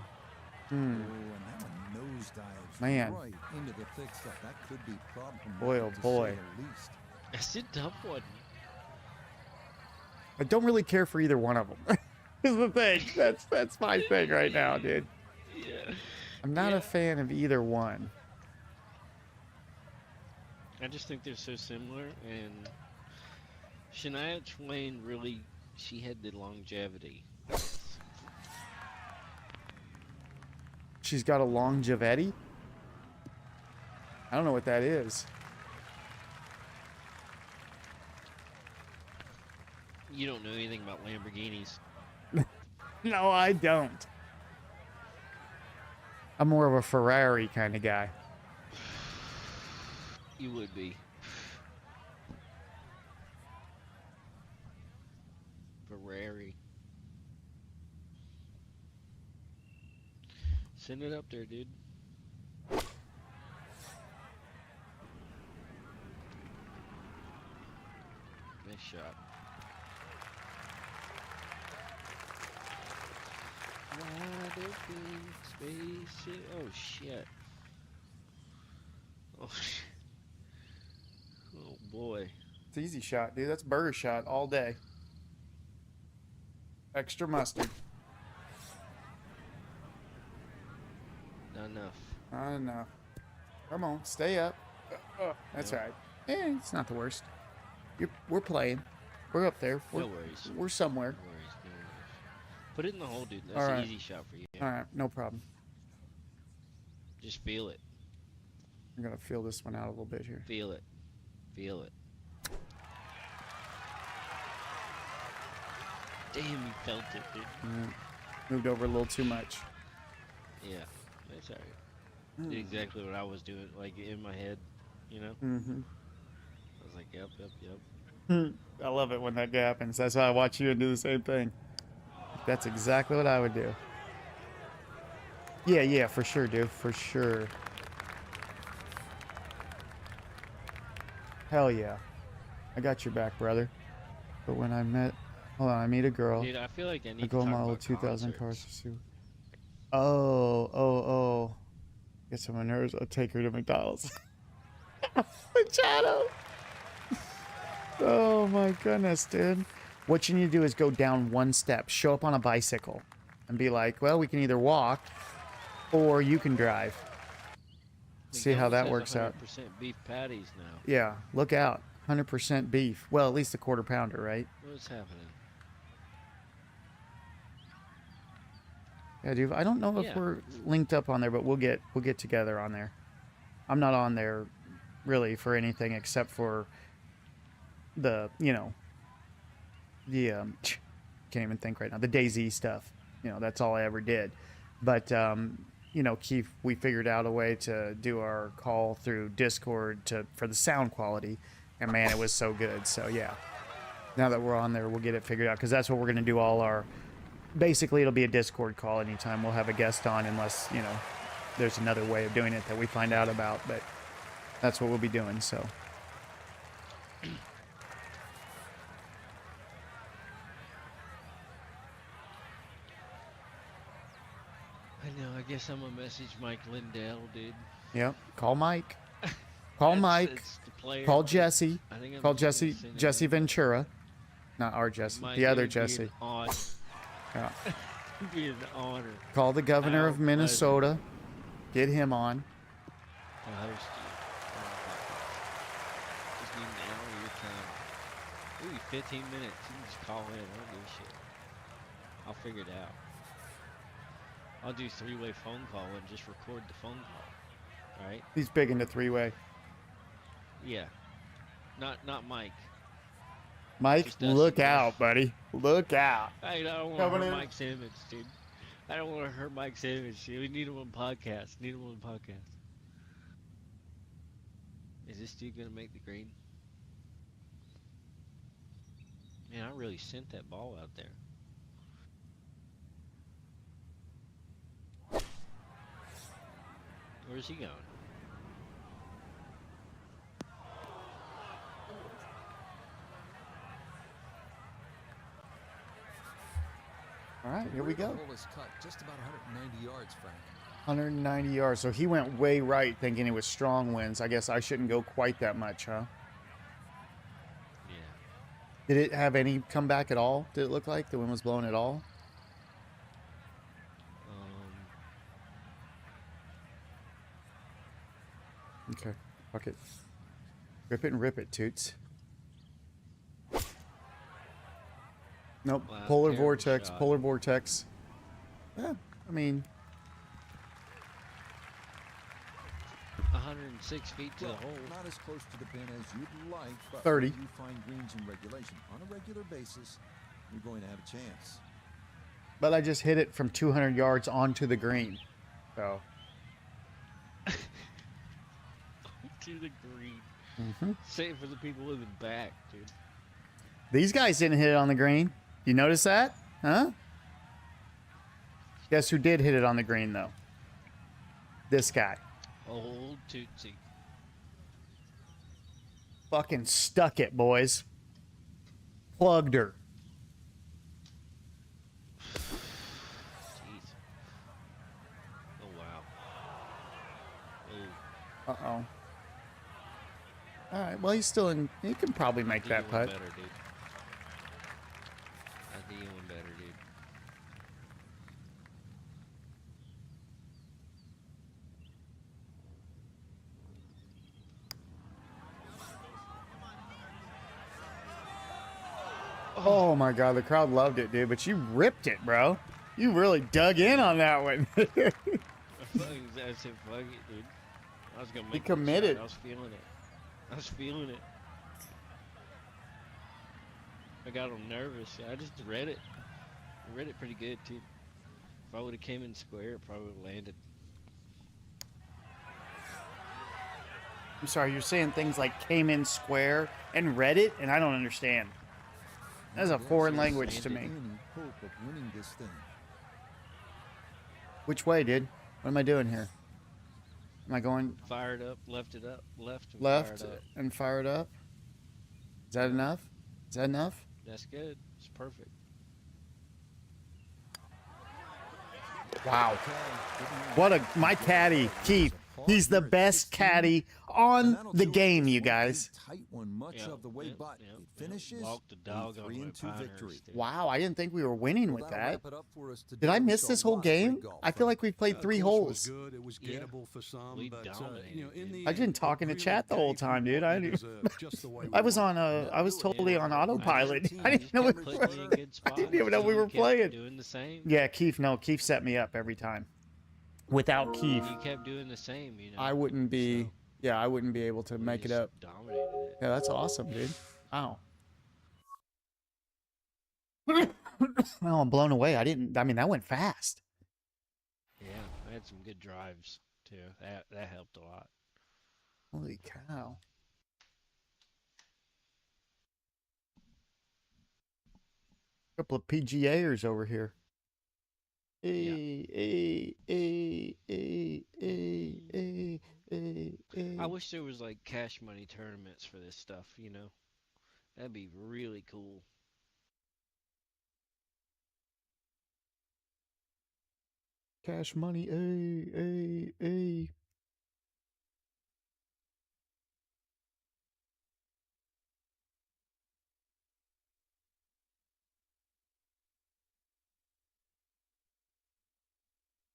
B: Oh, and that one nosedives
A: Man.
B: right into the thick stuff. That could be problematic,
A: Boy, oh
B: to
A: boy.
B: say the least.
E: That's a tough one.
A: I don't really care for either one of them. Is the thing. That's my thing right now, dude.
E: Yeah.
A: I'm not
E: Yeah.
A: a fan of either one.
E: I just think they're so similar, and Shania Twain really, she had the longevity.
A: She's got a longevity. I don't know what that is.
E: You don't know anything about Lamborghinis.
A: No, I don't. I'm more of a Ferrari kind of guy.
E: You would be. Ferrari. Send it up there, dude. Nice shot. Wide open space. Oh shit. Oh shit. Oh boy.
A: It's an easy shot, dude. That's burger shot all day. Extra mustard.
E: Not enough.
A: Not enough. Come on, stay up. That's
E: Yep.
A: right. It's not the worst. We're playing. We're up there.
E: No worries.
A: We're somewhere.
E: No worries. No worries. Put it in the hole, dude. That's
A: All
E: an
A: right.
E: easy shot for you.
A: All right, no problem.
E: Just feel it.
A: I'm gonna feel this one out a little bit here.
E: Feel it. Feel it. Damn, you felt it, dude.
A: Moved over a little too much.
E: Yeah, that's alright. Did exactly what I was doing, like in my head, you know?
A: Mm-hmm.
E: I was like, yep.
A: I love it when that happens. That's why I watch you and do the same thing. That's exactly what I would do. Yeah, for sure, dude. For sure. Hell yeah. I got your back, brother. But when I meet a girl.
E: Dude, I feel like I
A: I
E: need
A: go
E: to talk
A: model
E: about
A: 2,000
E: concerts.
A: cars to see. Oh. Guess I'm nervous. I'll take her to McDonald's. Machado. Oh my goodness, dude. What you need to do is go down one step, show up on a bicycle, and be like, well, we can either walk or you can drive. See how that works out.
E: 100% beef patties now.
A: Yeah, look out. 100% beef. Well, at least a quarter pounder, right?
E: What's happening?
A: Yeah, dude. I don't know if
E: Yeah.
A: we're linked up on there, but we'll get together on there. I'm not on there really for anything except for the can't even think right now. The DayZ stuff. That's all I ever did. But Keith, we figured out a way to do our call through Discord for the sound quality, and man, it was so good. So yeah, now that we're on there, we'll get it figured out because that's what we're gonna do all our. Basically, it'll be a Discord call anytime we'll have a guest on, unless there's another way of doing it that we find out about. But that's what we'll be doing. So.
E: I know, I guess I'm gonna message Mike Lindell, dude.
A: Yep. Call Mike. Call Mike.
E: It's the player.
A: Call Jesse.
E: I think I'm
A: Call
E: just gonna
A: Jesse.
E: send
A: Jesse
E: him-
A: Ventura. Not our Jesse.
E: Mike,
A: The other
E: it'd be an
A: Jesse.
E: honor.
A: Yeah.
E: It'd be an honor
A: Call the governor
E: Our
A: of Minnesota. Get him on.
E: to host you. on the podcast. Just need an hour of your time. Maybe 15 minutes. You can just call in. I don't give a shit. I'll figure it out. I'll do 3-way phone call and just record the phone call. Alright?
A: He's big into three-way.
E: Yeah. Not Mike.
A: Mike,
E: Just us
A: look
E: and
A: out, buddy. Look out.
E: I don't want to
A: Coming
E: hurt
A: in.
E: Mike's image, dude. I don't want to hurt Mike's image. Dude. We need him on podcast. Need him on podcast. Is this dude gonna make the green? Man, I really sent that ball out there. Where's he going?
A: All right, here we
B: The
A: go.
B: hole is cut just about 190 yards, Frank.
A: 190 yards. So he went way right thinking it was strong winds. I guess I shouldn't go quite that much, huh?
E: Yeah.
A: Did it have any comeback at all? Did it look like the wind was blowing at all? Okay, fuck it. Rip it and rip it, Toots. Nope.
E: Wow,
A: Polar
E: terrible
A: vortex.
E: shot.
A: Polar vortex. Yeah, I mean,
E: 106 feet to
B: Well,
E: the hole.
B: not as close to the pin as you'd like, but
A: 30.
B: when you find greens in regulation on a regular basis, you're going to have a chance.
A: but I just hit it from 200 yards onto the green. So,
E: To the green.
A: mhm.
E: Save for the people in the back, dude.
A: These guys didn't hit it on the green. You notice that? Huh? Guess who did hit it on the green, though? This guy.
E: Old Tootsie.
A: Fucking stuck it, boys. Plugged her.
E: Jeez. Oh, wow. Oh.
A: Uh-oh. All right, well, he's still in. He can probably make that putt.
E: Better, dude. I think you went better, dude.
A: Oh my god, the crowd loved it, dude. But you ripped it, bro. You really dug in on that one.
E: I said, fuck it, dude. I was gonna make that
A: committed.
E: shot. I was feeling it. I was feeling it. I got him nervous. I just read it. I read it pretty good too. If I would have came in square, it probably would have landed.
A: I'm sorry, you're saying things like came in square and read it, and I don't understand. That's a foreign language to me.
B: Any hope of winning this thing.
A: Which way, dude? What am I doing here? Am I going
E: Fired up, left it up, left, and
A: left
E: fired up.
A: and fired up? Is that enough? Is that enough?
E: That's good. It's perfect.
A: Wow. What a my caddy, Keith. He's the best caddy on the game, you guys.
B: Tight one much
E: Yeah,
B: of the way,
E: yeah,
B: but
E: yeah,
B: it
E: yeah.
B: finishes
E: Walked the dog
B: a
E: on
B: 3-2
E: my
B: victory.
E: Pinehurst, dude.
A: Wow, I didn't think we were winning
B: Well,
A: with
B: that'll
A: that.
B: wrap it up for us
A: Did I
B: today. We
A: miss
B: saw
A: this whole
B: lots of great
A: game?
B: golf,
A: I feel
B: Frank.
A: like we played
C: The
A: 3
C: course
A: holes.
C: was good. It was
E: Yeah.
C: gettable for some,
E: We
C: but
E: dominated,
C: you know, in
E: dude.
C: the
A: I didn't
C: end,
A: talk in the
C: really
A: chat the whole
C: came from
A: time, dude.
C: what
A: I
C: we
A: didn't.
C: deserved, just the way we
A: I was
C: wanted.
A: on I was totally on
E: I
A: autopilot.
E: just-
A: I didn't know
E: just
A: it.
E: kept putting you in good
A: I didn't
E: spots,
A: even know we
E: so
A: were
E: you kept
A: playing.
E: Doing the same.
A: Yeah, Keith. No, Keith set me up every time. Without Keith,
E: You kept doing the same, you know.
A: I wouldn't be.
E: So,
A: Yeah, I wouldn't be able to
E: we
A: make it
E: just
A: up.
E: Dominated it.
A: Yeah, that's awesome, dude. Wow. Well, I'm blown away. I mean, that went fast.
E: Yeah, I had some good drives too. That helped a lot.
A: Holy cow. Couple of PGAers over here.
E: I wish there was like cash money tournaments for this stuff, you know. That'd be really cool.
A: Cash money, a.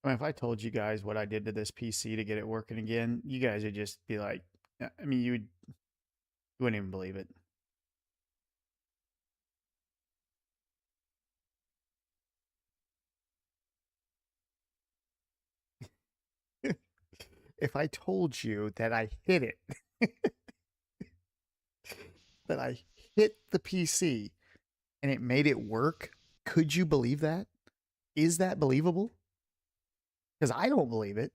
A: I mean, if I told you guys what I did to this PC to get it working again, you guys would just be like, I mean, you wouldn't even believe it. If I told you that I hit it, that I hit the PC and it made it work, could you believe that? Is that believable? Because I don't believe it.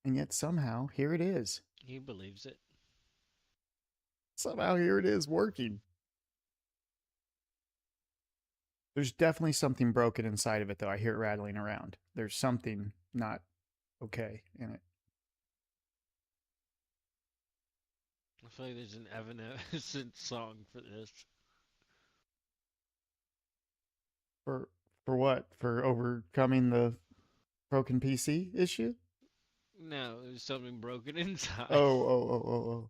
A: And yet somehow, here it is.
E: He believes it.
A: Somehow, here it is working. There's definitely something broken inside of it, though. I hear it rattling around. There's something not okay in it.
E: I feel like there's an Evanescence song for this.
A: For what? For overcoming the broken PC issue?
E: No, there's something broken inside.
A: Oh.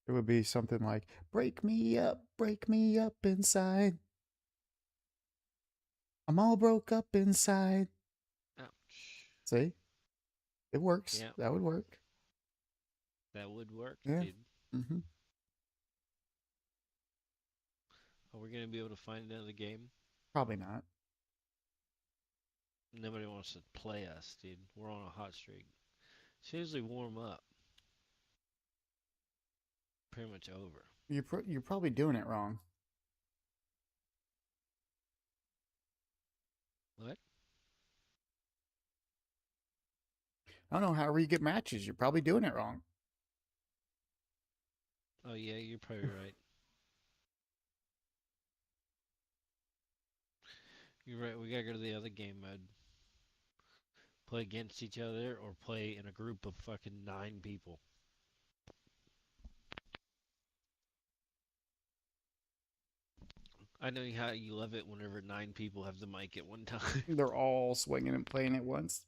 A: It would be something like, break me up inside. I'm all broke up inside.
E: Ouch.
A: See? It works.
E: Yeah,
A: That would work.
E: that would work,
A: Yeah.
E: dude.
A: Mm-hmm.
E: Are we gonna be able to find another game?
A: Probably not.
E: Nobody wants to play us, dude. We're on a hot streak. As soon as we warm up, pretty much over.
A: You're probably doing it wrong.
E: What?
A: I don't know. However you get matches, you're probably doing it wrong.
E: Oh yeah, you're probably right. You're right. We gotta go to the other game mode. Play against each other or play in a group of fucking 9 people. I know how you love it whenever 9 people have the mic at one time.
A: They're all swinging and playing at once.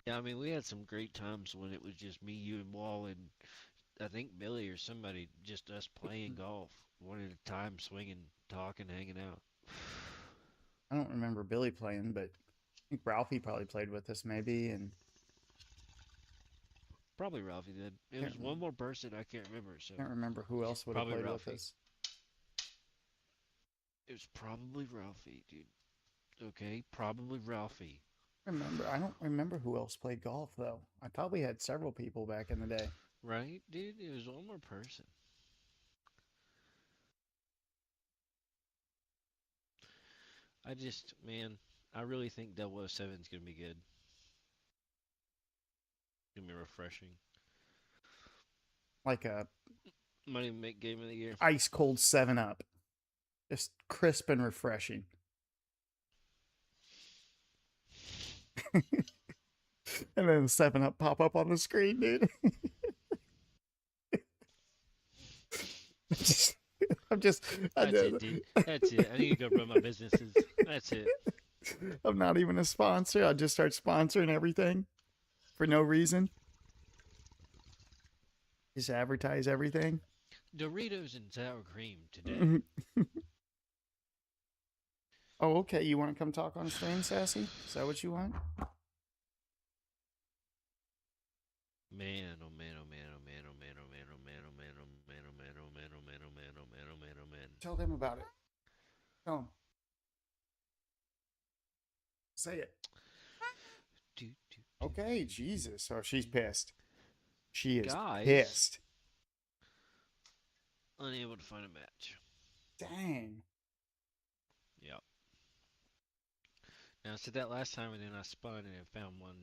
E: Yeah, I mean, we had some great times when it was just me, you, and Wall, and I think Billy or somebody, just us playing golf one at a time, swinging, talking, hanging out.
A: I don't remember Billy playing, but I think Ralphie probably played with us maybe, and
E: Probably Ralphie did. It
A: can't
E: was one more person I can't remember, so
A: can't remember who else would have
E: probably
A: played with
E: Ralphie.
A: us.
E: It was probably Ralphie, dude. Okay, probably Ralphie.
A: I don't remember who else played golf though. I thought we had several people back in the day.
E: Right, dude? It was one more person. I just, man, I really think 007 is gonna be good. Gonna be refreshing.
A: Like a
E: Might even make game of the year.
A: ice cold 7-Up. Just crisp and refreshing. And then 7-Up pop up on the screen, dude. just, I'm just
E: That's it, dude. That's it. I need to go run my businesses. That's it.
A: I'm not even a sponsor. I'll just start sponsoring everything for no reason. Just advertise everything.
E: Doritos and sour cream today.
A: Oh, okay. You want to come talk on stream, Sassy? Is that what you want?
E: Man, oh man, oh man, oh man, oh man, oh man, oh man, oh man, oh man, oh man, oh man, oh man, oh man, oh man, oh man, oh man.
A: Tell them about it. Tell them. Say it. Okay, Jesus. Oh, she's pissed. She is
E: Guys,
A: pissed.
E: unable to find a match.
A: Dang.
E: Yep. Now I said that last time, and then I spun and I found one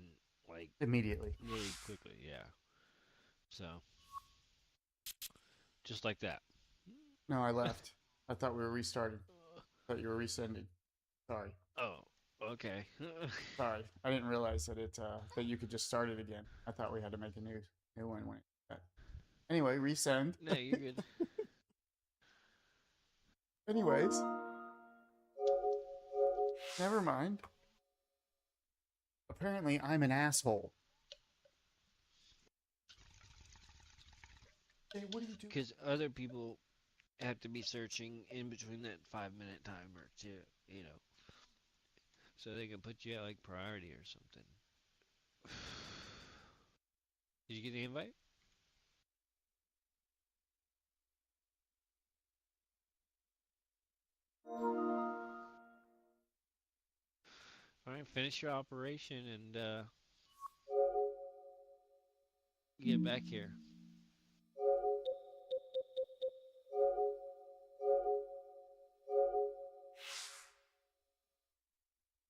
E: like
A: Immediately.
E: really quickly. Yeah. So, just like that.
A: No, I left. I thought we were restarted. I thought you were resending. Sorry.
E: Oh, okay.
A: Sorry. I didn't realize that that you could just start it again. I thought we had to make a new one when it Anyway, resend.
E: No, you're good.
A: Anyways. Never mind. Apparently, I'm an asshole. Hey, what are you doing?
E: Because other people have to be searching in between that 5 minute timer too, you know, so they can put you at like priority or something. Did you get the invite? All right, finish your operation and get back here.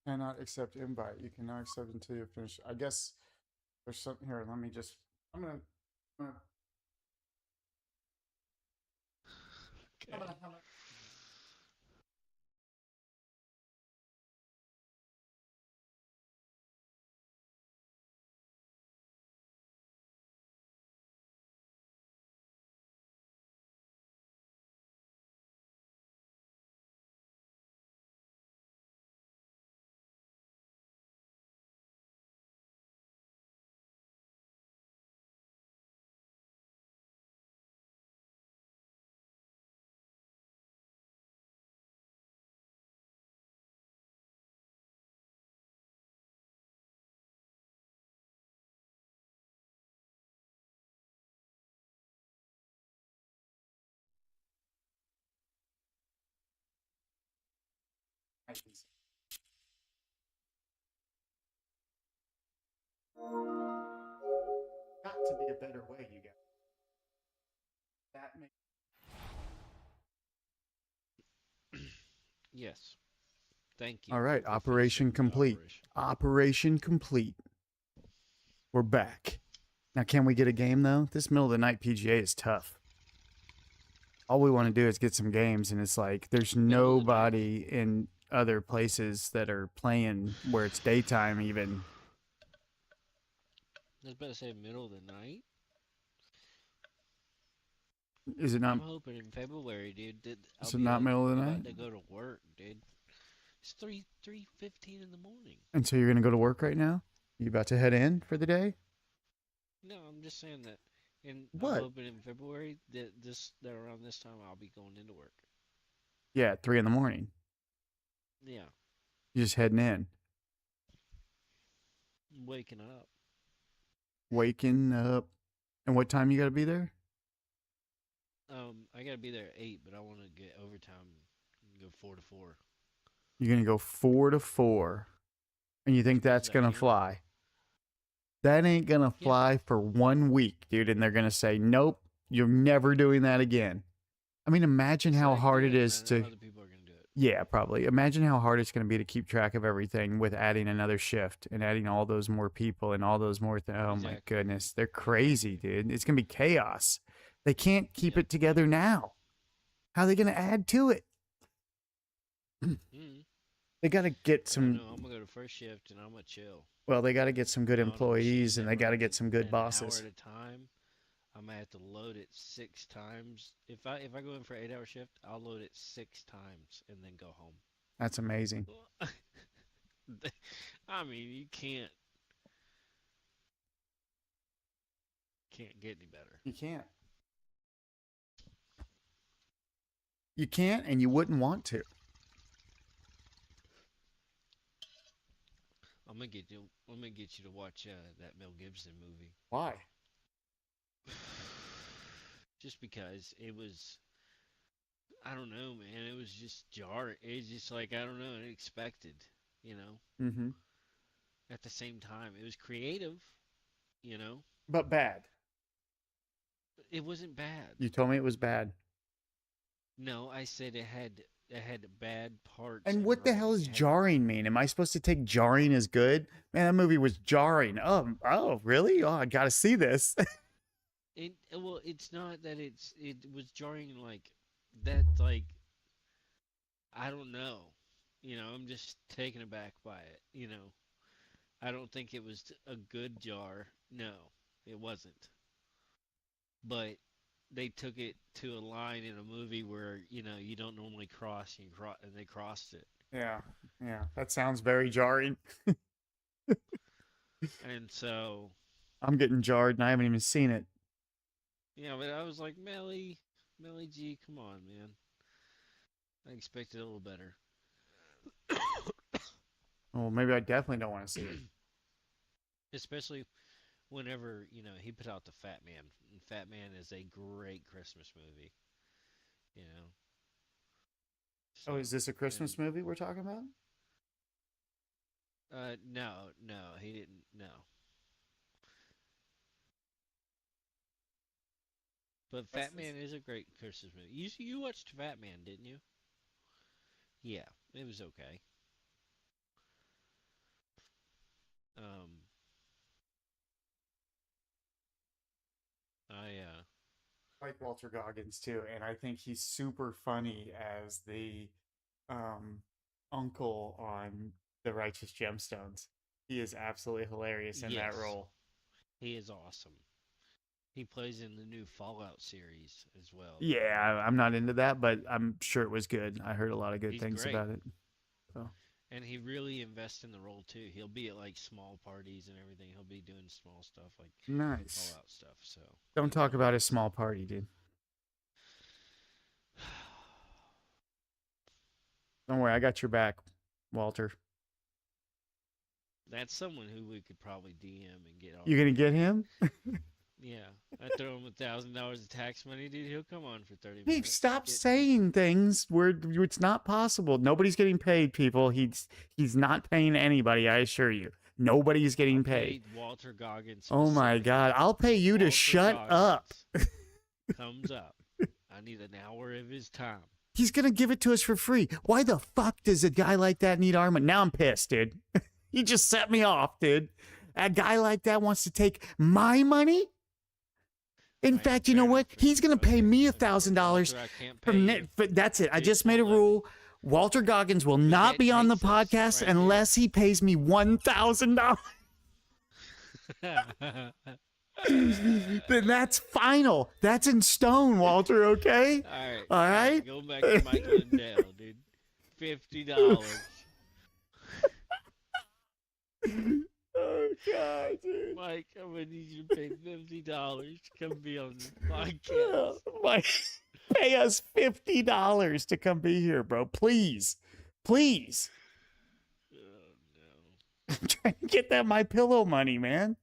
A: Cannot accept invite. You cannot accept until you finish. I guess there's something here. Let me just. I'm gonna. I'm gonna,
E: Okay.
A: I'm gonna Got to be a better way, you guys. That makes
E: Yes. Thank you.
A: All right,
E: for
A: operation
E: finishing the
A: complete.
E: operation.
A: Operation complete. We're back. Now, can we get a game though? This middle of the night PGA is tough. All we want to do is get some games, and it's like there's
E: Middle of the night?
A: nobody in other places that are playing where it's daytime even.
E: I was about to say middle of the night.
A: Is it not?
E: I'm hoping in February, dude. I'll
A: Is it
E: be
A: not
E: like
A: middle of the
E: about
A: night?
E: to go to work, dude. It's 3:15 in the morning.
A: And so you're gonna go to work right now? You about to head in for the day?
E: No, I'm just saying that. And I'm
A: What?
E: hoping in February that around this time I'll be going into work.
A: Yeah, at 3 a.m.
E: Yeah,
A: You're just heading in,
E: waking up.
A: waking up. And what time you got to be there?
E: I gotta be there at 8, but I want to get overtime. And go 4 to 4.
A: You're gonna go 4 to 4, and you think
E: Does
A: that's
E: that
A: gonna
E: count?
A: fly? That ain't gonna
E: Yeah.
A: fly for 1 week, dude. And they're gonna say, nope, you're never doing that again. I mean, imagine
E: So
A: how
E: I
A: hard
E: do
A: it
E: it,
A: is
E: and I know
A: to.
E: other people are gonna do it.
A: Yeah, probably. Imagine how hard it's going to be to keep track of everything with adding another shift and adding all those more people and all those more things. Oh my
E: Exactly.
A: goodness. They're crazy, dude. It's going to be chaos. They can't keep
E: Yep.
A: it together now. How are they going to add to it?
E: Mm.
A: They got to get
E: I don't
A: some,
E: know. I'm gonna go to first shift, and I'm gonna chill.
A: well, they got to get some good
E: You know, on a machine
A: employees and
E: that
A: they got to
E: runs
A: get some good
E: an hour
A: bosses.
E: at a time. I might have to load it 6 times. If I go in for 8-hour shift, I'll load it 6 times and then go home.
A: That's amazing.
E: I mean, you can't get any better.
A: You can't. You can't, and you wouldn't want to.
E: I'm gonna get you to watch that Mel Gibson movie.
A: Why?
E: Just because it was, I don't know, man. It was just jarring. It's just like, I don't know, unexpected. You know.
A: Mm-hmm.
E: At the same time, it was creative. You know.
A: But bad.
E: It wasn't bad.
A: You told me it was bad.
E: No, I said it had bad parts.
A: And what the hell
E: writing.
A: does
E: It had-
A: jarring mean? Am I supposed to take jarring as good? Man, that movie was jarring. Oh, really? Oh, I gotta see this.
E: Well, it's not that it was jarring like that. Like, I don't know. You know, I'm just taken aback by it. You know, I don't think it was a good jar. No, it wasn't. But they took it to a line in a movie where you don't normally cross, and they crossed it.
A: Yeah, that sounds very jarring.
E: And so,
A: I'm getting jarred and I haven't even seen it.
E: but I was like, Melly G, come on, man. I expected a little better.
A: Well, maybe I definitely don't want to see it.
E: Especially whenever, he put out the Fat Man. And Fat Man is a great Christmas movie. You know.
A: Oh, is this a Christmas
E: and,
A: movie we're talking about?
E: No, he didn't. No. But Fat Man is a great Christmas movie. You watched Fat Man, didn't you? Yeah, it was okay. I
A: Like Walter Goggins too, and I think he's super funny as the uncle on The Righteous Gemstones. He is absolutely hilarious in that
E: Yes.
A: role.
E: He is awesome. He plays in the new Fallout series as well.
A: Yeah, I'm not into that, but I'm sure it was good. I heard a lot of good
E: He's
A: things
E: great.
A: about it. So.
E: And he really invests in the role too. He'll be at like small parties and everything. He'll be doing small stuff like
A: Nice.
E: Fallout stuff. So
A: Don't talk about his small party, dude. Don't worry, I got your back, Walter.
E: That's someone who we could probably DM and get on.
A: You gonna get him?
E: Yeah, I throw him $1,000 of tax money, dude. He'll come on for 30
A: Steve,
E: minutes.
A: stop saying things where it's not possible. Nobody's getting paid, people. He's not paying anybody, I assure you. Nobody's
E: I'll
A: getting paid.
E: pay Walter Goggins
A: Oh my
E: specifically.
A: God. I'll pay you to
E: Walter
A: shut up.
E: Goggins comes up. I need an hour of his time.
A: He's going to give it to us for free. Why the fuck does a guy like that need our money? Now I'm pissed, dude. He just set me off, dude. A guy like that wants to take my money? In
E: Right,
A: fact, you
E: fair
A: know
E: enough,
A: what?
E: fair
A: He's
E: enough.
A: going to pay
E: Okay,
A: me
E: okay.
A: $1,000
E: Walter, I can't pay
A: from
E: you.
A: net. But that's it. I
E: Dude,
A: just made a
E: won't let me.
A: rule. Walter Goggins will
E: Dude,
A: not
E: that
A: be on the
E: takes us
A: podcast
E: right
A: unless he pays me $1,000.
E: there.
A: Then that's final. That's in stone, Walter, okay?
E: All
A: All
E: right.
A: right?
E: Go back to Michael and Dale, dude. $50.
A: Oh, God, dude.
E: Mike, I'm gonna need you to pay $50 to come be on this podcast.
A: Like, pay us $50 to come be here, bro. Please. Please.
E: Oh no.
A: I'm trying to get that My Pillow money, man.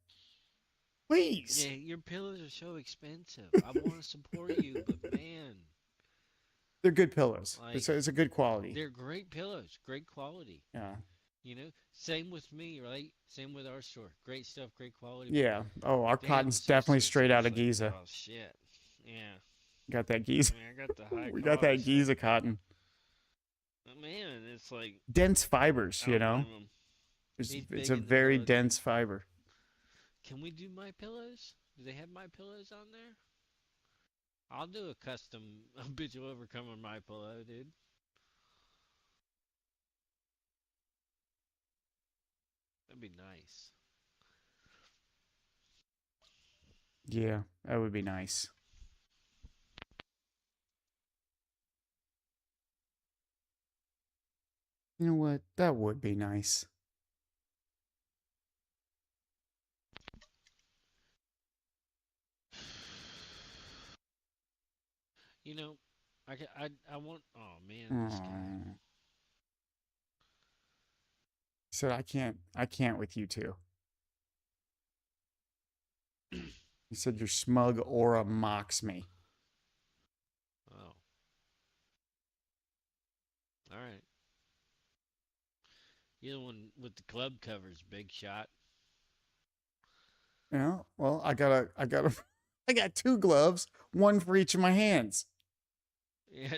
A: Please.
E: Yeah, your pillows are so expensive. I want to support you, but man,
A: They're good pillows.
E: like
A: It's a good quality.
E: they're great pillows, great quality.
A: Yeah.
E: You know, same with me, right? Same with our store. Great stuff, great quality.
A: Yeah. Oh, our
E: Damn,
A: cotton's
E: it's so
A: definitely
E: expensive.
A: straight out
E: It's
A: of
E: like,
A: Giza.
E: oh shit. Yeah.
A: Got that
E: I
A: Giza.
E: mean, I got the high
A: We got that
E: cost.
A: Giza cotton.
E: Man, it's like
A: Dense fibers, you know?
E: minimum.
A: It's
E: He's
A: it's
E: big
A: a
E: in the
A: very
E: hood.
A: dense fiber.
E: Can we do my pillows? Do they have my pillows on there? I'll do a custom habitual overcomer my pillow, dude. That'd be nice.
A: Yeah, that would be nice. You know what? That would be nice.
E: You know, I want. Oh man, this guy.
A: Aw. He said I can't with you two. He said your smug aura mocks me.
E: Oh. All right. You're the one with the club covers, big shot.
A: Yeah, well, I got I got two gloves, one for each of my hands.
E: Yeah,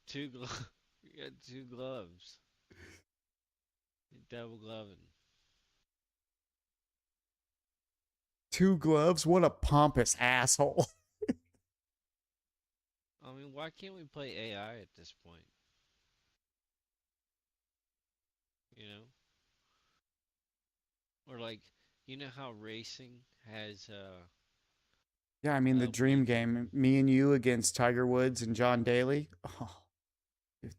E: two gloves. You got two gloves. You're double gloving.
A: Two gloves? What a pompous asshole.
E: I mean, why can't we play AI at this point? You know? Or like, you know how racing has
A: Yeah, I mean the dream game. Me and you against Tiger Woods and John Daly. Oh,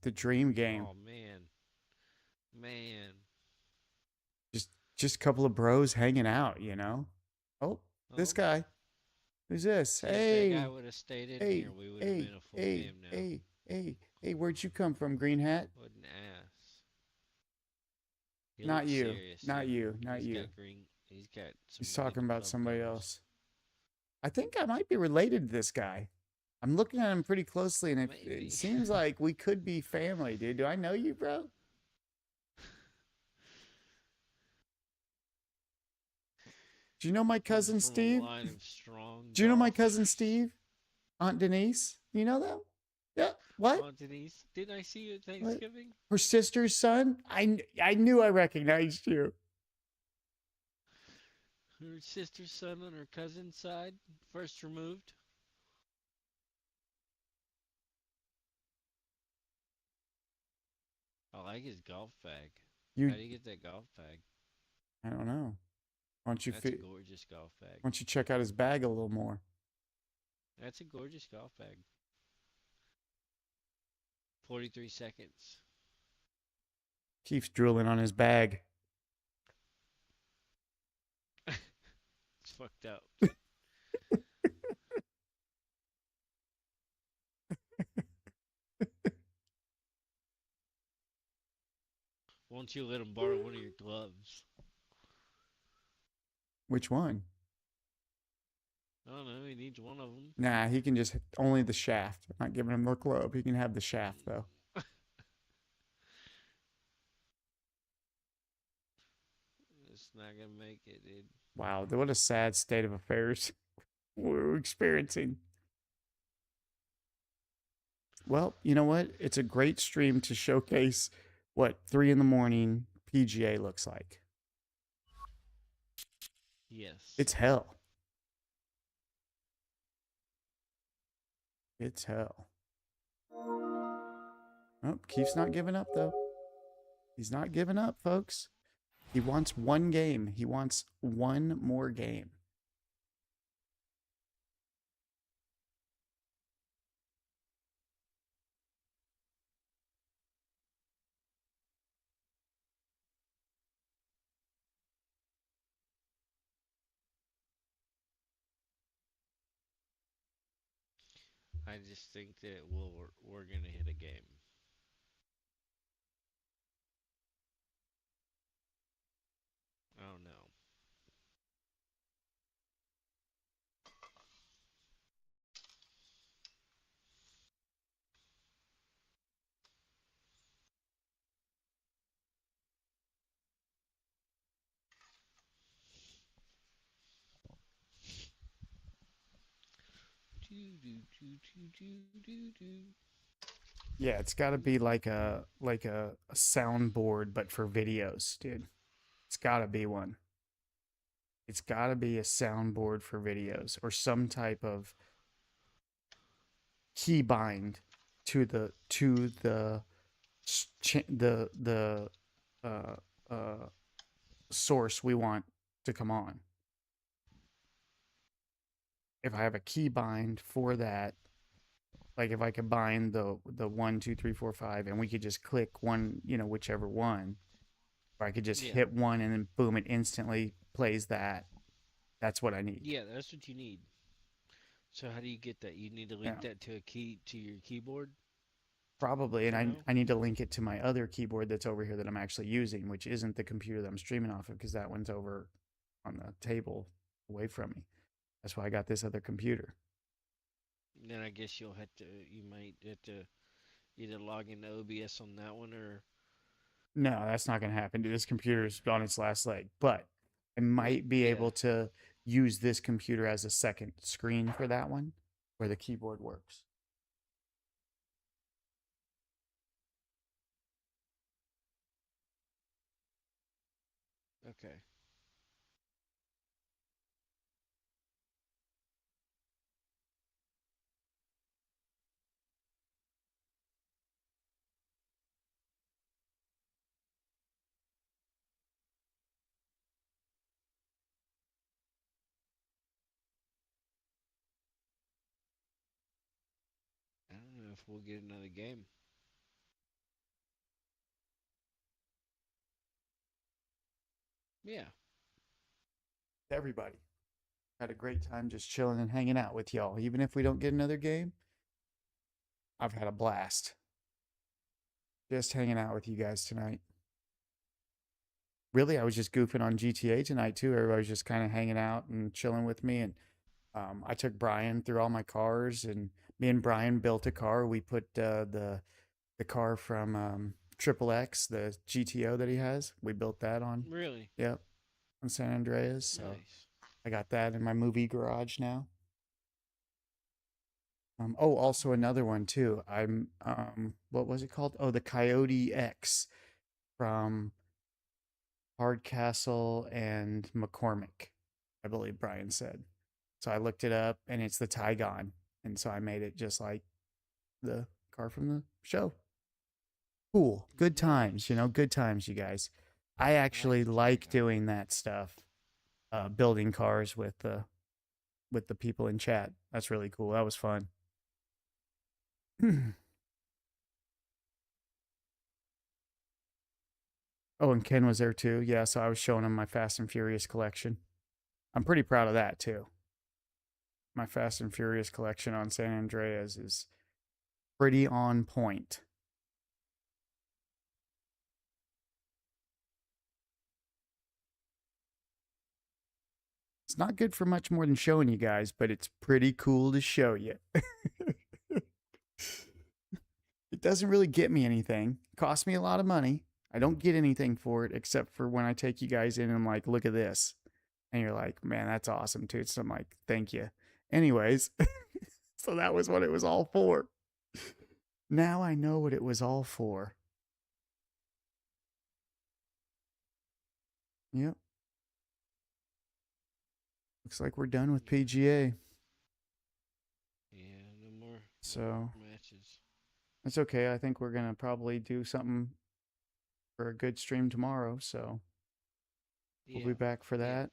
A: the dream game.
E: oh man. Man.
A: Just a couple of bros hanging out, you know? Oh, this
E: Oh,
A: guy. Who's this?
E: see, if
A: Hey,
E: that guy would have stayed in
A: hey,
E: here, we would have
A: hey,
E: been a full
A: hey,
E: game now.
A: hey, where'd you come from, Green Hat?
E: What an ass. He
A: Not
E: looks
A: you.
E: serious,
A: Not
E: too.
A: you. Not
E: He's
A: you.
E: got green. He's got some
A: He's
E: really
A: talking
E: good
A: about
E: club
A: somebody
E: covers.
A: else. I think I might be related to this guy. I'm looking at him pretty closely, and
E: Maybe.
A: it seems like we could be family, dude. Do I know you, bro? Do you know my
E: Comes
A: cousin
E: from a
A: Steve?
E: line of strong
A: Do you know my cousin
E: golfers.
A: Steve? Aunt Denise? Do you know them? Yeah. What?
E: Aunt Denise, didn't I see you at
A: What?
E: Thanksgiving?
A: Her sister's son? I knew I recognized you.
E: Her sister's son on her cousin's side, first removed. I like his golf bag.
A: You?
E: How do you get that golf bag?
A: I don't know. Why don't you
E: That's a gorgeous golf
A: Why
E: bag.
A: don't you check out his bag a little more?
E: That's a gorgeous golf bag. 43 seconds.
A: Keeps drooling on his bag.
E: It's fucked up. Why don't you let him borrow one of your gloves?
A: Which one?
E: I don't know. He needs one of them.
A: Nah, he can just only the shaft. I'm not giving him the globe. He can have the shaft though.
E: It's not gonna make it, dude.
A: Wow, what a sad state of affairs we're experiencing. Well, you know what? It's a great stream to showcase what 3 in the morning PGA looks like.
E: Yes.
A: It's hell. It's hell. Oh, Keith's not giving up though. He's not giving up, folks. He wants one game. He wants one more game.
E: I just think that we're gonna hit a game. I don't know. Do do do do do do do.
A: Yeah, it's got to be like a soundboard, but for videos, dude. It's got to be one. It's got to be a soundboard for videos or some type of keybind to the the uh uh source we want to come on. If I have a keybind for that, like if I could bind the 1, 2, 3, 4, 5, and we could just click one, whichever one, or I could just
E: Yeah.
A: hit one and then boom, it instantly plays that. That's what I need.
E: Yeah, that's what you need. So how do you get that? You need to
A: Yeah,
E: link that to a key to your keyboard
A: probably. And
E: for
A: I
E: now.
A: I need to link it to my other keyboard that's over here that I'm actually using, which isn't the computer that I'm streaming off of because that one's over on the table away from me. That's why I got this other computer.
E: Then I guess you might have to either log into OBS on that one or
A: No, that's not going to happen. Dude, this computer's on its last leg, but I
E: wait.
A: might be
E: Yeah.
A: able to use this computer as a second screen for that one where the keyboard works.
E: Okay. I don't know if we'll get another game. Yeah.
A: Everybody had a great time just chilling and hanging out with y'all. Even if we don't get another game, I've had a blast just hanging out with you guys tonight. Really, I was just goofing on GTA tonight too. Everybody was just kind of hanging out and chilling with me, and I took Brian through all my cars, and me and Brian built a car. We put the car from Triple X, the GTO that he has. We built that on.
E: Really
A: Yep, on San Andreas. So
E: nice.
A: I got that in my movie garage now. Oh, also another one too. I'm what was it called? Oh, the Coyote X from Hardcastle and McCormick, I believe Brian said. So I looked it up, and it's the Tygon, and so I made it just like the car from the show. Cool, good times,
E: Nice.
A: good times, you guys. I
E: I like
A: actually
E: the
A: like
E: Tygon.
A: doing that stuff, building cars with the people in chat. That's really cool. That was fun. Oh, and Ken was there too. Yeah, so I was showing him my Fast and Furious collection. I'm pretty proud of that too. My Fast and Furious collection on San Andreas is pretty on point. It's not good for much more than showing you guys, but it's pretty cool to show you. It doesn't really get me anything. It costs me a lot of money. I don't get anything for it except for when I take you guys in and I'm like, look at this. And you're like, man, that's awesome, too. So I'm like, thank you. Anyways, so that was what it was all for. Now I know what it was all for. Yep. Looks like we're done with PGA.
E: Yeah, no more
A: So
E: matches.
A: that's okay. I think we're going to probably do something for a good stream tomorrow. So we'll
E: Yeah.
A: be back for
E: Yeah.
A: that.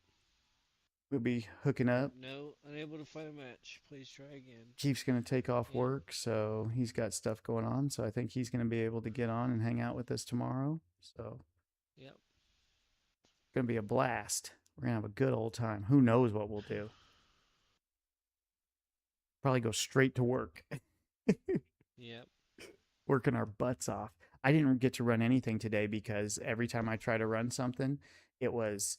A: We'll be hooking up.
E: No, unable to find a match. Please try again.
A: Chief's going to take off
E: Yeah.
A: work, so he's got stuff going on. So I think he's going to be able to get on and hang out with us tomorrow. So
E: Yep.
A: it's going to be a blast. We're going to have a good old time. Who knows what we'll do? Probably go straight to work,
E: Yep.
A: working our butts off. I didn't get to run anything today because every time I try to run something, it was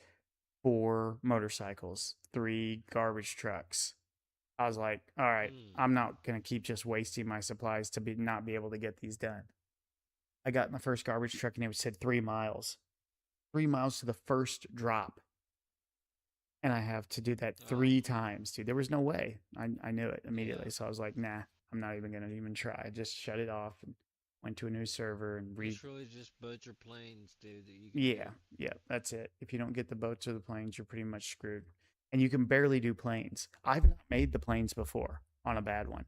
A: 4 motorcycles, 3 garbage trucks. I was like, all right, I'm not going to keep just wasting my supplies to not be able to get these done. I got in the first garbage truck and it said 3 miles. 3 miles to the first drop. And I have to do that 3 times, dude. There was no way. I knew it immediately.
E: Yeah.
A: So I was like, nah, I'm not even going to even try. I just shut it off and went to a new server and
E: It's really just boats or planes, dude, that you can
A: Yeah,
E: do.
A: yeah, that's it. If you don't get the boats or the planes, you're pretty much screwed. And you can barely do planes. I've not made the planes before on a bad one.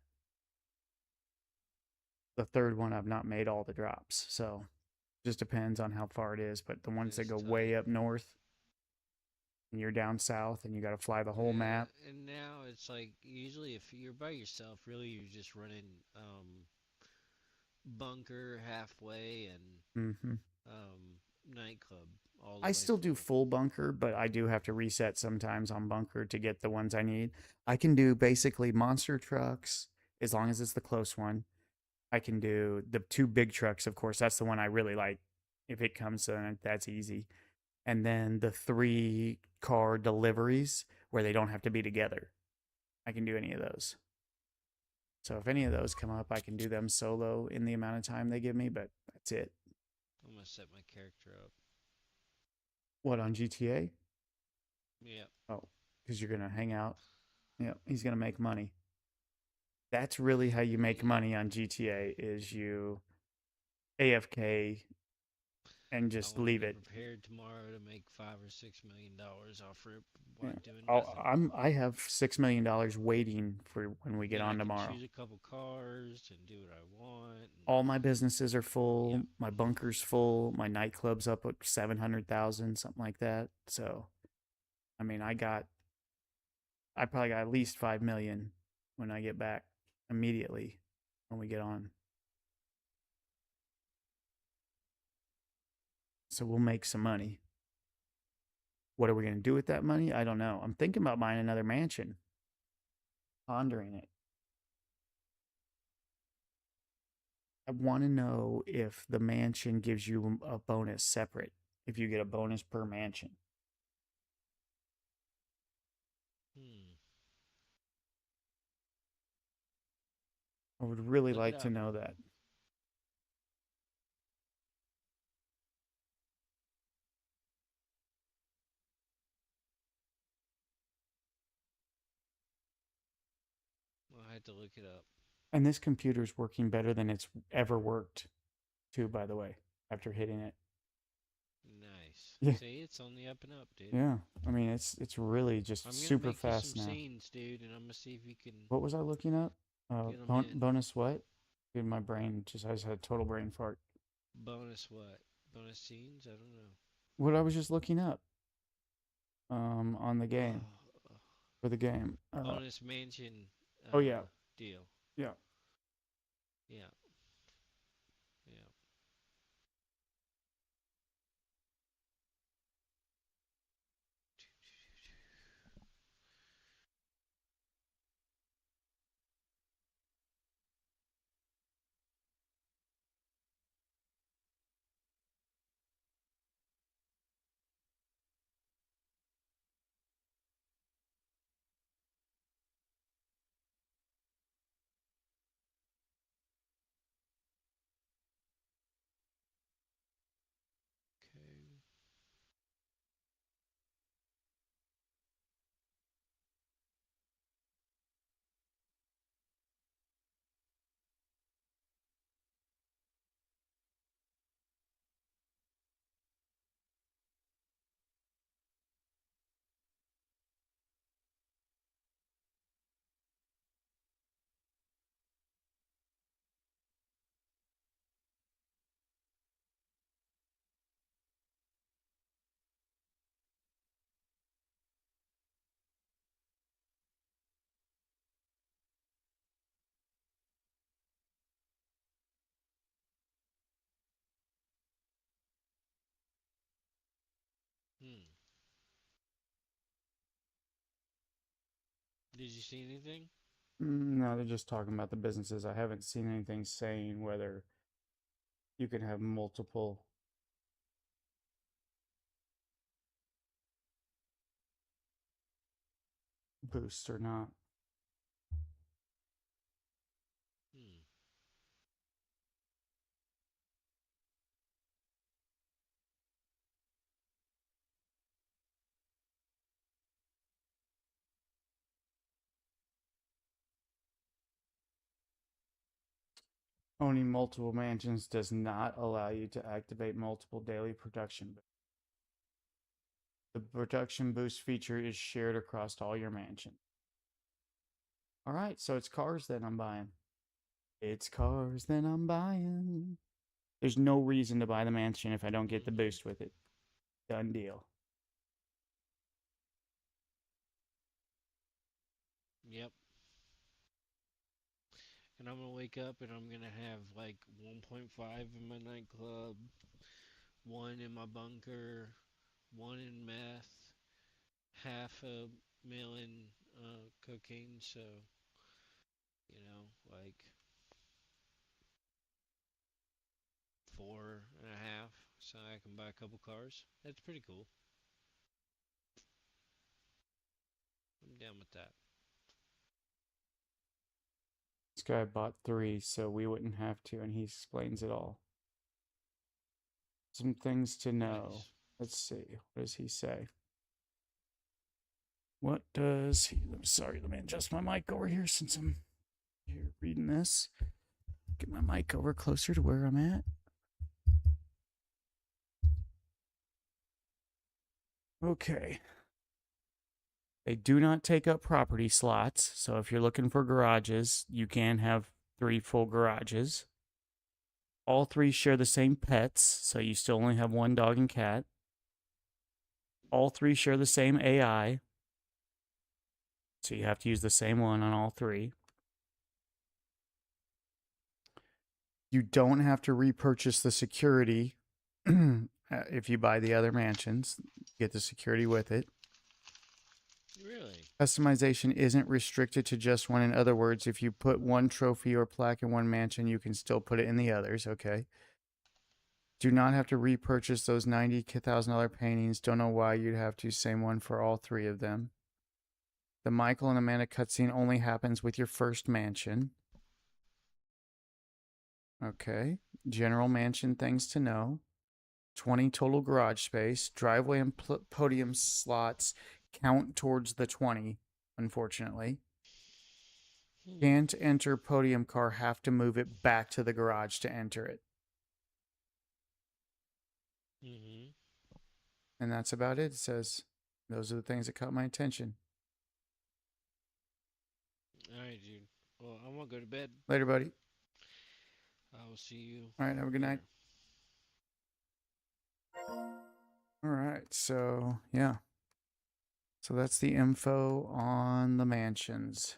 A: The third one, I've not made all the drops. So just depends on how far it is. But the ones that
E: It's
A: go
E: tough.
A: way up north and you're down south and you got to fly the whole map.
E: And now it's like usually if you're by yourself, really you're just running bunker halfway and
A: Hmm.
E: nightclub all the
A: I
E: way
A: still do
E: full.
A: full bunker, but I do have to reset sometimes on bunker to get the ones I need. I can do basically monster trucks as long as it's the close one. I can do the 2 big trucks, of course. That's the one I really like. If it comes to that, that's easy. And then the 3 car deliveries where they don't have to be together. I can do any of those. So if any of those come up, I can do them solo in the amount of time they give me, but that's it.
E: I'm gonna set my character up.
A: What, on GTA?
E: Yep.
A: Oh, because you're going to hang out. Yeah, he's going to make money. That's really how you make money on GTA is you AFK and just
E: I want to
A: leave
E: be
A: it.
E: prepared tomorrow to make $5 or $6 million off rip
A: Yeah.
E: while doing nothing.
A: I have $6 million waiting for when we get
E: Then I
A: on
E: can
A: tomorrow.
E: choose a couple cars and do what I want. And,
A: All my businesses are full.
E: yep.
A: My bunker's full. My nightclub's up at 700,000, something like that. So, I mean, I probably got at least 5 million when I get back immediately when we get on. So we'll make some money. What are we going to do with that money? I don't know. I'm thinking about buying another mansion, pondering it. I want to know if the mansion gives you a bonus separate, if you get a bonus per mansion.
E: Hmm.
A: I would really
E: Look it
A: like to
E: up.
A: know that.
E: I'll have to look it up.
A: And this computer's working better than it's ever worked, too, by the way, after hitting it.
E: Nice.
A: Yeah.
E: See, it's on the up and up, dude.
A: Yeah. I mean, it's really just
E: I'm gonna
A: super
E: make you some
A: fast now.
E: scenes, dude, and I'm gonna see if you can
A: What was I looking up?
E: get them in.
A: Bonus what? Dude, my brain I just had a total brain fart.
E: Bonus what? Bonus scenes? I don't know.
A: What I was just looking up. On the game.
E: Oh,
A: For the game.
E: bonus mansion.
A: Oh yeah.
E: Deal.
A: Yeah.
E: Yeah. Yeah. Did you see anything?
A: No, they're just talking about the businesses. I haven't seen anything saying whether you can have multiple boosts or not.
E: Hmm.
A: Owning multiple mansions does not allow you to activate multiple daily production. The production boost feature is shared across all your mansions. All right, so it's cars that I'm buying. It's cars that I'm buying. There's no reason to buy the mansion if I don't get the
E: Mm-hmm.
A: boost with it. Done deal.
E: Yep. And I'm gonna wake up and I'm gonna have like 1.5 in my nightclub, one in my bunker, one in meth, half a million cocaine. So like 4.5, so I can buy a couple cars. That's pretty cool. I'm down with that.
A: This guy bought 3, so we wouldn't have to, and he explains it all. Some things to know.
E: Nice.
A: Let's see. What does he say? What does he? Sorry, let me adjust my mic over here since I'm here reading this. Get my mic over closer to where I'm at. Okay. They do not take up property slots, so if you're looking for garages, you can have 3 full garages. All 3 share the same pets, so you still only have 1 dog and cat. All 3 share the same AI, so you have to use the same one on all 3. You don't have to repurchase the security if you buy the other mansions. Get the security with it.
E: Really?
A: Customization isn't restricted to just one. In other words, if you put one trophy or plaque in one mansion, you can still put it in the others. Okay. Do not have to repurchase those $90,000 paintings. Don't know why you'd have to. Same one for all 3 of them. The Michael and Amanda cutscene only happens with your first mansion. Okay. General mansion things to know. 20 total garage space. Driveway and podium slots count towards the 20, unfortunately.
E: Hmm.
A: Can't enter podium car, have to move it back to the garage to enter it.
E: Mm-hmm.
A: And that's about it. It says those are the things that caught my attention.
E: All right, dude. Well, I'm gonna go to bed.
A: Later, buddy.
E: I will see you
A: All right, have a good night.
E: later.
A: All right, so yeah. So that's the info on the mansions.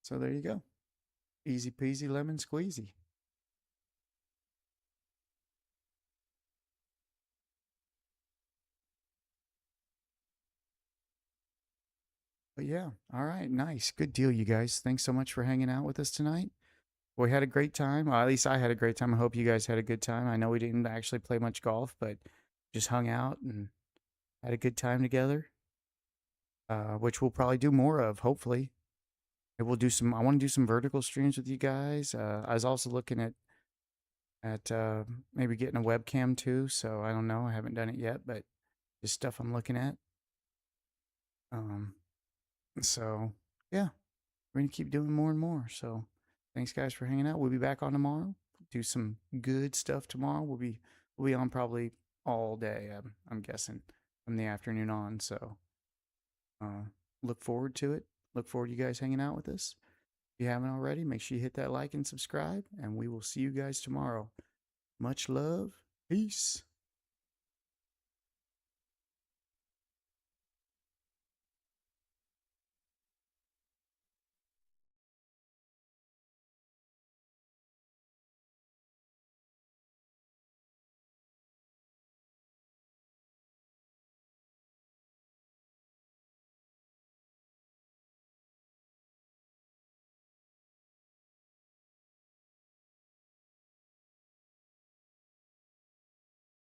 A: So there you go. Easy peasy lemon squeezy. But yeah, all right, nice. Good deal, you guys. Thanks so much for hanging out with us tonight. We had a great time. Well, at least I had a great time. I hope you guys had a good time. I know we didn't actually play much golf, but just hung out and had a good time together, which we'll probably do more of, hopefully. Maybe we'll do some, I want to do some vertical streams with you guys. I was also looking at maybe getting a webcam too. So I don't know. I haven't done it yet, but just stuff I'm looking at. So yeah, we're gonna keep doing more and more. So thanks guys for hanging out. We'll be back on tomorrow. Do some good stuff tomorrow. We'll be on probably all day. I'm guessing from the afternoon on. So look forward to it. Look forward to you guys hanging out with us. If you haven't already, make sure you hit that like and subscribe, and we will see you guys tomorrow. Much love. Peace.